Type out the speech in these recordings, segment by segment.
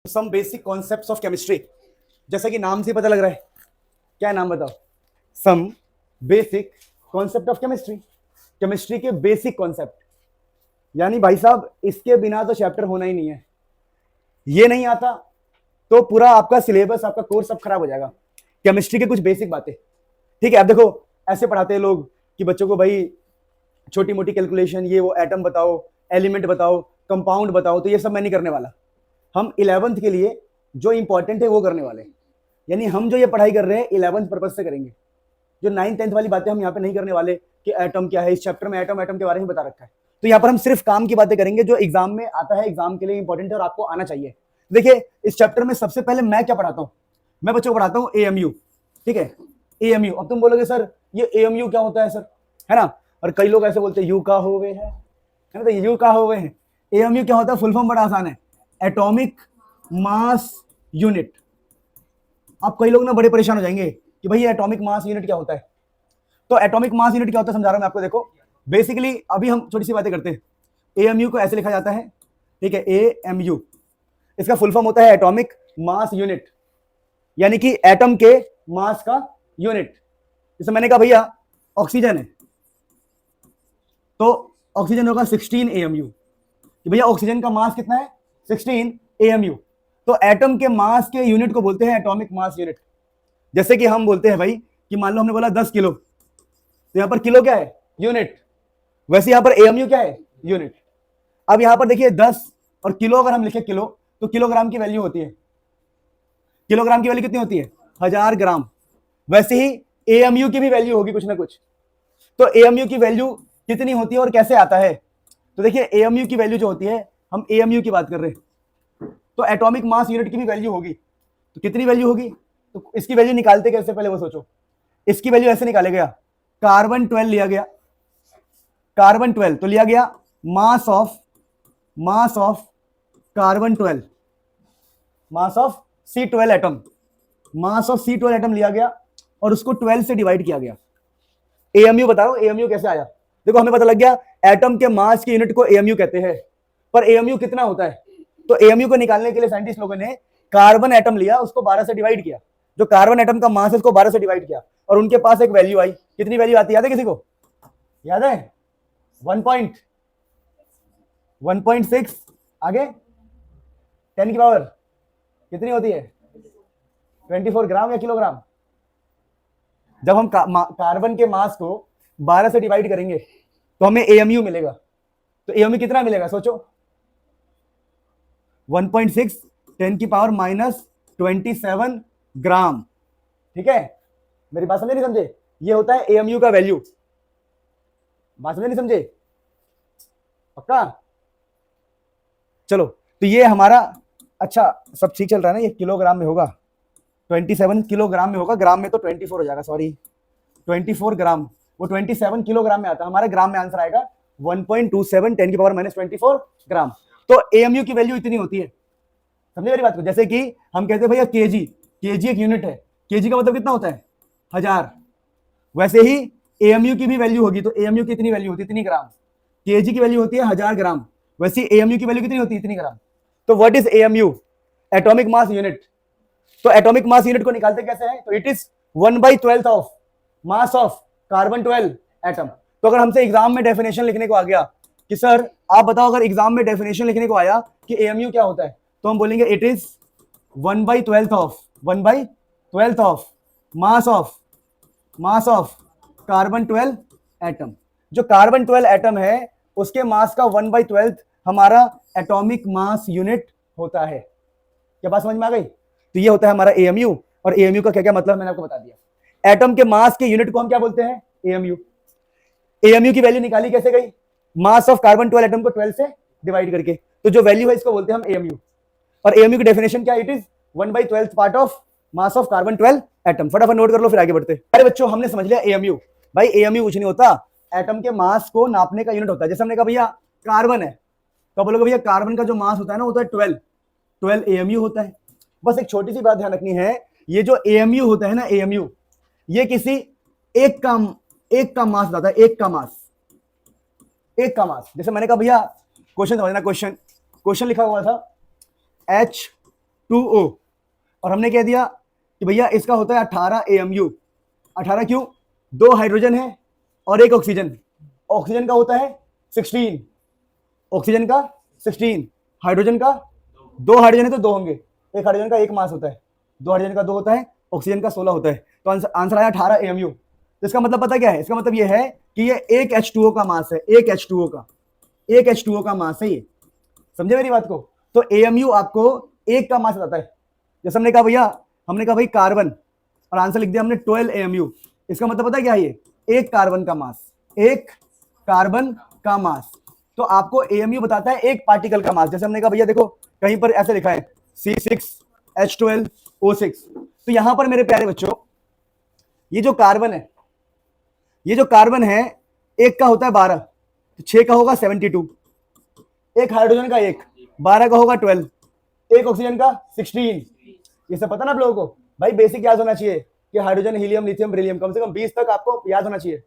Some basic concepts of chemistry, जैसा कि नाम से पता लग रहा है। क्या नाम बताओ? Some basic concept of chemistry. Chemistry के बेसिक कॉन्सेप्ट, यानी भाई साहब इसके बिना तो चैप्टर होना ही नहीं है। ये नहीं आता तो पूरा आपका सिलेबस, आपका कोर्स सब खराब हो जाएगा। केमिस्ट्री के कुछ बेसिक बातें, ठीक है। अब देखो ऐसे पढ़ाते हैं लोग कि बच्चों को भाई छोटी मोटी कैलकुलेशन, ये वो एटम बताओ, एलिमेंट बताओ, कंपाउंड बताओ, तो ये सब मैं नहीं करने वाला। हम 11th के लिए जो इंपॉर्टेंट है वो करने वाले हैं। यानी हम जो ये पढ़ाई कर रहे हैं 11th पर्पज से करेंगे। जो 9th 10th वाली बातें हम यहाँ पे नहीं करने वाले कि एटम क्या है। इस चैप्टर में एटम के बारे में बता रखा है, तो यहाँ पर हम सिर्फ काम की बातें करेंगे जो एग्जाम में आता है, एग्जाम के लिए इंपॉर्टेंट है और आपको आना चाहिए। देखिए इस चैप्टर में सबसे पहले मैं क्या पढ़ाता हूँ, मैं बच्चों को पढ़ाता हूँ AMU, ठीक है। AMU, अब तुम बोलोगे सर ये AMU क्या होता है सर, है ना। और कई लोग ऐसे बोलते हैं यू का हुए है ना, तो यू का हुए हैं। AMU क्या होता है, फुल फॉर्म बड़ा आसान है, एटॉमिक मास यूनिट। अब कई लोग ना बड़े परेशान हो जाएंगे कि भाई एटॉमिक मास यूनिट क्या होता है। तो एटॉमिक मास यूनिट क्या होता है समझा रहा हूं मैं आपको। देखो बेसिकली अभी हम छोटी सी बातें करते हैं। AMU को ऐसे लिखा जाता है, ठीक है, AMU, इसका फुल फॉर्म होता है एटॉमिक मास यूनिट, यानी कि एटम के मास का यूनिट। जैसे मैंने कहा भैया ऑक्सीजन है, तो ऑक्सीजन होगा 16 AMU, कि भैया ऑक्सीजन का मास कितना है, 16 AMU। तो एटम के मास के यूनिट को बोलते हैं एटॉमिक मास यूनिट। जैसे कि हम बोलते हैं भाई कि मान लो हमने बोला 10 किलो, तो यहां पर किलो क्या है, यूनिट। वैसे यहां पर AMU क्या है, यूनिट। अब यहां पर देखिए 10 और किलो, अगर हम लिखे किलो तो किलोग्राम की वैल्यू होती है, किलोग्राम की वैल्यू कितनी होती है, 1000 ग्राम। वैसे ही AMU की भी वैल्यू होगी कुछ ना कुछ। तो AMU की वैल्यू कितनी होती है और कैसे आता है, तो देखिए AMU की वैल्यू जो होती है, हम AMU की बात कर रहे हैं, तो एटॉमिक मास यूनिट की भी वैल्यू होगी। तो कितनी वैल्यू होगी, तो इसकी वैल्यू निकालते कैसे, पहले वो सोचो। इसकी वैल्यू ऐसे निकाले गया, कार्बन 12 लिया गया, कार्बन 12 तो लिया गया mass of carbon 12, mass of C12 atom, mass of C12 atom लिया गया और उसको 12 से डिवाइड किया गया। AMU बता रहा हूं, AMU कैसे आया। देखो हमें पता लग गया एटम के मास की यूनिट को AMU कहते हैं, पर AMU कितना होता है, तो AMU को निकालने के लिए साइंटिस्ट लोगों ने कार्बन एटम लिया, उसको 12 से डिवाइड किया, जो कार्बन एटम का मास है उसको 12 से डिवाइड किया, और उनके पास एक वैल्यू आई। कितनी वैल्यू आती है, याद है किसी को, याद है, 1.6, आगे 10 की पावर कितनी होती है, 24 ग्राम या किलोग्राम। जब हम कार्बन के मास को 12 से डिवाइड करेंगे तो हमें AMU मिलेगा। तो AMU कितना मिलेगा सोचो, 1.6 10 की पावर -27 ग्राम, ठीक है। मेरी बात समझे नहीं समझे, ये होता है AMU का वैल्यू। बात समझे नहीं समझे, पक्का। चलो तो ये हमारा, अच्छा सब ठीक चल रहा है ना। ये किलोग्राम में होगा, 27 किलोग्राम में होगा, ग्राम में तो 24 हो जाएगा, सॉरी 24 ग्राम, वो 27 किलोग्राम में आता है, हमारे ग्राम में आंसर आएगा 1.27 10 की पावर -24 ग्राम। तो AMU की वैल्यू इतनी होती है, समझे मेरी बात को। जैसे कि हम कहते हैं भैया केजी एक यूनिट है, केजी का मतलब कितना होता है, 1000। वैसे ही AMU की भी वैल्यू होगी, तो AMU की इतनी वैल्यू होती है, इतनी ग्राम। केजी की वैल्यू होती है 1000 ग्राम, वैसे AMU की वैल्यू कितनी होती है, इतनी ग्राम। तो what is AMU, atomic mass unit. तो एटॉमिक मास यूनिट को निकालते कैसे हैं, तो it is 1/12 of mass of carbon 12 atom. तो अगर हमसे एग्जाम में डेफिनेशन लिखने को आ गया कि सर आप बताओ, अगर एग्जाम में डेफिनेशन लिखने को आया कि AMU क्या होता है, तो हम बोलेंगे it is 1/12 of mass of carbon 12 atom. जो कार्बन 12 एटम है उसके मास का 1/12 हमारा एटॉमिक मास यूनिट होता है। क्या बात समझ में आ गई। तो ये होता है हमारा AMU, और AMU का क्या क्या मतलब मैंने आपको बता दिया। एटम के मास के यूनिट को हम क्या बोलते हैं, AMU। AMU की वैल्यू निकाली कैसे गई, मास ऑफ कार्बन 12 एटम को 12 से डिवाइड करके, तो जो वैल्यू है इसको बोलते हैं हम AMU। और AMU की डेफिनेशन क्या है, it is 1/12 part of mass of carbon 12 atom. फटाफट नोट कर लो फिर आगे बढ़ते। अरे बच्चों हमने समझ लिया AMU, भाई AMU कुछ नहीं होता, एटम के मास को नापने का यूनिट होता है। जैसे हमने कहा भैया कार्बन है, तो बोलोगे भैया कार्बन का जो मास होता है ना, होता है 12 AMU होता है। बस एक छोटी सी बात ध्यान रखनी है, ये जो AMU होता है ना, AMU ये किसी एक का मास बताता है, एक का मास। जैसे मैंने कहा भैया क्वेश्चन समझना, क्वेश्चन लिखा हुआ था H2O, और हमने कह दिया कि भैया इसका होता है 18 AMU। 18 क्यों? 2 हाइड्रोजन है और 1 ऑक्सीजन। ऑक्सीजन का होता है 16, ऑक्सीजन का 16, हाइड्रोजन का 2 हाइड्रोजन है तो 2 होंगे, एक हाइड्रोजन का 1 मास होता है, 2 हाइड्रोजन का 2 होता है, ऑक्सीजन का 16 होता है। तो आंसर आया 18 AMU। तो इसका मतलब पता क्या है? इसका मतलब ये है कि ये एक H2O का मास है, एक H2O का मास है ये। समझे मेरी बात को? तो AMU आपको एक का मास बताता है। जैसे हमने कहा भैया, हमने कहा भाई कार्बन, और आंसर लिख दिया हमने 12 AMU। इसका मतलब पता है क्या है? ये एक कार्बन का मास, एक कार्बन का मास। तो आपको AMU बताता है एक पार्टिकल का मास। जैसे हमने कहा भैया देखो कहीं पर ऐसे लिखा है C6H12O6, तो यहां पर मेरे प्यारे बच्चों ये जो कार्बन है, ये जो कार्बन है एक का होता है 12, तो 6 का होगा 72, एक हाइड्रोजन का 1, 12 का होगा 12, एक ऑक्सीजन का 16। ये सब पता ना आप लोगों को? भाई बेसिक याद होना चाहिए कि हाइड्रोजन, हीलियम, लिथियम, बेरिलियम, कम से कम 20 तक आपको याद होना चाहिए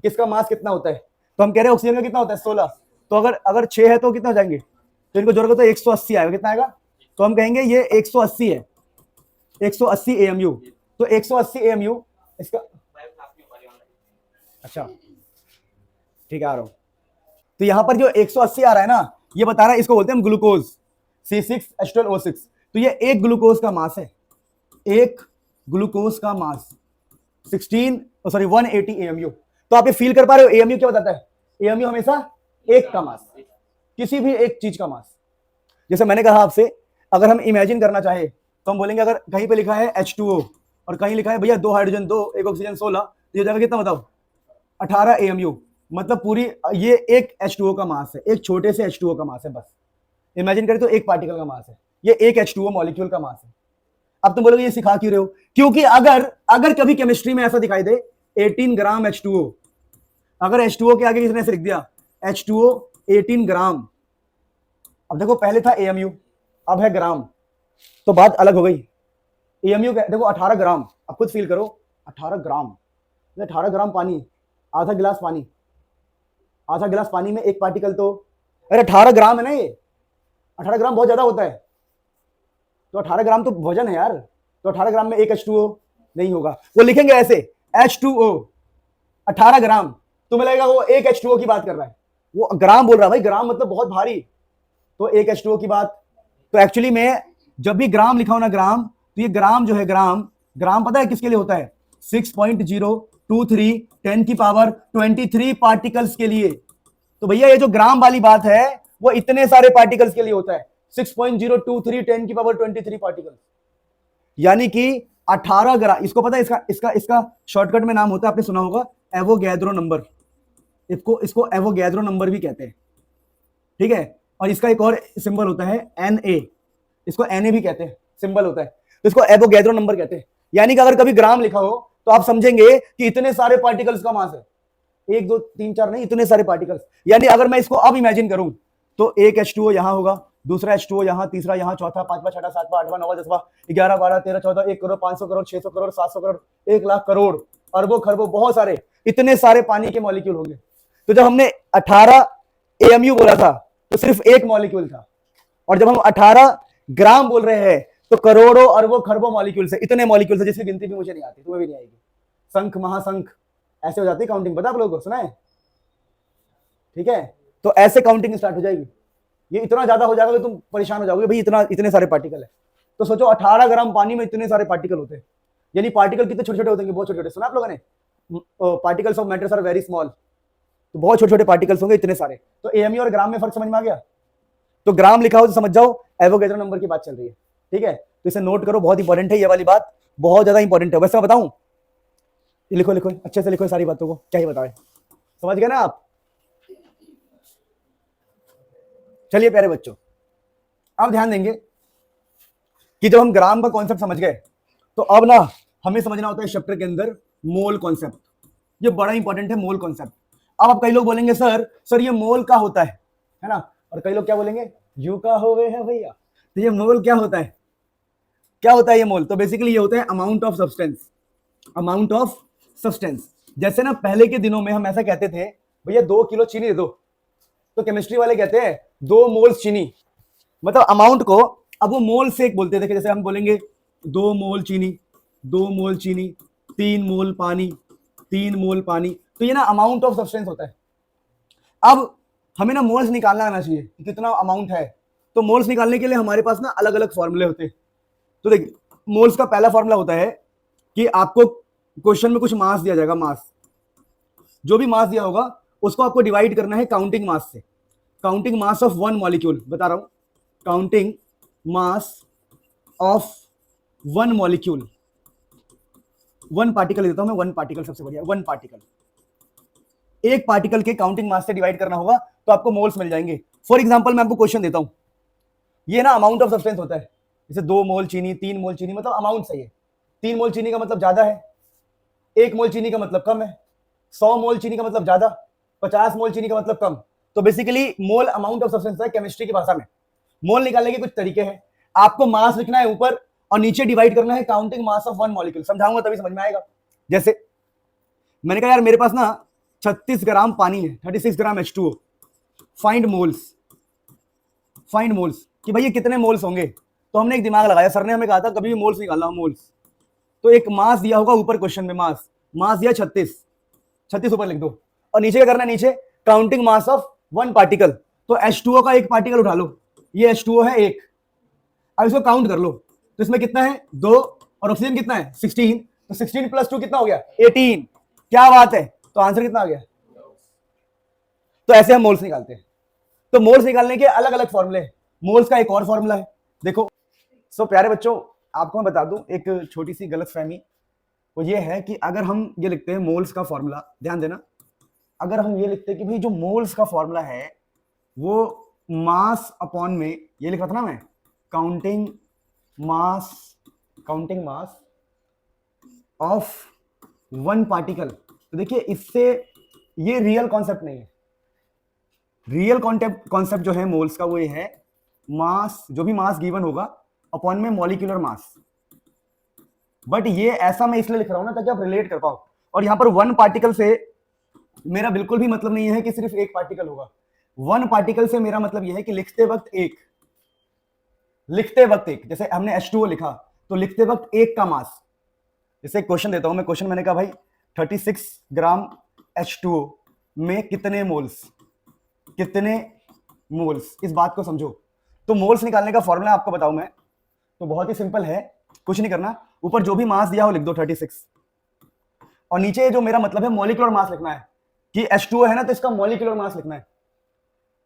किसका मास कितना होता है। तो हम कह रहे हैं ऑक्सीजन का कितना होता है 16, तो अगर 6 है तो कितना हो जाएंगे? तो इनको जोड़ोगे तो 180 आएगा। कितना आएगा? तो हम कहेंगे ये 180 है, 180 AMU। तो 180 AMU इसका, अच्छा ठीक है आ रहा हूं। तो यहां पर जो 180 आ रहा है ना, ये बता रहा है, इसको बोलते हैं हम ग्लूकोज, C6H12O6। तो ये एक ग्लूकोज का मास है, एक ग्लूकोज का मास 180 AMU। तो आप ये फील कर पा रहे हो AMU क्या बताता है? AMU हमेशा एक का मास, किसी भी एक चीज का मास। जैसे मैंने कहा आपसे, अगर हम इमेजिन करना चाहे तो हम बोलेंगे अगर कहीं पे लिखा है H2O और कहीं लिखा है भैया 2 हाइड्रोजन 2, एक ऑक्सीजन 16, तो ये जगह कितना बताओ? 18 AMU। मतलब पूरी ये एक H2O का मास है, एक छोटे से H2O का मास है बस। इमेजिन करें तो एक पार्टिकल का मास है, ये एक H2O मॉलिक्यूल का मास है। अब तुम बोलोगे ये सिखा क्यों रहे हो? क्योंकि अगर कभी केमिस्ट्री में ऐसा दिखाई दे 18 ग्राम H2O, अगर H2O के आगे किसने ऐसे लिख दिया H2O 18 ग्राम, अब देखो पहले था AMU, अब है ग्राम, तो बात अलग हो गई। AMU देखो 18 ग्राम, अब खुद फील करो 18 ग्राम, 18 ग्राम पानी, आधा गिलास पानी, आधा गिलास पानी में एक पार्टिकल, तो अरे 18 ग्राम है ना ये, 18 ग्राम बहुत ज्यादा होता है। तो 18 ग्राम तो वजन है यार, तो 18 ग्राम में एक H2O नहीं होगा। वो लिखेंगे ऐसे H2O 18 ग्राम, तुम्हें लगेगा वो एक H2O की बात कर रहा है, वो ग्राम बोल रहा है। भाई ग्राम मतलब बहुत भारी, तो एक H2O की बात। तो एक्चुअली में जब भी ग्राम लिखा हो ना ग्राम, तो ये ग्राम जो है ग्राम पता है किसके लिए होता है? 6.023 10 की पावर 23 पार्टिकल्स के लिए। तो भैया ये जो ग्राम वाली बात है वो इतने सारे पार्टिकल्स के लिए होता है, 6.023 10 की पावर 23 पार्टिकल्स, यानी कि 18 ग्राम। इसको पता है इसका शॉर्टकट में नाम होता है, आपने सुना होगा एवोगैद्रो नंबर। इसको एवोगैद्रो नंबर भी कहते हैं, ठीक है। और इसका एक और सिंबल होता है Na, इसको Na भी कहते हैं, सिंबल होता है, तो इसको एवोगैद्रो नंबर कहते हैं। यानी कि अगर कभी ग्राम लिखा हो तो आप समझेंगे कि इतने सारे पार्टिकल्स का मास है, 1 2 3 4 नहीं, इतने सारे पार्टिकल्स। यानी अगर मैं इसको अब इमेजिन करूं तो एक H2O यहां होगा, दूसरा H2O यहां, तीसरा यहां, चौथा, पांचवा, छठा, सातवां, आठवां, नौवां, 10वां, 11 12 13 14, 1 करोड़, 500 करोड़, 600 करोड़, 700 करोड़, 1 लाख करोड़, अरबों खरबों, बहुत सारे, इतने सारे पानी के मॉलिक्यूल होंगे। तो जब हमने 18 AMU बोला था तो सिर्फ एक मॉलिक्यूल था, और जब हम 18 ग्राम बोल रहे हैं तो करोड़ों अरबों खरबों मॉलिक्यूल से, इतने मॉलिक्यूल से जिसकी गिनती भी मुझे नहीं आती, तुम्हें भी नहीं आएगी। संख महासंख ऐसे हो जाती है काउंटिंग, पता आप लोगों को? सुना है? ठीक है, तो ऐसे काउंटिंग स्टार्ट हो जाएगी। ये इतना ज्यादा हो जाएगा कि तुम परेशान हो जाओगे, भाई इतने सारे पार्टिकल है। तो सोचो 18 ग्राम पानी में इतने सारे पार्टिकल होते हैं, यानी पार्टिकल कितने छोटे छोटे होते हैं? बहुत छोटे छोटे। सुना आप लोगों ने? Particles of matters are very small, तो बहुत छोटे छोटे पार्टिकल्स होंगे इतने सारे। तो AMU और ग्राम में फर्क समझ में आ गया? तो ग्राम लिखा हो तो समझ जाओ एवोगैड्रो नंबर की बात चल रही है, ठीक है। तो इसे नोट करो, बहुत इंपॉर्टेंट है ये वाली बात, बहुत ज्यादा इंपॉर्टेंट है। वैसे मैं बताऊं, लिखो लिखो अच्छे से लिखो सारी बातों को, क्या ही बताओ, समझ गए ना आप? चलिए प्यारे बच्चों, अब ध्यान देंगे कि जब हम ग्राम का कॉन्सेप्ट समझ गए तो अब ना हमें समझना होता है चैप्टर के अंदर मोल कॉन्सेप्ट। ये बड़ा इंपॉर्टेंट है मोल कॉन्सेप्ट। अब कई लोग बोलेंगे सर ये मोल का होता है ना, और कई लोग क्या बोलेंगे, यू का होवे है भैया। तो ये मोल क्या होता है? क्या होता है ये मोल? तो बेसिकली ये होता है amount of substance, amount of substance. जैसे ना पहले के दिनों में हम ऐसा कहते थे, भैया 2 किलो चीनी दे दो, तो केमिस्ट्री वाले कहते हैं 2 मोल्स चीनी, मतलब अब वो मोल से एक बोलते थे, जैसे हम बोलेंगे 2 मोल चीनी, 2 मोल चीनी, 3 मोल पानी, 3 मोल पानी, तो ये ना अमाउंट ऑफ सब्सटेंस होता है। अब हमें ना मोल्स निकालना आना चाहिए कि कितना अमाउंट है। तो मोल्स निकालने के लिए हमारे पास ना अलग अलग फॉर्मूले होते हैं। तो देखिए, मोल्स का पहला फॉर्मूला होता है कि आपको क्वेश्चन में कुछ मास दिया जाएगा, मास, जो भी मास दिया होगा उसको आपको डिवाइड करना है काउंटिंग मास से। Counting mass of one molecule, बता रहा हूं, counting mass of one molecule, one particle देता हूं मैं, वन पार्टिकल सबसे बढ़िया, वन पार्टिकल, एक पार्टिकल के काउंटिंग मास से डिवाइड करना होगा तो आपको मोल्स मिल जाएंगे। फॉर एग्जांपल मैं आपको क्वेश्चन देता हूं, ये ना अमाउंट ऑफ सब्सटेंस होता है, जैसे 2 मोल चीनी, 3 मोल चीनी, मतलब अमाउंट सही है। 3 मोल चीनी का मतलब ज्यादा है, 1 मोल चीनी का मतलब कम है, 100 मोल चीनी का मतलब ज्यादा, 50 मोल चीनी का मतलब कम। तो basically mole amount of substance है केमिस्ट्री की भाषा में। मोल निकालने के कुछ तरीके हैं, आपको मास लिखना है ऊपर और नीचे डिवाइड करना है counting mass of one molecule. समझाऊंगा तभी समझ में आएगा। जैसे मैंने कहा यार मेरे पास ना 36 ग्राम पानी है, 36 ग्राम H2O, find moles, find moles, कि भाई ये कितने मोल्स होंगे। तो हमने एक दिमाग लगाया, सर ने हमें कहा था कभी भी मोल्स निकालना हो, मोल्स, तो एक मास दिया होगा ऊपर क्वेश्चन में, मास, मास दिया 36 ऊपर लिख दो, और नीचे क्या करना है, नीचे counting mass of one particle. तो H2O का एक पार्टिकल उठा लो, ये H2O है एक, अब इसको काउंट कर लो, तो इसमें कितना है 2, और ऑक्सीजन कितना है 16, तो 16 प्लस 2 कितना हो गया 18। क्या बात है, तो आंसर कितना आ गया। तो ऐसे हम मोल्स निकालते हैं। तो मोल्स निकालने के अलग अलग फॉर्मूले, मोल्स का एक और फॉर्मूला है, देखो। सो प्यारे बच्चों, आपको मैं बता दूं एक छोटी सी गलतफहमी, वो ये है कि अगर हम ये लिखते हैं मोल्स का फॉर्मूला, ध्यान देना, अगर हम ये लिखते हैं कि भाई जो मोल्स का फॉर्मूला है वो मास अपॉन में, ये लिख रहा था ना मैं, counting mass of one particle, तो देखिए इससे ये रियल कॉन्सेप्ट नहीं है। रियल कॉन्सेप्ट जो है मोल्स का वो ये है, मास, जो भी मास गिवन होगा अपॉन में मॉलिक्यूलर मास। बट ये ऐसा मैं इसलिए लिख रहा हूं ना ताकि आप रिलेट कर पाओ। और यहां पर वन पार्टिकल से मेरा बिल्कुल भी मतलब नहीं है कि सिर्फ एक पार्टिकल होगा। वन पार्टिकल से मेरा मतलब यह है कि लिखते वक्त एक, जैसे हमने H2O लिखा तो लिखते वक्त एक का मास। जैसे क्वेश्चन देता हूं मैं, क्वेश्चन मैंने कहा भाई 36 ग्राम H2O में कितने मोल्स, इस बात को समझो। तो मोल्स निकालने का फॉर्मूला आपको बताऊं मैं, तो बहुत ही सिंपल है, कुछ नहीं करना, ऊपर जो भी मास दिया हो लिख दो 36, और नीचे जो मेरा मतलब है मॉलिक्यूलर मास लिखना है, कि H2O है ना तो इसका मॉलिक्यूलर मास लिखना है।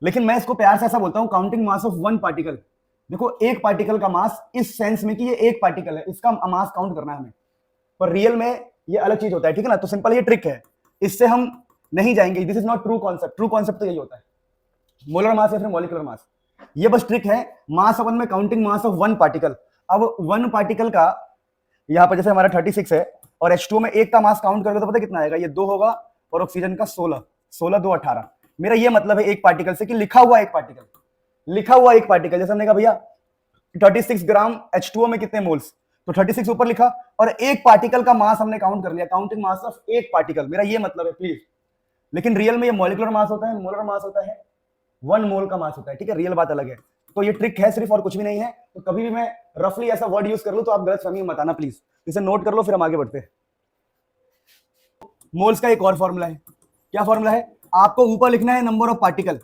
लेकिन मैं इसको प्यार से ऐसा बोलता हूं, counting mass of one particle. देखो एक पार्टिकल का मास इस सेंस में कि ये एक पार्टिकल है, इसका मास काउंट करना है हमें, पर रियल में ये अलग चीज होता है, ठीक है ना। तो सिंपल ये ट्रिक है, इससे हम नहीं जाएंगे, this is not true concept. True concept तो यही होता है, मोलर मास या फिर मॉलिक्यूलर मास। ये बस ट्रिक है, मास अपन में counting mass of one particle. अब वन पार्टिकल का यहाँ पर जैसे हमारा 36 है और H2O में एक का मास काउंट करोगे तो पता कितना आएगा, ये 2 होगा, और ऑक्सीजन का 16, 16 2 18। मेरा ये मतलब है एक पार्टिकल से कि लिखा हुआ एक पार्टिकल, जैसे हमने कहा भैया 36 ग्राम H2O में कितने मोल्स, तो 36 ऊपर लिखा, और एक पार्टिकल का मास हमने काउंट कर लिया, काउंटिंग मास ऑफ एक पार्टिकल, मेरा ये मतलब है प्लीज। लेकिन रियल में ये मॉलिक्यूलर मास होता है, मोलर मास होता है, 1 मोल का मास होता है, ठीक है, रियल बात अलग है। तो ये ट्रिक है सिर्फ, और कुछ भी नहीं है। तो कभी भी मैं रफली ऐसा वर्ड यूज कर लूं तो आप गलत फहमी मत आना प्लीज, इसे नोट कर लो, फिर हम आगे बढ़ते हैं। मोल्स का एक और फॉर्मूला है, क्या फॉर्मूला है, आपको ऊपर लिखना है नंबर ऑफ पार्टिकल,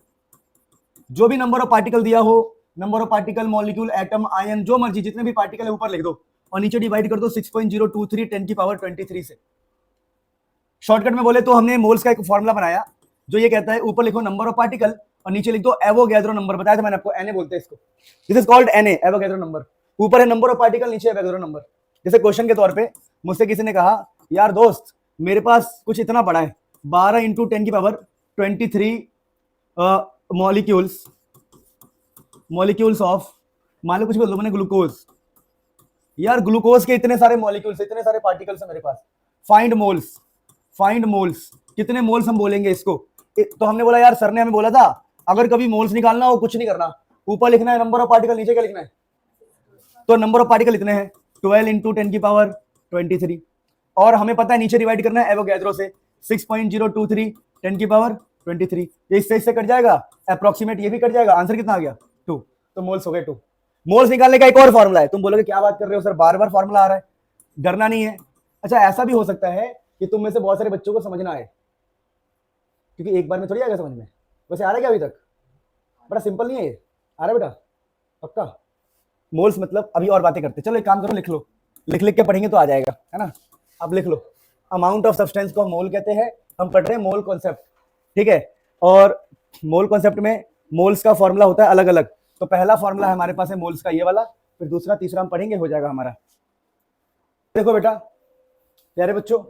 जो भी नंबर ऑफ पार्टिकल दिया हो, number of particle, molecule, atom, ion, जो मर्जी जितने भी पार्टिकल है ऊपर लिख दो, और नीचे डिवाइड कर दो 6.023 10 की पावर 23 से। शॉर्टकट में बोले तो हमने मोल्स का एक फॉर्मूला बनाया जो ये कहता है ऊपर लिखो नंबर ऑफ पार्टिकल और नीचे लिख दो एवोगैड्रो नंबर। बताया था मैंने आपको, Na बोलते हैं इसको, this is called Na, Avogadro number. ऊपर है नंबर ऑफ पार्टिकल, नीचे एवोगैड्रो नंबर। जैसे क्वेश्चन के तौर पे मुझसे किसी ने कहा यार दोस्त मेरे पास कुछ इतना बड़ा है, 12 इंटू 10 की पावर 23 मॉलिक्यूल्स ऑफ, मान लो कुछ बोल दो मैंने ग्लूकोज, यार ग्लूकोज के इतने सारे मॉलिक्यूल्स, इतने सारे पार्टिकल्स है मेरे पास, फाइंड मोल्स, कितने मोल्स हम बोलेंगे इसको। तो हमने बोला यार सर ने हमें बोला था अगर कभी मोल्स निकालना हो कुछ नहीं करना, ऊपर लिखना है नंबर ऑफ पार्टिकल, नीचे क्या लिखना है, तो नंबर ऑफ पार्टिकल इतने हैं 12 इंटू 10 की पावर 23, और हमें पता है नीचे डिवाइड करना है एवोगैड्रो से 6.023 10 की पावर 23। ये इससे कट जाएगा अप्रोक्सीमेट, ये भी कट जाएगा, आंसर कितना आ गया 2, तो मोल्स हो गए 2। मोल्स निकालने का एक और फॉर्मूला है। तुम बोलोगे क्या बात कर रहे हो सर, बार बार फॉर्मूला आ रहा है, डरना नहीं है। अच्छा, ऐसा भी हो सकता है कि तुम में से बहुत सारे बच्चों को समझ ना आए, क्योंकि एक बार में थोड़ी आएगा समझ में। वैसे आ रहा है क्या अभी तक? बड़ा सिंपल नहीं है ये, आ रहा है बेटा पक्का? मोल्स मतलब, अभी और बातें करते, चलो एक काम करो, लिख लो, लिख लिख के पढ़ेंगे तो आ जाएगा, है ना। अब लिख लो, अमाउंट ऑफ सब्सटेंस को मोल कहते हैं। हम पढ़ रहे हैं मोल कॉन्सेप्ट, ठीक है। और मोल कॉन्सेप्ट में मोल्स का फॉर्मूला होता है अलग अलग। तो पहला फॉर्मूला हमारे पास है मोल्स का ये वाला, फिर दूसरा तीसरा हम पढ़ेंगे, हो जाएगा हमारा। देखो बेटा प्यारे बच्चों,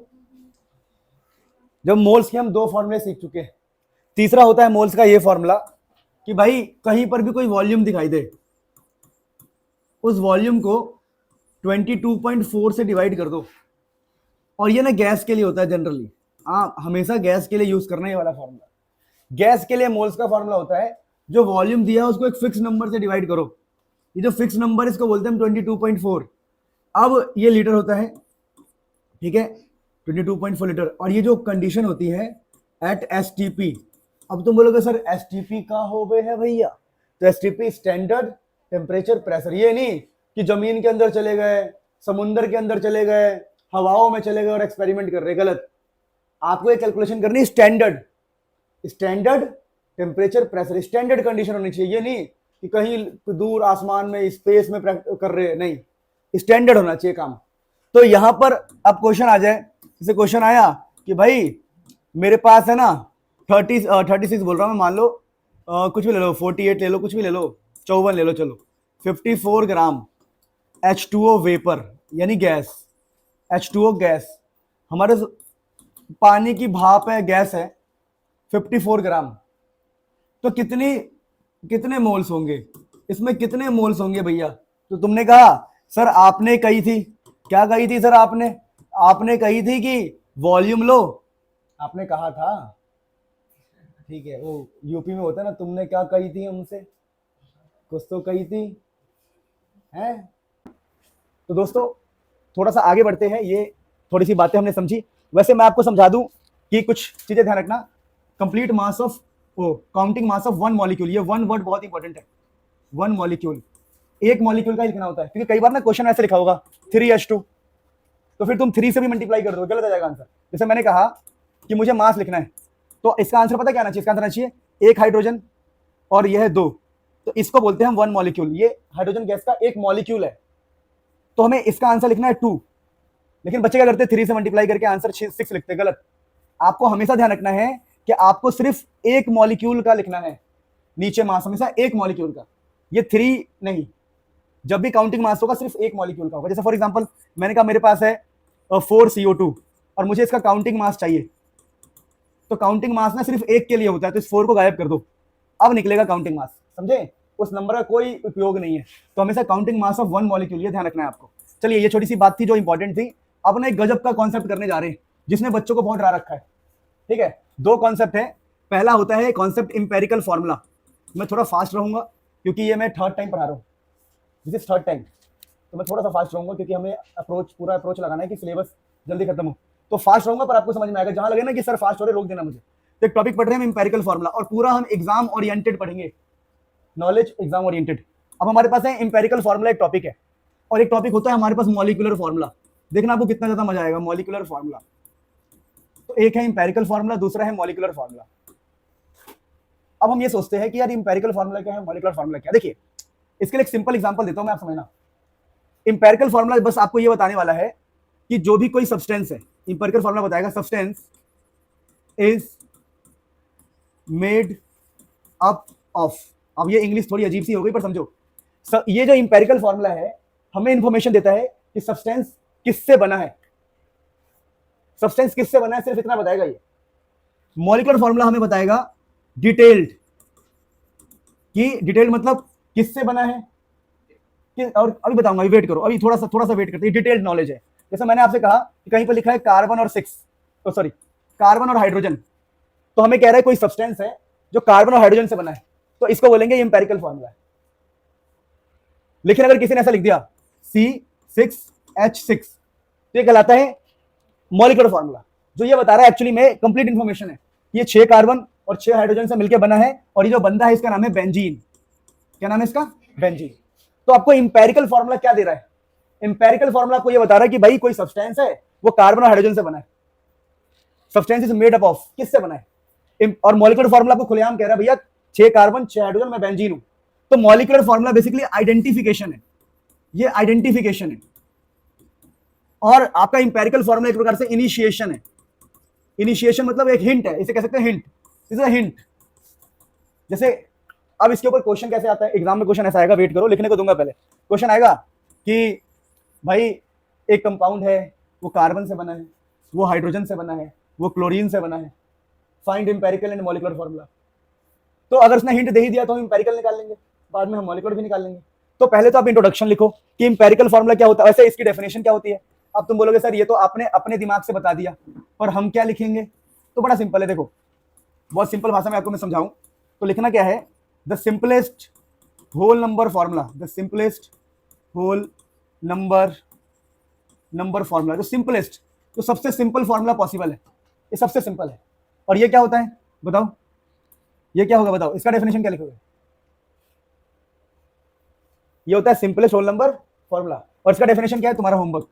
जब मोल्स के हम दो फॉर्मूले सीख चुके हैं, तीसरा होता है मोल्स का ये फॉर्मूला कि भाई कहीं पर भी कोई वॉल्यूम दिखाई दे, उस वॉल्यूम को 22.4 से डिवाइड कर दो। और ये ना गैस के लिए होता है जनरली, हाँ हमेशा गैस के लिए यूज करना ये वाला फॉर्मूला। गैस के लिए मोल्स का फॉर्मूला होता है जो वॉल्यूम दिया है उसको एक फिक्स नंबर से डिवाइड करो। ये जो फिक्स नंबर इसको बोलते हैं 22.4। अब ये लीटर होता है, ठीक है, 22.4 लीटर। और ये जो कंडीशन होती है एट एसटीपी, अब तुम बोलोगे सर एसटीपी का हो गए है भैया, तो एसटीपी स्टैंडर्ड टेम्परेचर प्रेशर। ये नहीं कि जमीन के अंदर चले गए, समुंदर के अंदर चले गए, हवाओं में चले गए और एक्सपेरिमेंट कर रहे, गलत। आपको एक कैलकुलेशन करनी standard, standard temperature pressure, standard condition होनी चाहिए। ये नहीं कि कहीं दूर आसमान में स्पेस में कर रहे, नहीं, स्टैंडर्ड होना चाहिए काम। तो यहां पर अब क्वेश्चन आ जाए, जैसे क्वेश्चन आया कि भाई मेरे पास है ना 36 बोल रहा हूं मैं, मान लो कुछ भी ले लो, 48 ले लो, कुछ भी ले लो, 54 ले लो, चलो 54 ग्राम H2O वेपर यानी गैस, H2O गैस, हमारे पानी की भाप है, गैस है 54 ग्राम। तो कितने मोल्स होंगे इसमें, कितने मोल्स होंगे भैया? तो तुमने कहा सर, आपने कही थी, क्या कही थी सर आपने कही थी कि वॉल्यूम लो, आपने कहा था, ठीक है, वो यूपी में होता है ना, तुमने क्या कही थी हमसे, कुछ तो कही थी, हैं? तो दोस्तों थोड़ा सा आगे बढ़ते हैं, ये थोड़ी सी बातें हमने समझी। वैसे मैं आपको समझा दूं कि कुछ चीजें ध्यान रखना। Complete mass of counting mass of one molecule, ये वन वर्ड बहुत इंपॉर्टेंट है। वन मॉलिक्यूल, एक मॉलिक्यूल का ही लिखना होता है, क्योंकि कई बार ना क्वेश्चन ऐसे लिखा होगा 3H2, तो फिर तुम 3 से भी मल्टीप्लाई कर दो, गलत आ जाएगा आंसर। जैसे मैंने कहा कि मुझे मास लिखना है, तो इसका आंसर पता क्या आना चाहिए? इसका आंसर आना चाहिए एक हाइड्रोजन और यह है 2, तो इसको बोलते हैं हम वन मॉलिक्यूल। ये हाइड्रोजन गैस का एक मॉलिक्यूल है, तो हमें इसका आंसर लिखना है 2। लेकिन बच्चे क्या करते हैं, 3 से मल्टीप्लाई करके आंसर 6 लिखते हैं, गलत। आपको हमेशा ध्यान रखना है कि आपको सिर्फ एक मॉलिक्यूल का लिखना है, नीचे मास हमेशा एक मॉलिक्यूल का, ये 3 नहीं। जब भी काउंटिंग मास होगा सिर्फ एक मॉलिक्यूल का होगा। जैसे फॉर एग्जांपल मैंने कहा मेरे पास है 4 CO2 और मुझे इसका काउंटिंग मास चाहिए, तो काउंटिंग मास ना सिर्फ एक के लिए होता है, तो इस 4 को गायब कर दो, अब निकलेगा काउंटिंग मास, समझे? उस नंबर का कोई उपयोग नहीं है। तो हमेशा counting mass of one molecule, ये ध्यान रखना है आपको। चलिए ये छोटी सी बात थी जो इंपॉर्टेंट थी। अब ना एक गजब का कॉन्सेप्ट करने जा रहे हैं जिसने बच्चों को बहुत डरा रखा है, ठीक है। 2 कॉन्सेप्ट है, पहला होता है कॉन्सेप्ट इंपेरिकल फॉर्मूला। मैं थोड़ा फास्ट रहूंगा क्योंकि ये मैं थर्ड टाइम पढ़ा रहा हूँ, दिस इज थर्ड टाइम, तो मैं थोड़ा सा फास्ट रहूंगा क्योंकि हमें पूरा अप्रोच लगाना है कि सिलेबस जल्दी खत्म हो। तो फास्ट रहूंगा पर आपको समझ में आएगा, जहां लगे ना कि सर फास्ट हो रहे रोक देना मुझे। तो एक टॉपिक पढ़ रहे हैं हम इंपेरिकल फॉर्मूला, और पूरा हम एग्जाम ओरिएंटेड पढ़ेंगे, नॉलेज एग्जाम ओरिएंटेड। अब हमारे पास है इंपेरिकल फॉर्मूला एक टॉपिक है, और एक टॉपिक होता है हमारे पास मॉलिक्यूलर फॉर्मूला। देखना आपको कितना ज्यादा मजा आएगा, मॉलिक्यूलर फॉर्मूला। तो एक है इंपेरिकल फॉर्मूला, दूसरा है मॉलिक्यूलर फॉर्मूला। अब हम ये सोचते हैं कि यार इंपेरिकल फॉर्मूला क्या है, मॉलिक्यूलर फॉर्मूला क्या है। देखिए इसके लिए एक सिंपल एग्जांपल देता हूं मैं, आप समझना। इंपेरिकल फॉर्मूला बस आपको ये बताने वाला है कि जो भी कोई सब्सटेंस है, इंपेरिकल फॉर्मूला बताएगा substance is made up of. अब ये इंग्लिश थोड़ी अजीब सी हो गई पर समझो, ये जो इंपेरिकल फॉर्मूला है हमें इंफॉर्मेशन देता है कि सब्सटेंस किससे बना है, सब्सटेंस किससे बना है, सिर्फ इतना बताएगा ये। मॉलिक्यूलर फॉर्मूला हमें बताएगा डिटेल्ड, कि डिटेल्ड मतलब किससे बना है कि, और अभी बताऊंगा, वेट करो, अभी थोड़ा सा वेट करते हैं। डिटेल्ड नॉलेज है, जैसे मैंने आपसे कहा कि कहीं पर लिखा है कार्बन और हाइड्रोजन, तो हमें कह रहा है कोई सब्सटेंस है जो कार्बन और हाइड्रोजन से बना है, तो इसको बोलेंगे इंपेरिकल फॉर्मूला है। लेकिन अगर किसी ने ऐसा लिख दिया C6H6, तो ये कहलाता है मॉलिक्यूलर फॉर्मूला, जो ये बता रहा है एक्चुअली में कंप्लीट इंफॉर्मेशन है। ये 6 कार्बन और 6 हाइड्रोजन से मिलकर बना है, और ये जो बंदा है इसका नाम है बेंजीन। क्या नाम है इसका? बेंजीन। तो आपको इंपेरिकल फॉर्मूला क्या दे रहा है? इंपेरिकल फॉर्मूला आपको ये बता रहा है कि भाई कोई सब्सटेंस है, वो कार्बन और हाइड्रोजन से बना है। Substance is made up of, किससे बना है? और मॉलिक्यूलर फॉर्मूला आपको खुलेआम कह रहा है भैया 6 कार्बन 6 हाइड्रोजन, मैं बेंजीन हूं। तो मॉलिक्यूलर फॉर्मूला बेसिकली आइडेंटिफिकेशन है, ये आइडेंटिफिकेशन है। और आपका इंपेरिकल फॉर्मूला एक प्रकार से इनिशिएशन है। इनिशिएशन मतलब एक हिंट है, इसे कह सकते हैं हिंट, इज अ हिंट। जैसे अब इसके ऊपर क्वेश्चन कैसे आता है, एग्जाम में क्वेश्चन ऐसा आएगा, वेट करो, लिखने को दूंगा पहले। क्वेश्चन आएगा कि भाई एक कंपाउंड है, वो कार्बन से बना है, वो हाइड्रोजन से बना है, वो क्लोरीन से बना है, find empirical and molecular formula. तो अगर उसने हिंट दे ही दिया तो हम इंपेरिकल निकाल लेंगे, बाद में हम मॉलिक्यूलर भी निकाल लेंगे। तो पहले तो आप इंट्रोडक्शन लिखो कि इंपेरिकल फॉर्मूला क्या होता है, वैसे इसकी डेफिनेशन क्या होती है। अब तुम बोलोगे सर ये तो आपने अपने दिमाग से बता दिया, और हम क्या लिखेंगे? तो बड़ा सिंपल है, देखो बहुत सिंपल भाषा में आपको मैं समझाऊं तो लिखना क्या है, the simplest whole number formula, the simplest whole number formula, जो सिंपलेस्ट, जो सबसे सिंपल फॉर्मूला पॉसिबल है, ये सबसे सिंपल है। और ये क्या होता है बताओ, ये क्या होगा बताओ, इसका डेफिनेशन क्या लिखोगे? ये होता है सिंपलेस्ट होल नंबर फॉर्मूला, और इसका डेफिनेशन क्या है? तुम्हारा होमवर्क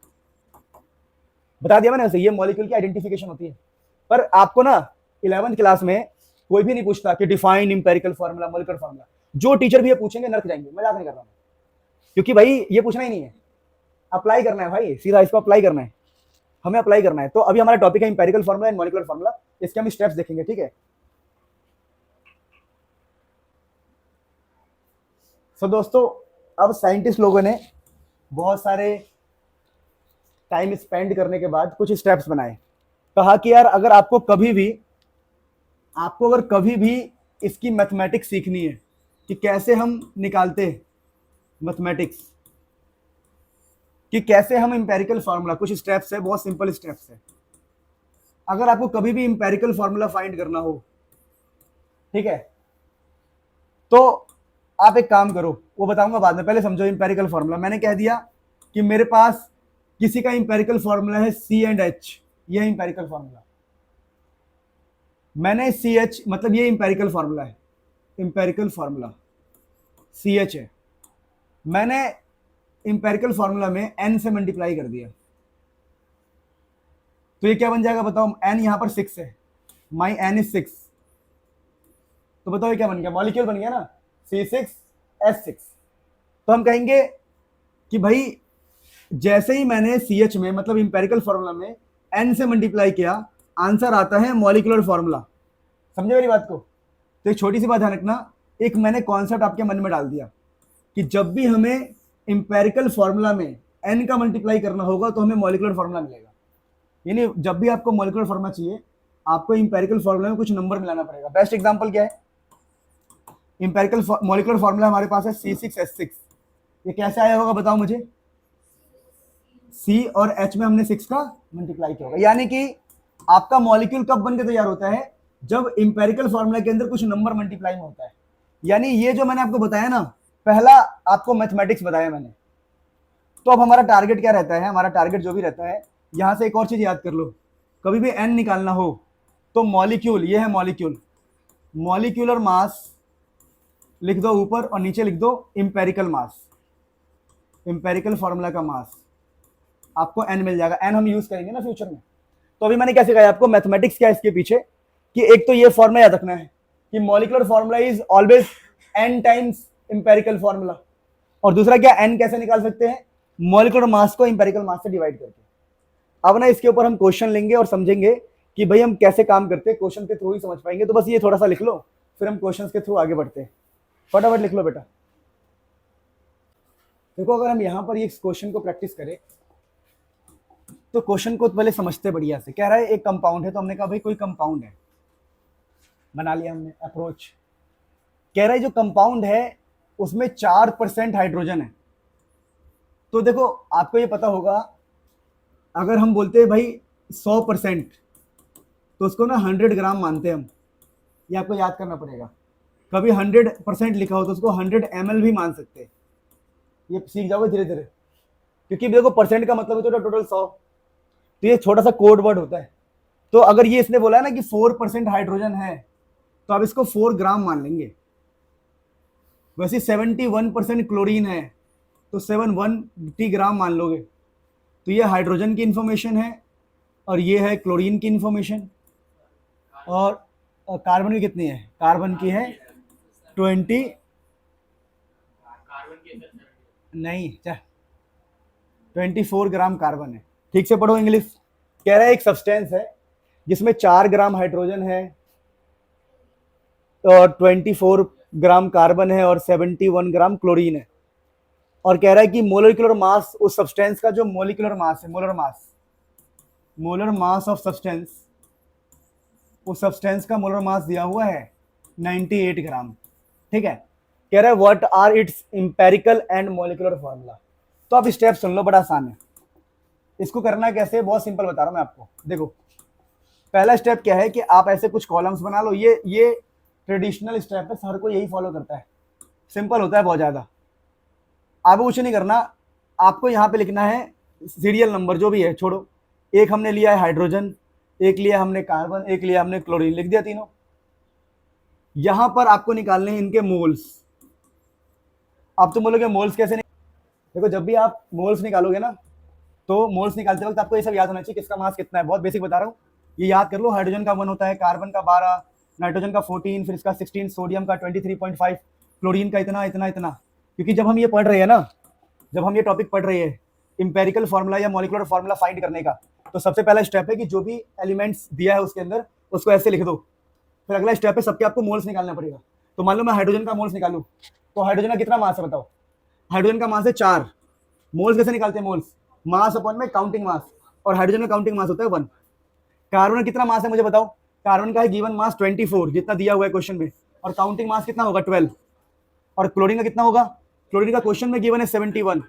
बता दिया मैंने। वैसे ये मॉलिक्यूल की आइडेंटिफिकेशन होती है, पर आपको ना 11th क्लास में कोई भी नहीं पूछता कि define empirical formula, molecular formula. जो टीचर भी ये पूछेंगे नर्क जाएंगे, मजाक नहीं कर रहा हूं, क्योंकि भाई ये पूछना ही नहीं है, अप्लाई करना है भाई, सीधा इसको अप्लाई करना है, हमें अप्लाई करना है। तो अभी हमारा टॉपिक है empirical formula and molecular formula, इसके हम स्टेप्स देखेंगे, ठीक है। सो दोस्तों, अब साइंटिस्ट लोगों ने बहुत सारे टाइम स्पेंड करने के बाद कुछ स्टेप्स बनाए। कहा कि यार अगर आपको कभी भी इसकी मैथमेटिक्स सीखनी है कि कैसे हम निकालते मैथमेटिक्स, कि कैसे हम इंपेरिकल फार्मूला, कुछ स्टेप्स है, बहुत सिंपल स्टेप्स है। अगर आपको कभी भी इंपेरिकल फार्मूला फाइंड करना हो, ठीक है, तो आप एक काम करो, वो बताऊंगा बाद में, पहले समझो इंपेरिकल फार्मूला। मैंने कह दिया कि मेरे पास किसी का इंपेरिकल फार्मूला है C&H, ये इंपेरिकल फार्मूला। मैंने CH मतलब ये इंपेरिकल फार्मूला है, इंपेरिकल फार्मूला CH है। मैंने इंपेरिकल फार्मूला में n से मल्टीप्लाई कर दिया, तो ये क्या बन जाएगा बताओ? n यहां पर 6 है, माई n इज 6, तो बताओ ये क्या बन गया? मॉलिक्यूल बन गया ना, C6H6। तो हम कहेंगे कि भाई जैसे ही मैंने CH में मतलब इंपेरिकल फार्मूला में n से मल्टीप्लाई किया, आंसर आता है मॉलिक्यूलर फार्मूला। समझे मेरी बात को? तो एक छोटी सी बात ध्यान रखना, एक मैंने कॉन्सेप्ट आपके मन में डाल दिया कि जब भी हमें इंपेरिकल फार्मूला में n का मल्टीप्लाई करना होगा तो हमें मॉलिक्यूलर फार्मूला मिलेगा। यानी जब भी आपको मॉलिक्यूलर फार्मूला चाहिए, आपको इंपेरिकल फार्मूला में कुछ नंबर मिलाना पड़ेगा। बेस्ट एग्जांपल क्या है? इंपेरिकल मॉलिक्यूलर फार्मूला हमारे पास है C6H6। ये कैसे आया होगा बताओ मुझे? C और H में हमने 6 का मल्टीप्लाई किया होगा। यानी कि आपका मॉलिक्यूल कब बनकर तैयार होता है? जब इंपेरिकल फार्मूला के अंदर कुछ नंबर मल्टीप्लाई में होता है। यानी ये जो मैंने आपको बताया ना, पहला आपको मैथमेटिक्स बताया मैंने। तो अब हमारा टारगेट क्या रहता है? हमारा टारगेट जो भी रहता है, यहां से एक और चीज याद कर लो, कभी भी n निकालना हो तो मॉलिक्यूल, ये है मॉलिक्यूल, मॉलिक्यूलर मास लिख दो ऊपर और नीचे लिख दो इंपेरिकल मास, इंपेरिकल फार्मूला का मास, आपको n मिल जाएगा। n हम यूज करेंगे ना फ्यूचर में। तो अभी मैंने क्या सिखाया आपको? मैथमेटिक्स क्या है इसके पीछे, कि एक तो ये फॉर्मूला याद रखना है कि molecular formula is always n times empirical formula, और दूसरा क्या, n कैसे निकाल सकते हैं? मॉलिक्यूलर मास को इंपेरिकल मास से डिवाइड करके। अब ना इसके ऊपर हम क्वेश्चन लेंगे और समझेंगे कि भाई हम कैसे काम करते हैं, क्वेश्चन के थ्रू ही समझ पाएंगे। तो बस ये थोड़ा सा लिख लो, फिर हम क्वेश्चन के थ्रू आगे बढ़ते हैं। फटाफट लिख लो बेटा। देखो अगर हम यहाँ पर ये क्वेश्चन को प्रैक्टिस करें तो क्वेश्चन को पहले समझते बढ़िया से। कह रहा है एक कंपाउंड है, तो हमने कहा भाई कोई कंपाउंड है, बना लिया हमने अप्रोच। कह रहा है जो कंपाउंड है उसमें 4% हाइड्रोजन है। तो देखो आपको ये पता होगा, अगर हम बोलते हैं भाई 100%, तो उसको ना 100 ग्राम मानते हैं हम, ये आपको याद करना पड़ेगा। कभी 100% लिखा हो तो उसको 100 ml भी मान सकते हैं, ये सीख जाओगे धीरे धीरे, क्योंकि देखो परसेंट का मतलब होता है टोटल 100, तो ये छोटा सा कोड वर्ड होता है। तो अगर ये इसने बोला है ना कि 4% हाइड्रोजन है, तो आप इसको 4 ग्राम मान लेंगे। वैसे 71% क्लोरीन है, तो 7 ग्राम मान लोगे। तो ये हाइड्रोजन की इंफॉर्मेशन है और ये है क्लोरीन की इंफॉर्मेशन। और कार्बन की कितनी है? कार्बन की है 20 नहीं 24 ग्राम कार्बन है। ठीक से पढ़ो इंग्लिश। कह रहा है एक सब्सटेंस है जिसमें 4 ग्राम हाइड्रोजन है और 24 ग्राम कार्बन है और 71 ग्राम क्लोरीन है। और कह रहा है कि मोलिकुलर मास उस सब्सटेंस का जो मोलिकुलर मास है, मोलर मास ऑफ सब्सटेंस, उस सब्सटेंस का मोलर मास दिया हुआ है 98 ग्राम। ठीक है। कह रहा है what are its empirical and molecular formula. तो आप स्टेप सुन लो, बड़ा आसान है। इसको करना कैसे, बहुत सिंपल बता रहा हूं मैं आपको। देखो पहला स्टेप क्या है कि आप ऐसे कुछ कॉलम्स बना लो। ये ट्रेडिशनल स्टेप है, हर कोई यही फॉलो करता है, सिंपल होता है बहुत ज्यादा। आपको कुछ नहीं करना, आपको यहाँ पे लिखना है सीरियल नंबर जो भी है, छोड़ो। एक हमने लिया है हाइड्रोजन, एक लिया हमने कार्बन, एक लिया हमने क्लोरीन, लिख दिया तीनों। यहां पर आपको निकालने हैं इनके मोल्स। आप तो बोलोगे मोल्स कैसे नहीं? देखो जब भी आप मोल्स निकालोगे ना, तो मोल्स निकालते वक्त आपको ये सब याद होना चाहिए, किसका मास कितना है। बहुत बेसिक बता रहा हूँ, ये याद कर लो। हाइड्रोजन का 1 होता है, कार्बन का 12, नाइट्रोजन का 14, फिर इसका 16, सोडियम का 23.5, क्लोरीन का इतना इतना इतना। क्योंकि जब हम ये पढ़ रहे हैं ना, जब हम ये टॉपिक पढ़ रहे हैं इंपेरिकल फार्मूला या मॉलिक्यूलर फार्मूला फाइंड करने का, तो सबसे पहला स्टेप है कि जो भी एलिमेंट्स दिया है उसके अंदर उसको ऐसे लिख दो। फिर अगला स्टेप है सबके आपको मोल्स निकालना पड़ेगा। तो मान लो मैं हाइड्रोजन का मोल्स निकालूं, तो हाइड्रोजन का कितना मास है बताओ? हाइड्रोजन का मास है 4। मोल्स कैसे निकालते हैं? मोल्स मास अपॉन में काउंटिंग मास, और हाइड्रोजन का काउंटिंग मास होता है 1। कार्बन का कितना मास है मुझे बताओ? कार्बन का है गिवन मास 24 जितना दिया हुआ है क्वेश्चन में, और काउंटिंग मास कितना होगा 12। और क्लोरीन का कितना होगा? क्लोरीन का क्वेश्चन में गिवन है 71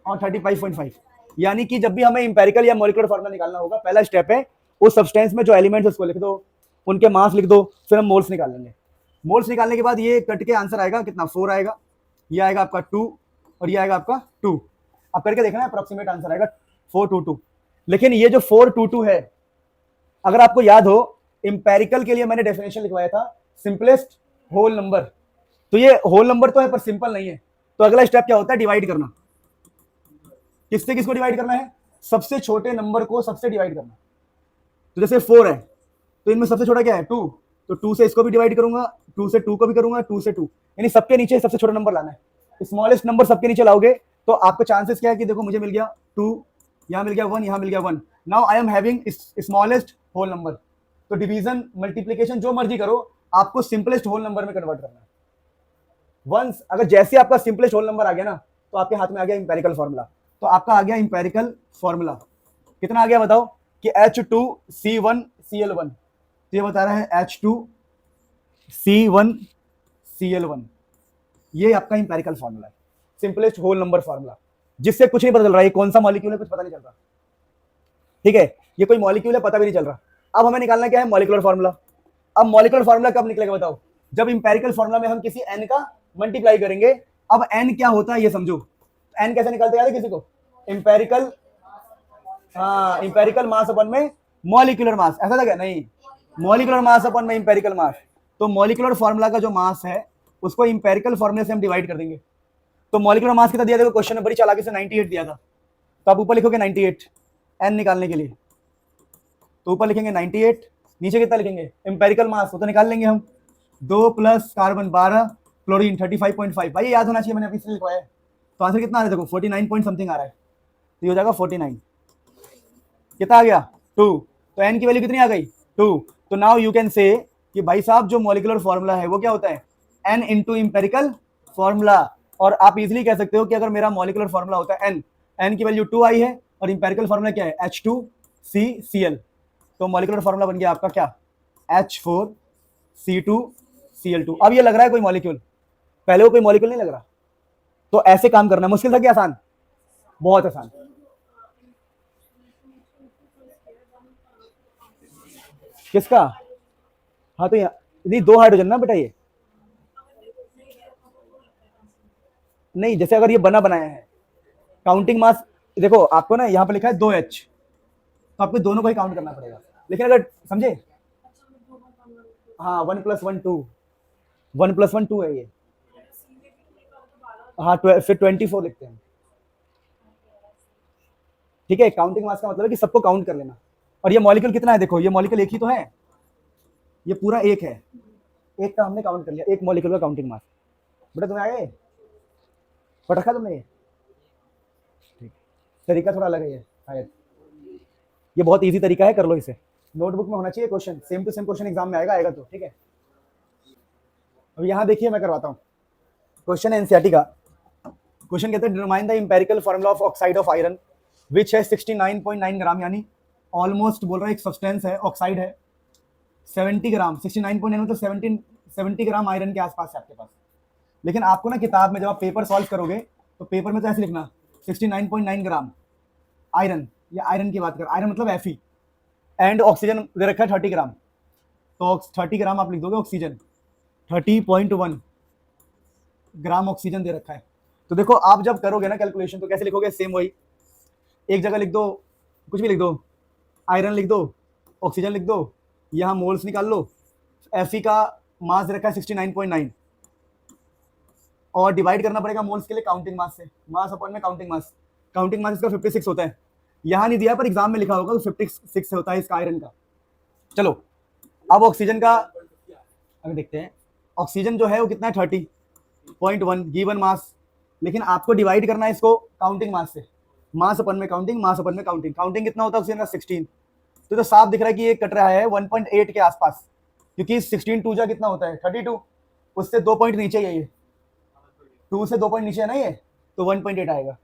और 35.5। यानी कि जब भी हमें इंपेरिकल या मॉलिक्यूलर फार्मूला निकालना होगा, पहला स्टेप है उस सब्सटेंस में जो एलिमेंट्स उसको लिख दो, उनके मास लिख दो, फिर हम मोल्स निकाल लेंगे। मोल्स निकालने के बाद ये कट के आंसर आएगा कितना? 4 आएगा, ये आएगा आपका 2 और ये आएगा आपका 2। अब करके देखना है, अप्रोक्सीमेट आंसर आएगा 422। लेकिन ये जो 422 है, अगर आपको याद हो इंपेरिकल के लिए मैंने डेफिनेशन लिखवाया था सिंपलेस्ट होल नंबर। तो ये होल नंबर तो है पर सिंपल नहीं है। तो अगला स्टेप क्या होता है? डिवाइड करना। किससे किसको डिवाइड करना है? सबसे छोटे नंबर को सबसे डिवाइड करना। तो जैसे 4 है, तो इनमें सबसे छोटा क्या है? 2। तो 2 से इसको भी डिवाइड करूंगा, 2 से 2 को भी करूंगा, 2 से 2, यानी सबके नीचे सबसे छोटा नंबर लाना है। स्मॉलेस्ट नंबर सबके नीचे लाओगे तो आपको चांसेस क्या है कि देखो मुझे मिल गया 2, यहाँ मिल गया 1, यहाँ मिल गया 1। Now I am having smallest whole number. तो डिवीजन मल्टीप्लीकेशन जो मर्जी करो, आपको सिंपलेस्ट होल नंबर में कन्वर्ट करना है। वंस अगर जैसे आपका सिंपलेस्ट होल नंबर आ गया ना, तो आपके हाथ में आ गया इंपेरिकल फॉर्मूला। तो आपका आ गया इंपेरिकल फॉर्मूला। कितना आ गया बताओ? कि H2C1Cl1। तो ये बता रहा है H2C1Cl1। ये आपका इंपेरिकल फॉर्मूला है, सिंपलेस्ट होल नंबर फॉर्मूला, जिससे कुछ नहीं पता चल रहा है कौन सा मॉलिक्यूल है, कुछ पता नहीं चल रहा। ठीक है, ये कोई मॉलिक्यूल है पता भी नहीं चल रहा। अब हमें निकालना क्या है? Molecular formula. अब मॉलिक्यूलर फॉर्मूला कब निकलेगा बताओ? जब इंपेरिकल फॉर्मूला में हम किसी n का मल्टीप्लाई करेंगे। अब n क्या होता है ये समझो। n कैसे निकालते हैं किसी को? इंपेरिकल, हाँ, इंपेरिकल मास अपन में मॉलिक्यूलर मास, ऐसा था क्या? नहीं, मॉलिक्यूलर मास अपन में इंपेरिकल मास। तो मॉलिक्यूलर फॉर्मूला का जो मास है उसको इंपेरिकल फॉर्मूले से हम डिवाइड कर देंगे। तो मॉलिक्यूलर मास कितना दिया? देखो क्वेश्चन में बड़ी चालाकी से 98 दिया था, तो आप ऊपर लिखोगे 98 n निकालने के लिए। तो ऊपर लिखेंगे 98, नीचे कितना लिखेंगे? इंपेरिकल मास, वो तो निकाल लेंगे हम। 2 प्लस कार्बन 12, क्लोरीन 35.5। भाई याद होना चाहिए, मैंने अभी से लिखवाया है। तो आंसर कितना आ रहा है? देखो 49 पॉइंट समथिंग आ रहा है। तो ये हो जाएगा 49। कितना आ गया? 2। तो n की वैल्यू कितनी आ गई? 2। तो नाउ यू कैन से कि भाई साहब जो मॉलिक्यूलर फॉर्मूला है वो क्या होता है? n into empirical formula. और आप इजीली कह सकते हो कि अगर मेरा मॉलिक्यूलर फॉर्मूला होता है n की वैल्यू 2 आई है और इंपेरिकल फॉर्मूला क्या है? H2CCl। तो मॉलिक्यूलर फॉर्मूला बन गया आपका क्या? H4C2Cl2। अब ये लग रहा है कोई मॉलिक्यूल, पहले वो कोई मॉलिक्यूल नहीं लग रहा। तो ऐसे काम करना मुश्किल था कि आसान? बहुत आसान। किसका? हाँ तो नहीं, 2 हाइड्रोजन ना बेटा ये। नहीं, जैसे अगर ये बना बनाया है, काउंटिंग मास देखो आपको ना यहाँ पे लिखा है 2H, तो आपको दोनों को ही काउंट करना पड़ेगा। लेकिन अगर समझे, हाँ 1 + 1 2, 1 + 1 2 है ये। हाँ फिर 24 लिखते हैं। ठीक है, काउंटिंग मास का मतलब है कि सबको काउंट कर लेना। और ये मॉलिक्यूल कितना है, देखो ये मॉलिक्यूल एक ही तो है, ये पूरा एक है, एक का हमने काउंट कर लिया, एक मॉलिक्यूल का काउंटिंग मास। बेटा तुम्हें आ गए, पढ़ रखा तुमने ये? ठीक, तरीका थोड़ा अलग है ये शायद, ये बहुत इजी तरीका है, कर लो इसे। नोटबुक में होना चाहिए question, same to same question exam में आएगा, आएगा तो ठीक है। अब यहाँ देखिए मैं करवाता हूँ, क्वेश्चन है एनसीईआरटी का। क्वेश्चन कहते हैं determine the empirical formula of oxide of iron which है 69.9 ग्राम, यानी ऑलमोस्ट बोल रहा है एक सब्सटेंस है, ऑक्साइड है 70 ग्राम, 69.9 मतलब 70 ग्राम आयरन के आसपास है आपके पास। लेकिन आपको ना किताब में जब आप पेपर सॉल्व करोगे तो पेपर में तो ऐसे लिखना 69.9 ग्राम आयरन, या आयरन की बात कर, आयरन मतलब Fe, एंड ऑक्सीजन दे रखा है 30 ग्राम, तो 30 ग्राम आप लिख दोगे ऑक्सीजन, 30.1 ग्राम ऑक्सीजन दे रखा है। तो देखो आप जब करोगे ना कैलकुलेशन तो कैसे लिखोगे, सेम वही, एक जगह लिख दो, कुछ भी लिख दो, आयरन लिख दो, ऑक्सीजन लिख दो, यहाँ मोल्स निकाल लो, Fe का मास दे रखा है 69.9, और डिवाइड करना पड़ेगा मोल्स के लिए काउंटिंग मास से, मास अपॉन में काउंटिंग मास, काउंटिंग मास इसका 56 होता है, यहाँ नहीं दिया पर एग्जाम में लिखा होगा तो 56 होता है इसका आयरन का। चलो अब ऑक्सीजन का अभी देखते हैं, ऑक्सीजन जो है वो कितना है 30.1 गिवन मास, लेकिन आपको डिवाइड करना है इसको काउंटिंग मास से, मास अपन में काउंटिंग, मास अपन में काउंटिंग, काउंटिंग कितना होता है ऑक्सीजन का 16, तो साफ दिख रहा है कि ये कट रहा है 1.8 के आसपास, क्योंकि 16 टू जा कितना होता है 32, उससे 2 पॉइंट नीचे ही है ये, 2 से 2 पॉइंट नीचे है ना ये, तो 1.8 आएगा।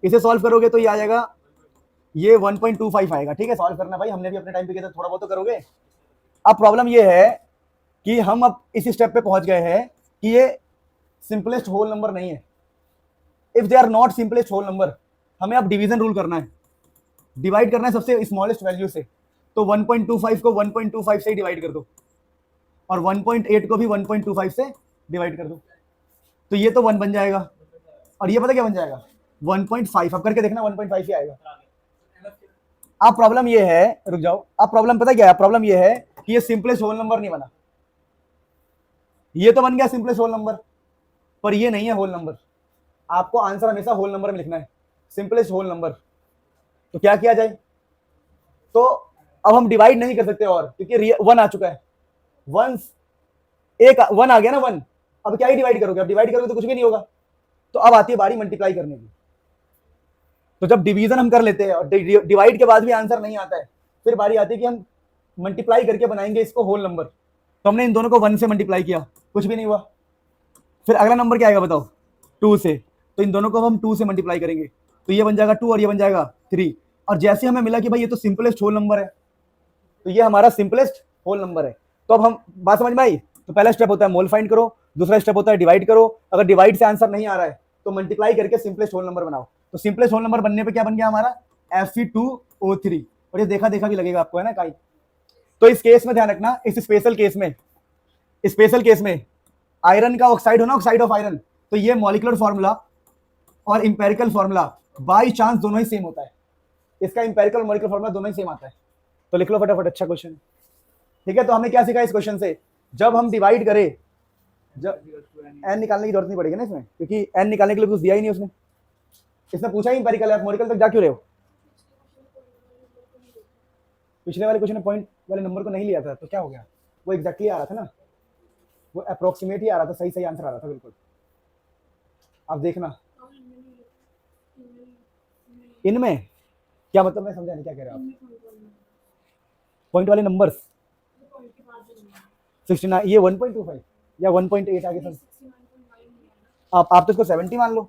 इसे सॉल्व करोगे तो ये आ जाएगा, ये 1.25 आएगा। ठीक है, सॉल्व करना भाई, हमने भी अपने टाइम पे किया था, थोड़ा बहुत तो करोगे। अब प्रॉब्लम ये है कि हम अब इस स्टेप पे पहुंच गए हैं कि ये सिंपलेस्ट होल नंबर नहीं है, if they are not simplest whole number, हमें अब डिवीजन रूल करना है, डिवाइड करना है सबसे स्मॉलेस्ट वैल्यू से, तो 1.25 को 1.25 से डिवाइड कर दो, और 1.8 को भी 1.25 से डिवाइड कर दो, तो ये तो 1 बन जाएगा, और ये पता क्या बन जाएगा 1.5, अब करके देखना 1.5 ही आएगा। अब प्रॉब्लम ये है, रुक जाओ, अब प्रॉब्लम पता क्या है, प्रॉब्लम ये है कि ये सिंपलेस्ट होल नंबर नहीं बना, ये तो बन गया सिंपलेस्ट होल नंबर, पर ये नहीं है होल नंबर, आपको आंसर हमेशा होल नंबर में लिखना है, सिंपलेस्ट होल नंबर। तो क्या किया जाए, तो अब हम डिवाइड नहीं कर सकते और, क्योंकि 1 आ चुका है, वंस एक 1 आ गया ना 1, अब क्या ही डिवाइड करोगे, अब डिवाइड करोगे तो कुछ भी नहीं होगा, तो अब आती है बारी मल्टीप्लाई करने की। तो जब डिवीजन हम कर लेते हैं और डिवाइड के बाद भी आंसर नहीं आता है, फिर बारी आती है कि हम मल्टीप्लाई करके बनाएंगे इसको होल नंबर, तो हमने इन दोनों को 1 से मल्टीप्लाई किया, कुछ भी नहीं हुआ, फिर अगला नंबर क्या आएगा बताओ 2 से, तो इन दोनों को हम 2 से मल्टीप्लाई करेंगे, तो ये बन जाएगा 2 और ये बन जाएगा 3, और जैसे हमें मिला कि भाई ये तो सिंपलेस्ट होल नंबर है, तो ये हमारा सिंपलेस्ट होल नंबर है। तो अब हम बात समझ में आई, तो पहला स्टेप होता है मोल फाइंड करो, दूसरा स्टेप होता है डिवाइड करो, अगर डिवाइड से आंसर नहीं आ रहा है तो मल्टीप्लाई करके सिंपलेस्ट होल नंबर बनाओ, तो सिंपलेस्ट होल नंबर बनने पे क्या बन गया हमारा Fe2O3, और ये देखा देखा भी लगेगा आपको, है ना काई। तो इस केस में ध्यान रखना, इस स्पेशल केस में आयरन का ऑक्साइड हो ना, ऑक्साइड ऑफ आयरन, तो ये मॉलिक्यूलर फॉर्मूला और इंपेरिकल फॉर्मूला बाई चांस दोनों ही सेम होता है, इसका इंपेरिकल मॉलिक्यूलर फॉर्मूला दोनों ही सेम आता है, तो लिख लो फटाफट, अच्छा क्वेश्चन। ठीक है, तो हमने क्या सीखा इस क्वेश्चन से, जब हम डिवाइड करें, जब एन निकालने की जरूरत नहीं पड़ेगी ना इसमें, क्योंकि एन निकालने के लिए कुछ दिया ही नहीं उसने, इसने पूछा ही इंपेरिकल, आप मॉलिक्यूलर तक जा क्यों रहे हो, पिछले वाले क्वेश्चन में पॉइंट वाले नंबर को नहीं लिया था, तो क्या हो गया, वो एग्जैक्टली आ रहा था ना, वो अप्रोक्सीमेट ही आ रहा था, सही आंसर आ रहा था बिल्कुल। अब देखना इनमें क्या मतलब, मैं समझा नहीं क्या कह रहे हो आप, पॉइंट वाले नंबर्स 69, ये 1.25 या 1.8 आगे सर, आप तो इसको 70 मान लो,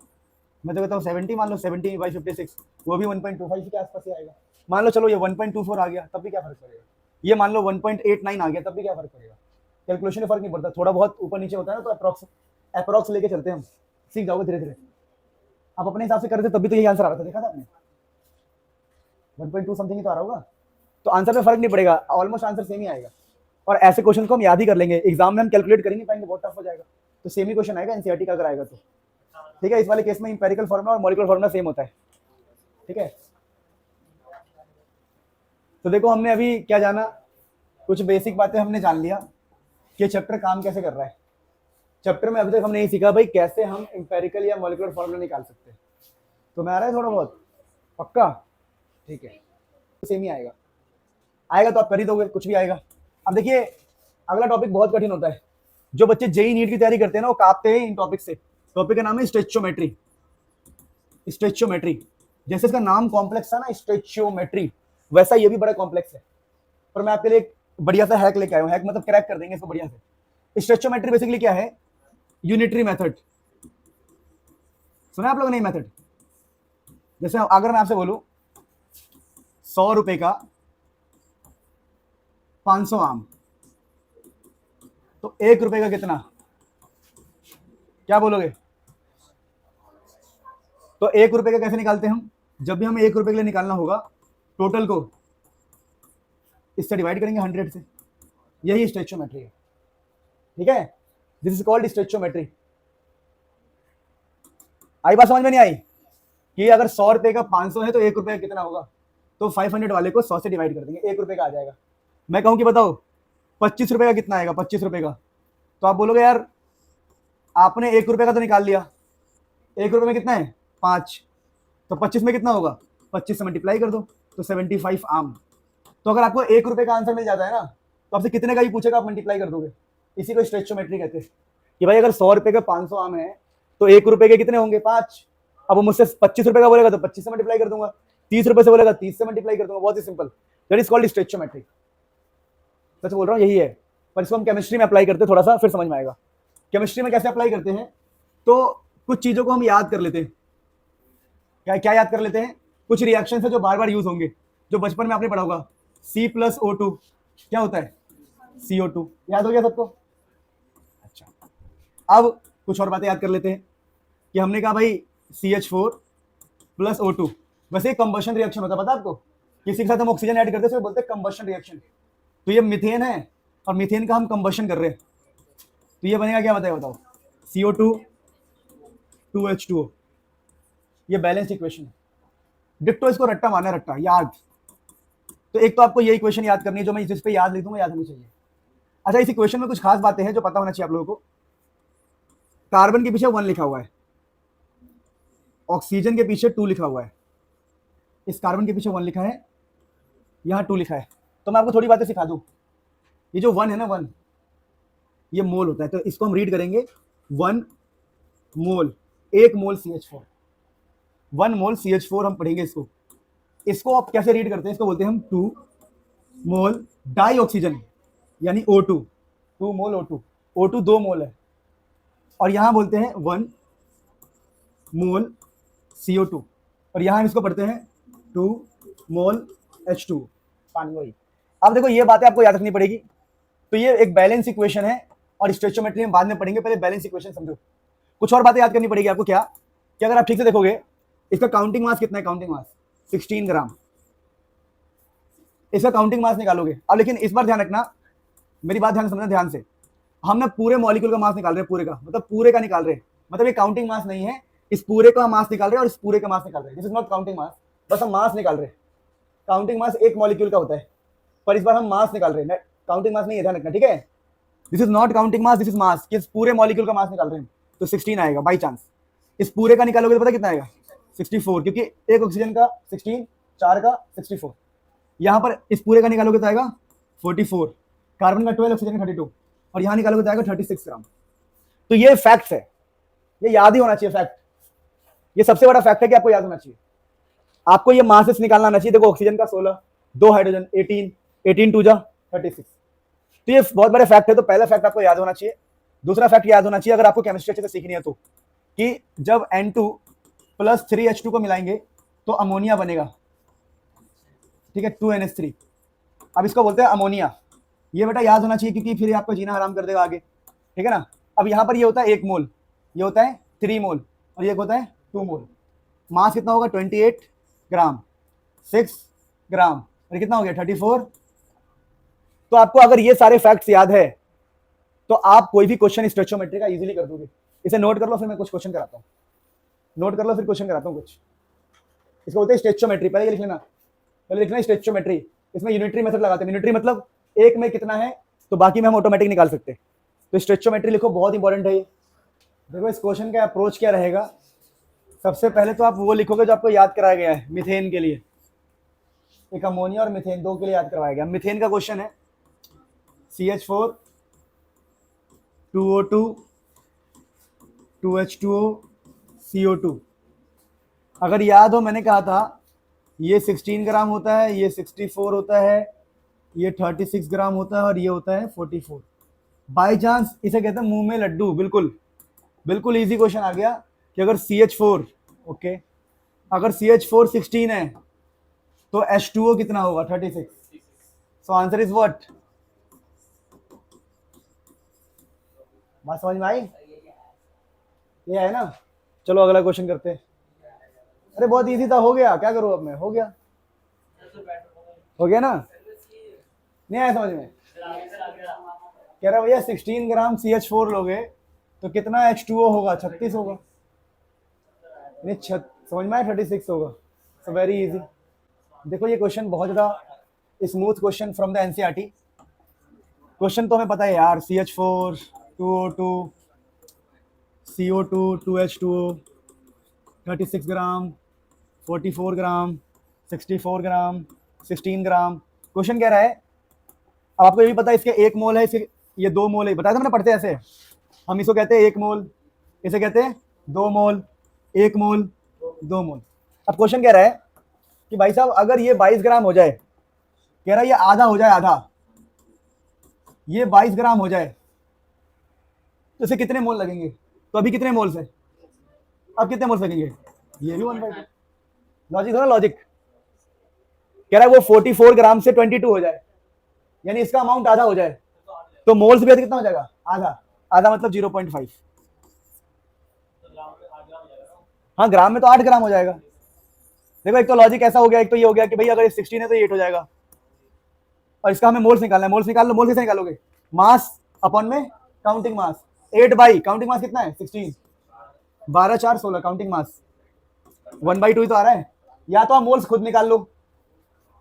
मैं तो कहता हूँ 70 मान लो, 70/56 वो भी 1.25 के आसपास ही आएगा, मान लो चलो ये 1.24 आ गया तब भी क्या फर्क पड़ेगा, ये मान लो 1.89 आ गया तब भी क्या फर्क पड़ेगा, कैलकुलेशन में फर्क नहीं पड़ता, थोड़ा बहुत ऊपर नीचे होता है ना, तो अप्रॉक्स लेके चलते हैं हम, सीख जाओगे धीरे धीरे, आप अपने हिसाब से कर रहे थे तभी तो यही आंसर आ रहा था, देखा था आपने 1.2 समथिंग ही तो आ रहा होगा, तो आंसर में फर्क नहीं पड़ेगा, ऑलमोस्ट आंसर सेम ही आएगा, और ऐसे क्वेश्चन को हम याद ही कर लेंगे, एग्जाम में हम कैलकुलेट कर ही नहीं पाएंगे, बहुत टफ हो जाएगा, तो सेम ही क्वेश्चन आएगा एनसीईआरटी का अगर आएगा तो। ठीक है, इस वाले केस में इंपेरिकल फॉर्मूला और मॉलिक्यूलर फॉर्मूला सेम होता है। ठीक है, तो देखो हमने अभी क्या जाना, कुछ बेसिक बातें हमने जान लिया कि चैप्टर काम कैसे कर रहा है, चैप्टर में अभी तक हमने नहीं सीखा भाई कैसे हम एम्पेरिकल या मॉलिक्यूलर फॉर्मूला निकाल सकते हैं। तो मैं आ रहा है थोड़ा बहुत पक्का, ठीक है, सेम ही आएगा, आएगा तो आप कर ही दोगे, कुछ भी आएगा। अब देखिए अगला टॉपिक बहुत कठिन होता है, जो बच्चे जेई नीट की तैयारी करते हैं ना वो कांपते हैं इन टॉपिक से। टॉपिक का नाम है स्टेचोमेट्री। स्टेचोमेट्री, जैसे इसका नाम कॉम्प्लेक्स है ना स्टेचोमेट्री, वैसा ये भी बड़ा कॉम्प्लेक्स है। पर मैं आपके लिए एक बढ़िया सा हैक लेके आया हूँ, हैक मतलब क्रैक कर देंगे इसको बढ़िया से। स्टेचोमेट्री बेसिकली क्या है, यूनिटरी मेथड। सुना आप लोगों ने मेथड? जैसे अगर मैं आपसे बोलूं 100 रुपए का 500 आम, तो 1 रुपए का कितना, क्या बोलोगे? तो 1 रुपए का कैसे निकालते हैं हम? जब भी हमें 1 रुपए के लिए निकालना होगा, टोटल को इससे डिवाइड करेंगे 100 से। यही स्टेचोमेट्री है, ठीक है, दिस इज कॉल्ड स्टेचोमेट्री। आई बात समझ में नहीं आई कि अगर 100 रुपए का 500 है तो 1 रुपए का कितना होगा? तो 500 वाले को 100 से डिवाइड कर देंगे, 1 रुपए का आ जाएगा। मैं कहूं कि बताओ 25 रुपए का कितना आएगा, 25 रुपए का, तो आप बोलोगे यार आपने 1 रुपए का तो निकाल लिया, 1 रुपए में कितना है 5, तो 25 में कितना होगा, 25 से मल्टीप्लाई कर दो तो 75 आम। तो अगर आपको 1 रुपए का आंसर मिल जाता है ना, तो आपसे कितने का ही पूछेगा आप मल्टीप्लाई कर दोगे। इसी को स्टेचोमेट्री कहते हैं कि भाई अगर 100 रुपए का 500 आम है तो 1 रुपए के कितने होंगे 5। अब वो मुझसे 25 रुपए का बोलेगा तो 25 से मल्टीप्लाई कर दूंगा, 30 रुपए से बोलेगा 30 से मल्टीप्लाई कर दूंगा, बहुत ही सिंपल, दैट इज कॉल्ड स्टेचोमेट्री। सच बोल रहा हूँ यही है, पर इसको हम केमिस्ट्री में अप्लाई करते हैं, थोड़ा सा फिर समझ में आएगा। केमिस्ट्री में कैसे अप्लाई करते हैं, तो कुछ चीजों को हम याद कर लेते हैं। क्या क्या याद कर लेते हैं? कुछ रिएक्शन है जो बार बार यूज होंगे, जो बचपन में आपने पढ़ा होगा, C+O2 क्या होता है, CO2, याद हो गया सबको? अच्छा, अब कुछ और बातें याद कर लेते हैं कि हमने कहा भाई CH4 + O2, वैसे एक कंबशन रिएक्शन होता है, पता आपको? किसी के साथ हम ऑक्सीजन ऐड करते हैं तो बोलते हैं कंबशन रिएक्शन। तो ये मीथेन है और मीथेन का हम कंबशन कर रहे हैं, तो ये बनेगा क्या बताओ, CO2 2H2O, ये बैलेंस इक्वेशन है। डिट्टो इसको रट्टा मारना है, रट्टा याद। तो एक तो आपको ये इक्वेशन याद करनी है, जो मैं जिस पे याद लिखूंगा याद होनी चाहिए। अच्छा, इस इक्वेशन में कुछ खास बातें हैं जो पता होना चाहिए आप लोगों को। कार्बन के पीछे 1 लिखा हुआ है, ऑक्सीजन के पीछे 2 लिखा हुआ है, इस कार्बन के पीछे 1 लिखा है, यहाँ 2 लिखा है। तो मैं आपको थोड़ी बातें सिखा दूं। ये जो 1 है ना, 1 ये मोल होता है, तो इसको हम रीड करेंगे 1 मोल, 1 मोल CH4, 1 मोल CH4 हम पढ़ेंगे इसको। इसको आप कैसे रीड करते हैं, इसको बोलते हैं हम 2 मोल डाई ऑक्सीजन, यानी O2, 2 मोल O2, O2 2 मोल है, और यहां बोलते हैं 1 मोल CO2, और यहां हम इसको पढ़ते हैं 2 मोल H2 पानी। वही, अब देखो ये बातें आपको याद रखनी पड़ेगी। तो ये एक बैलेंस इक्वेशन है, और स्टोइचियोमेट्री हम बाद में पढ़ेंगे, पहले बैलेंस इक्वेशन समझो। कुछ और बातें याद करनी पड़ेगी आपको, क्या कि अगर आप ठीक से देखोगे इसका काउंटिंग मास कितना है, काउंटिंग मास 16 ग्राम, इसका काउंटिंग मास निकालोगे। अब लेकिन इस बार ध्यान रखना, मेरी बात ध्यान समझना ध्यान से, हम ना पूरे मॉलिक्यूल का मास निकाल रहे हैं, पूरे का मतलब पूरे का निकाल रहे हैं, मतलब ये काउंटिंग मास नहीं है, इस पूरे का मास निकाल रहे हैं और इस पूरे का मास निकाल रहे हैं। दिस इज नॉट काउंटिंग मास, बस हम मास निकाल रहे हैं। काउंटिंग मास एक मॉलिक्यूल का होता है, पर इस बार हम मास निकाल रहे हैं, काउंटिंग मास नहीं है, ध्यान रखना, ठीक है। This is not counting mass, this is mass, कि इस पूरे मॉलिक्यूल का मास निकाल रहे हैं, तो 16 आएगा बाई चांस। इस पूरे का निकालोगे तो पता कितना आएगा, 64, क्योंकि एक ऑक्सीजन का 16, 4 का 64। यहाँ पर इस पूरे का निकालोगे तो आएगा 44, कार्बन का 12, ऑक्सीजन का 32, और यहाँ निकालोगे तो आएगा 36 ग्राम। तो ये फैक्ट है, ये याद ही होना चाहिए फैक्ट। ये सबसे बड़ा फैक्ट है कि आपको याद होना चाहिए, आपको ये मासेस निकालना आना चाहिए। देखो ऑक्सीजन का 16, 2 हाइड्रोजन 18, 18 2 जा 36। तो ये बहुत बड़े फैक्ट है, तो पहला फैक्ट आपको याद होना चाहिए। दूसरा फैक्ट याद होना चाहिए, अगर आपको केमिस्ट्री अच्छे से सीखनी है तो, कि जब N2 + 3H2 को मिलाएंगे तो अमोनिया बनेगा, ठीक है, 2NH3। अब इसको बोलते हैं अमोनिया। ये बेटा याद होना चाहिए, क्योंकि फिर आपको जीना हराम कर देगा आगे, ठीक है ना। अब यहाँ पर ये होता है 1 मोल, ये होता है 3 मोल, और ये होता है 2 मोल। मास कितना होगा 28 ग्राम, 6 ग्राम, और कितना हो गया 34। तो आपको अगर ये सारे फैक्ट्स याद है तो आप कोई भी क्वेश्चन स्टोइचियोमेट्री का इजीली कर दोगे। इसे नोट कर लो, फिर मैं कुछ क्वेश्चन कराता हूँ, नोट कर लो फिर क्वेश्चन कराता हूँ कुछ। इसको बोलते हैं स्टोइचियोमेट्री, पहले ये लिख लेना, पहले लिखना स्टोइचियोमेट्री। इसमें यूनिटरी मेथड लगाते हैं। यूनिटरी मतलब एक में कितना है तो बाकी में हम ऑटोमेटिक निकाल सकते हैं। तो स्टोइचियोमेट्री लिखो, बहुत इंपॉर्टेंट है ये। देखो इस क्वेश्चन का अप्रोच क्या रहेगा, सबसे पहले तो आप वो लिखोगे जो आपको याद कराया गया है मीथेन के लिए, एक अमोनिया और मीथेन दो के लिए याद करवाया गया। मीथेन का क्वेश्चन है CH4 2O2 2H2O CO2। अगर याद हो मैंने कहा था ये 16 ग्राम होता है, ये 64 होता है, ये 36 ग्राम होता है और ये होता है 44। बाई चांस इसे कहते हैं मुंह में लड्डू। बिल्कुल बिल्कुल इजी क्वेश्चन आ गया कि अगर CH4 ओके, अगर CH4 16 है तो H2O कितना होगा 36। So answer is what. बात समझ में आई? ये है ना। चलो अगला क्वेश्चन करते हैं। अरे बहुत इजी था, हो गया, क्या करूं अब मैं, हो गया ना, नहीं आया समझ में। कह रहा भैया 16 ग्राम CH4 लोगे तो कितना H2O होगा, 36 होगा। नहीं समझ में आया, 36 होगा। So very easy. देखो ये क्वेश्चन बहुत ज़्यादा smooth question from the NCERT। Question तो हमें पता है यार, CH4 2O2 CO2 2H2O 36 ग्राम 44 ग्राम 64 ग्राम 16 ग्राम। क्वेश्चन कह रहा है, अब आपको ये भी पता है इसके 1 मोल है, इसके ये 2 मोल है, बताया था मैंने पढ़ते ऐसे। हम इसको कहते हैं 1 मोल, इसे कहते हैं 2 मोल, 1 मोल 2 मोल। अब क्वेश्चन कह रहा है कि भाई साहब अगर ये 22 ग्राम हो जाए, कह रहा है ये आधा हो जाए, आधा, ये 22 ग्राम हो जाए तो इसे कितने मोल लगेंगे। तो अभी कितने मोल्स है, अब कितने मोल्स लगेंगे, ये भी 1/2। लॉजिक हो ना, लॉजिक। कह रहा है वो 44 ग्राम से 22 हो जाए, यानी इसका अमाउंट आधा हो जाए, तो मोल्स भी कितना हो जाएगा, आधा। आधा मतलब 0.5। हाँ ग्राम में तो 8 ग्राम हो जाएगा। देखो एक तो लॉजिक ऐसा हो गया, एक तो ये हो गया कि भाई अगर 16 है तो 8 हो जाएगा, और इसका हमें मोल्स निकालना है। मोल्स निकाल लो, मोल्स कैसे निकालोगे, मास अपॉन में काउंटिंग मास। 8 बाई काउंटिंग मास कितना है 16, 12 4 16 काउंटिंग मास 1/2 ही तो आ रहा है। या तो आप मोल्स खुद निकाल लो।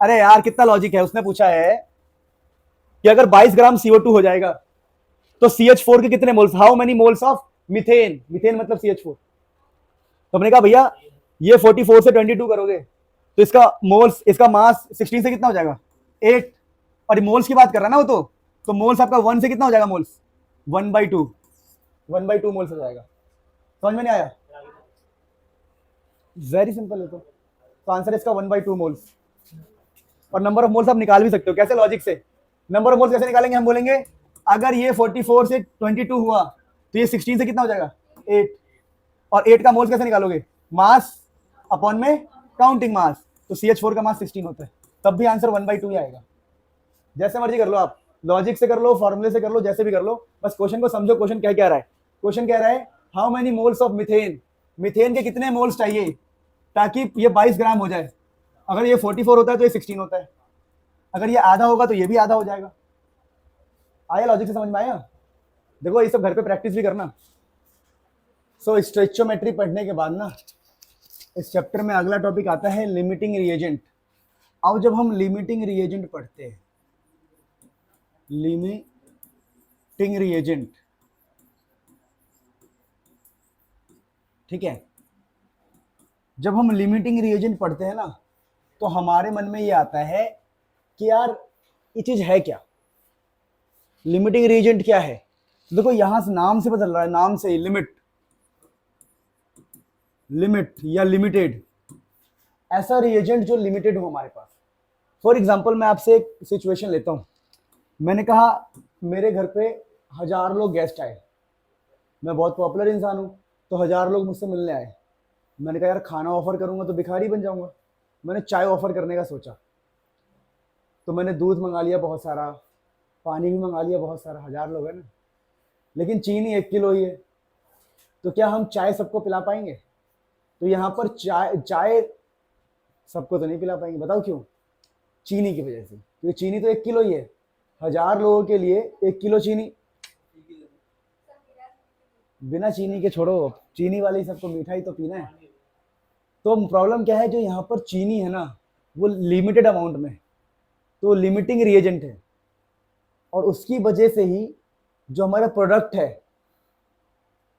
अरे यार कितना लॉजिक है, उसने पूछा है कि अगर 22 ग्राम CO2 हो जाएगा तो CH4 के कितने moles, how many moles of methane, methane मतलब CH4। तो हमने कहा भैया ये 44 से 22 करोगे तो इसका मोल्स, इसका मास 16 से कितना हो जाएगा 8, और मोल्स की बात कर रहा है ना वो, तो मोल्स आपका 1 से कितना हो जाएगा, मोल्स 1/2, 1/2 मोल्स हो जाएगा। समझ में नहीं आया, वेरी सिंपल है। तो आंसर इसका 1/2 मोल्स। और नंबर ऑफ मोल्स आप निकाल भी सकते हो, कैसे, लॉजिक से। नंबर ऑफ मोल्स कैसे निकालेंगे, हम बोलेंगे अगर ये 44 से 22 हुआ तो ये 16 से कितना हो जाएगा 8, और 8 का मोल्स कैसे निकालोगे, मास अपॉन में काउंटिंग मास। तो CH4 का मास 16 होता है, तब भी आंसर 1/2 ही आएगा। जैसे मर्जी कर लो आप, लॉजिक से कर लो, फॉर्मूले से कर लो, जैसे भी कर लो, बस क्वेश्चन को समझो। क्वेश्चन क्या रहा है, क्वेश्चन कह रहा है how many moles of methane, methane के कितने मोल्स चाहिए ताकि ये 22 ग्राम हो जाए। अगर ये 44 होता है तो ये 16 होता है, अगर ये आधा होगा तो ये भी आधा हो जाएगा। आया, लॉजिक से समझ में आया। देखो ये सब घर पे प्रैक्टिस भी करना। सो स्टोइचियोमेट्री पढ़ने के बाद ना इस चैप्टर में अगला टॉपिक आता है लिमिटिंग रिएजेंट। अब जब हम लिमिटिंग रिएजेंट पढ़ते हैं, लिमिटिंग रिएजेंट, ठीक है, जब हम लिमिटिंग रिएजेंट पढ़ते हैं ना तो हमारे मन में ये आता है कि यार ये चीज है क्या, लिमिटिंग रिएजेंट क्या है। तो देखो यहां से नाम से पता चल रहा है, नाम से ही, लिमिट, लिमिट या लिमिटेड, ऐसा रिएजेंट जो लिमिटेड हो हमारे पास। फॉर एग्जांपल मैं आपसे एक सिचुएशन लेता हूं। मैंने कहा मेरे घर पे 1000 लोग गेस्ट आए, मैं बहुत पॉपुलर इंसान हूं, तो 1000 लोग मुझसे मिलने आए। मैंने कहा यार खाना ऑफर करूंगा तो भिखारी बन जाऊंगा। मैंने चाय ऑफर करने का सोचा, तो मैंने दूध मंगा लिया बहुत सारा, पानी भी मंगा लिया बहुत सारा, 1000 लोग हैं ना, लेकिन चीनी 1 किलो ही है, तो क्या हम चाय सबको पिला पाएंगे। तो यहाँ पर चाय सबको तो नहीं पिला पाएंगे, बताओ क्यों, चीनी की वजह से, क्योंकि चीनी तो 1 किलो ही है, 1000 लोगों के लिए 1 किलो चीनी, बिना चीनी के छोड़ो, चीनी वाली सबको मिठाई तो पीना है। तो प्रॉब्लम क्या है, जो यहाँ पर चीनी है ना वो लिमिटेड अमाउंट में, तो लिमिटिंग रिएजेंट है, और उसकी वजह से ही जो हमारा प्रोडक्ट है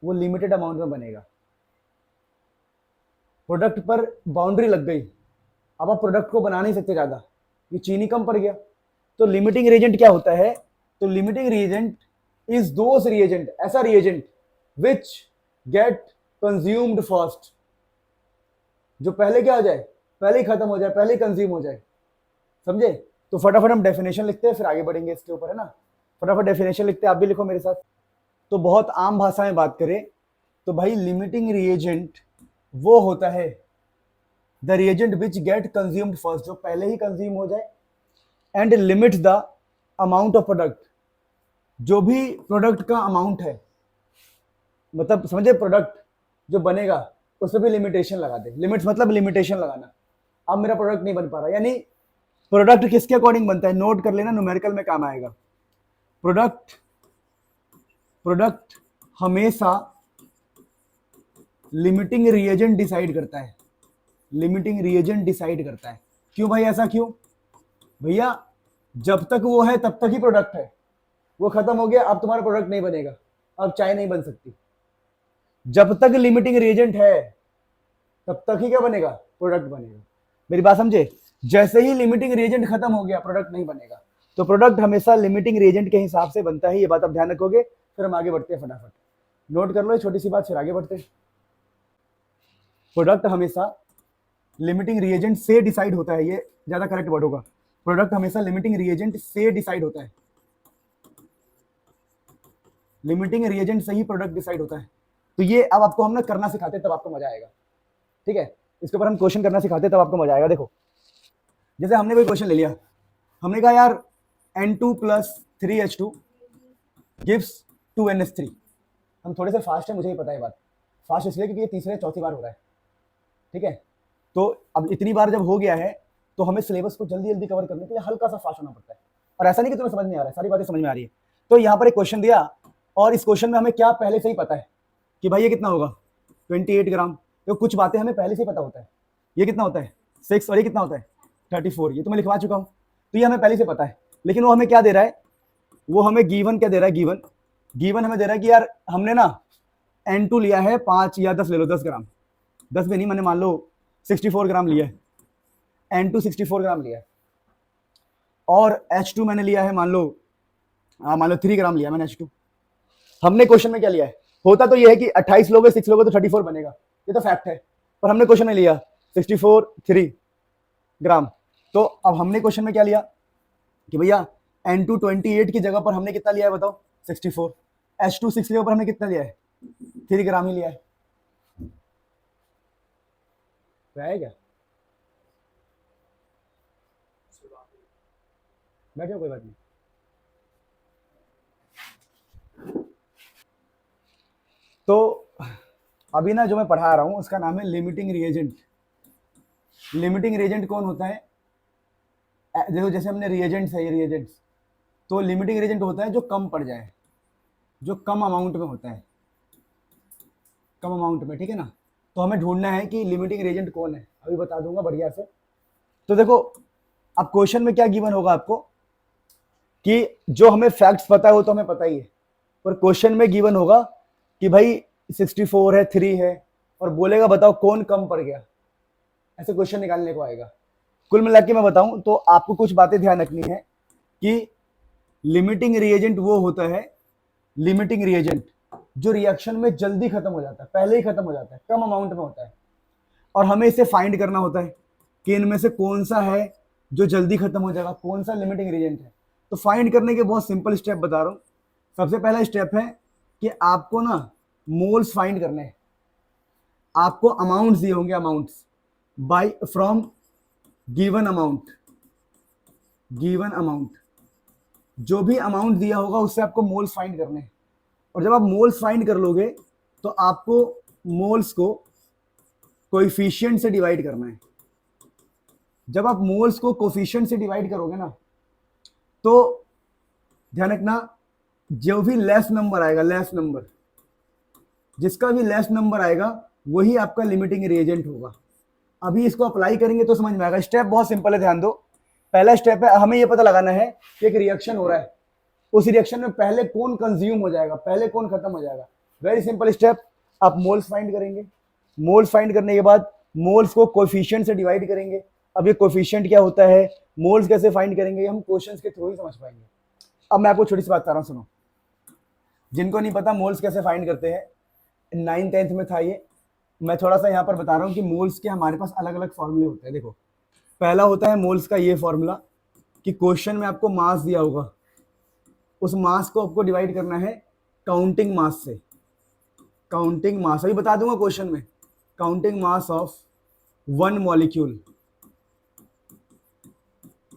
वो लिमिटेड अमाउंट में बनेगा। प्रोडक्ट पर बाउंड्री लग गई, अब आप प्रोडक्ट को बना नहीं सकते ज़्यादा, ये चीनी कम पड़ गया। तो लिमिटिंग रिएजेंट क्या होता है? तो limiting reagent is those reagent, ऐसा reagent which get consumed first, जो पहले क्या हो जाए, पहले ही खत्म हो जाए, पहले ही कंज्यूम हो जाए। समझे? तो फटाफट हम डेफिनेशन लिखते हैं, फिर आगे बढ़ेंगे इसके ऊपर, है ना। फटाफट डेफिनेशन लिखते हैं, आप भी लिखो मेरे साथ। तो बहुत आम भाषा में बात करें तो भाई लिमिटिंग रिएजेंट वो होता है the reagent which get consumed first, जो पहले ही कंज्यूम हो जाए, and limit the amount of product, जो भी प्रोडक्ट का अमाउंट है, मतलब समझे, प्रोडक्ट जो बनेगा उस पर भी लिमिटेशन लगा दे। लिमिट्स मतलब लिमिटेशन लगाना। अब मेरा प्रोडक्ट नहीं बन पा रहा, यानी प्रोडक्ट किसके अकॉर्डिंग बनता है, नोट कर लेना, न्यूमेरिकल में काम आएगा। प्रोडक्ट हमेशा लिमिटिंग रिएजेंट डिसाइड करता है, लिमिटिंग रिएजेंट डिसाइड करता है। क्यों भाई, ऐसा क्यों? भैया जब तक वो है तब तक ही प्रोडक्ट है, वो खत्म हो गया, अब तुम्हारा प्रोडक्ट नहीं बनेगा, अब चाय नहीं बन सकती। जब तक लिमिटिंग रिएजेंट है तब तक ही क्या बनेगा, प्रोडक्ट बनेगा। मेरी बात समझे? जैसे ही लिमिटिंग रिएजेंट खत्म हो गया, प्रोडक्ट नहीं बनेगा। तो प्रोडक्ट हमेशा लिमिटिंग रिएजेंट के हिसाब से बनता है, ये बात आप ध्यान रखोगे। फिर हम आगे बढ़ते हैं, फटाफट नोट कर लो ये छोटी सी बात, फिर आगे बढ़ते हैं। प्रोडक्ट हमेशा लिमिटिंग रिएजेंट से डिसाइड होता है, ये ज्यादा करेक्ट वर्ड होगा। प्रोडक्ट हमेशा लिमिटिंग रिएजेंट से डिसाइड होता है, लिमिटिंग रिएजेंट से ही प्रोडक्ट डिसाइड होता है। तो ये अब आपको हम ना करना सिखाते हैं, तब आपको मजा आएगा। ठीक है, इसके ऊपर हम क्वेश्चन करना सिखाते हैं, तब आपको मजा आएगा। देखो, जैसे हमने कोई क्वेश्चन ले लिया, हमने कहा यार N2 + 3H2 गिव्स 2NH3। हम थोड़े से फास्ट है, मुझे ही पता है बात, फास्ट इसलिए क्योंकि ये तीसरे चौथी बार हो रहा है। ठीक है, तो अब इतनी बार जब हो गया है तो हमें सिलेबस को जल्दी जल्दी कवर करने के लिए हल्का सा फास्ट होना पड़ता है। और ऐसा नहीं कि तुम्हें समझ नहीं आ रहा है, सारी बातें समझ में आ रही है। तो यहाँ पर एक क्वेश्चन दिया, और इस क्वेश्चन में हमें क्या पहले से ही पता है कि भाई ये कितना होगा, 28 ग्राम। तो कुछ बातें हमें पहले से ही पता होता है, ये कितना होता है 6, और ये कितना होता है 34, ये तो मैं लिखवा चुका हूँ। तो ये हमें पहले से पता है, लेकिन वो हमें क्या दे रहा है, वो हमें गिवन क्या दे रहा है, गिवन हमें दे रहा है कि यार हमने ना N2 लिया है 5 या 10 ले लो, 10 ग्राम, 10 भी नहीं, मैंने मान लो 64 ग्राम लिया है, N2 64 ग्राम लिया है, और H2 मैंने लिया है मान लो 3 ग्राम लिया मैंने H2। हमने क्वेश्चन में क्या लिया है, होता तो ये है कि 28 लोगे 6 लोगे तो 34 बनेगा, ये तो फैक्ट है, पर हमने क्वेश्चन में लिया 64 3 ग्राम। तो अब हमने क्वेश्चन में क्या लिया कि भैया N2 28 की जगह पर हमने कितना लिया है बताओ, 64। H2 6 लिया पर हमने कितना लिया है, 3 ग्राम ही लिया है। है क्या? बैठो, कोई बात नहीं। तो अभी ना जो मैं पढ़ा रहा हूं उसका नाम है लिमिटिंग रिएजेंट। लिमिटिंग रिएजेंट कौन होता है? देखो, जैसे हमने रिएजेंट्स है, ये रिएजेंट्स, तो लिमिटिंग रिएजेंट होता है जो कम पड़ जाए, जो कम अमाउंट में होता है, कम अमाउंट में। ठीक है ना, तो हमें ढूंढना है कि लिमिटिंग रिएजेंट कौन है, अभी बता दूंगा बढ़िया से। तो देखो, अब क्वेश्चन में क्या गिवन होगा आपको कि जो हमें फैक्ट्स पता है वो तो हमें पता ही है, पर क्वेश्चन में गिवन होगा कि भाई 64 है, 3 है, और बोलेगा बताओ कौन कम पड़ गया, ऐसे क्वेश्चन निकालने को आएगा। कुल मिला के मैं बताऊं तो आपको कुछ बातें ध्यान रखनी है कि लिमिटिंग रिएजेंट वो होता है, लिमिटिंग रिएजेंट जो रिएक्शन में जल्दी खत्म हो जाता है, पहले ही खत्म हो जाता है, कम अमाउंट में होता है, और हमें इसे फाइंड करना होता है कि इनमें से कौन सा है जो जल्दी खत्म हो जाएगा, कौन सा लिमिटिंग रिएजेंट है। तो फाइंड करने के बहुत सिंपल स्टेप बता रहा हूं। सबसे पहला स्टेप है कि आपको ना मोल्स फाइंड करने हैं। आपको अमाउंट्स दिए होंगे, amounts by from given amount, given amount, जो भी अमाउंट दिया होगा उससे आपको मोल्स फाइंड करने हैं। और जब आप मोल्स फाइंड कर लोगे तो आपको मोल्स को कोएफिशिएंट से डिवाइड करना है। जब आप मोल्स को कोएफिशिएंट से डिवाइड करोगे ना, तो ध्यान रखना, जो भी लेस नंबर आएगा, लेस नंबर, जिसका भी लेस नंबर आएगा वही आपका लिमिटिंग रिएजेंट होगा। अभी इसको अप्लाई करेंगे तो समझ में आएगा। स्टेप बहुत सिंपल है, ध्यान दो। पहला स्टेप है, हमें यह पता लगाना है कि एक रिएक्शन हो रहा है, उस रिएक्शन में पहले कौन कंज्यूम हो जाएगा, पहले कौन खत्म हो जाएगा। वेरी सिंपल स्टेप, आप मोल्स फाइंड करेंगे, मोल्स फाइंड करने के बाद मोल्स को कोफिशिएंट से डिवाइड करेंगे। अब ये कोफिशिएंट क्या होता है, मोल्स कैसे फाइंड करेंगे, हम क्वेश्चंस के थ्रू ही समझ पाएंगे। अब मैं आपको छोटी सी बात बता रहा हूँ, सुनो। जिनको नहीं पता मोल्स कैसे फाइंड करते हैं, 9th-10th में था ये, मैं थोड़ा सा यहाँ पर बता रहा हूँ कि मोल्स के हमारे पास अलग अलग फॉर्मूले होते हैं। देखो, पहला होता है मोल्स का ये फॉर्मूला कि क्वेश्चन में आपको मास दिया होगा, उस मास को आपको डिवाइड करना है काउंटिंग मास से। काउंटिंग मास अभी बता दूंगा क्वेश्चन में, counting mass of one molecule,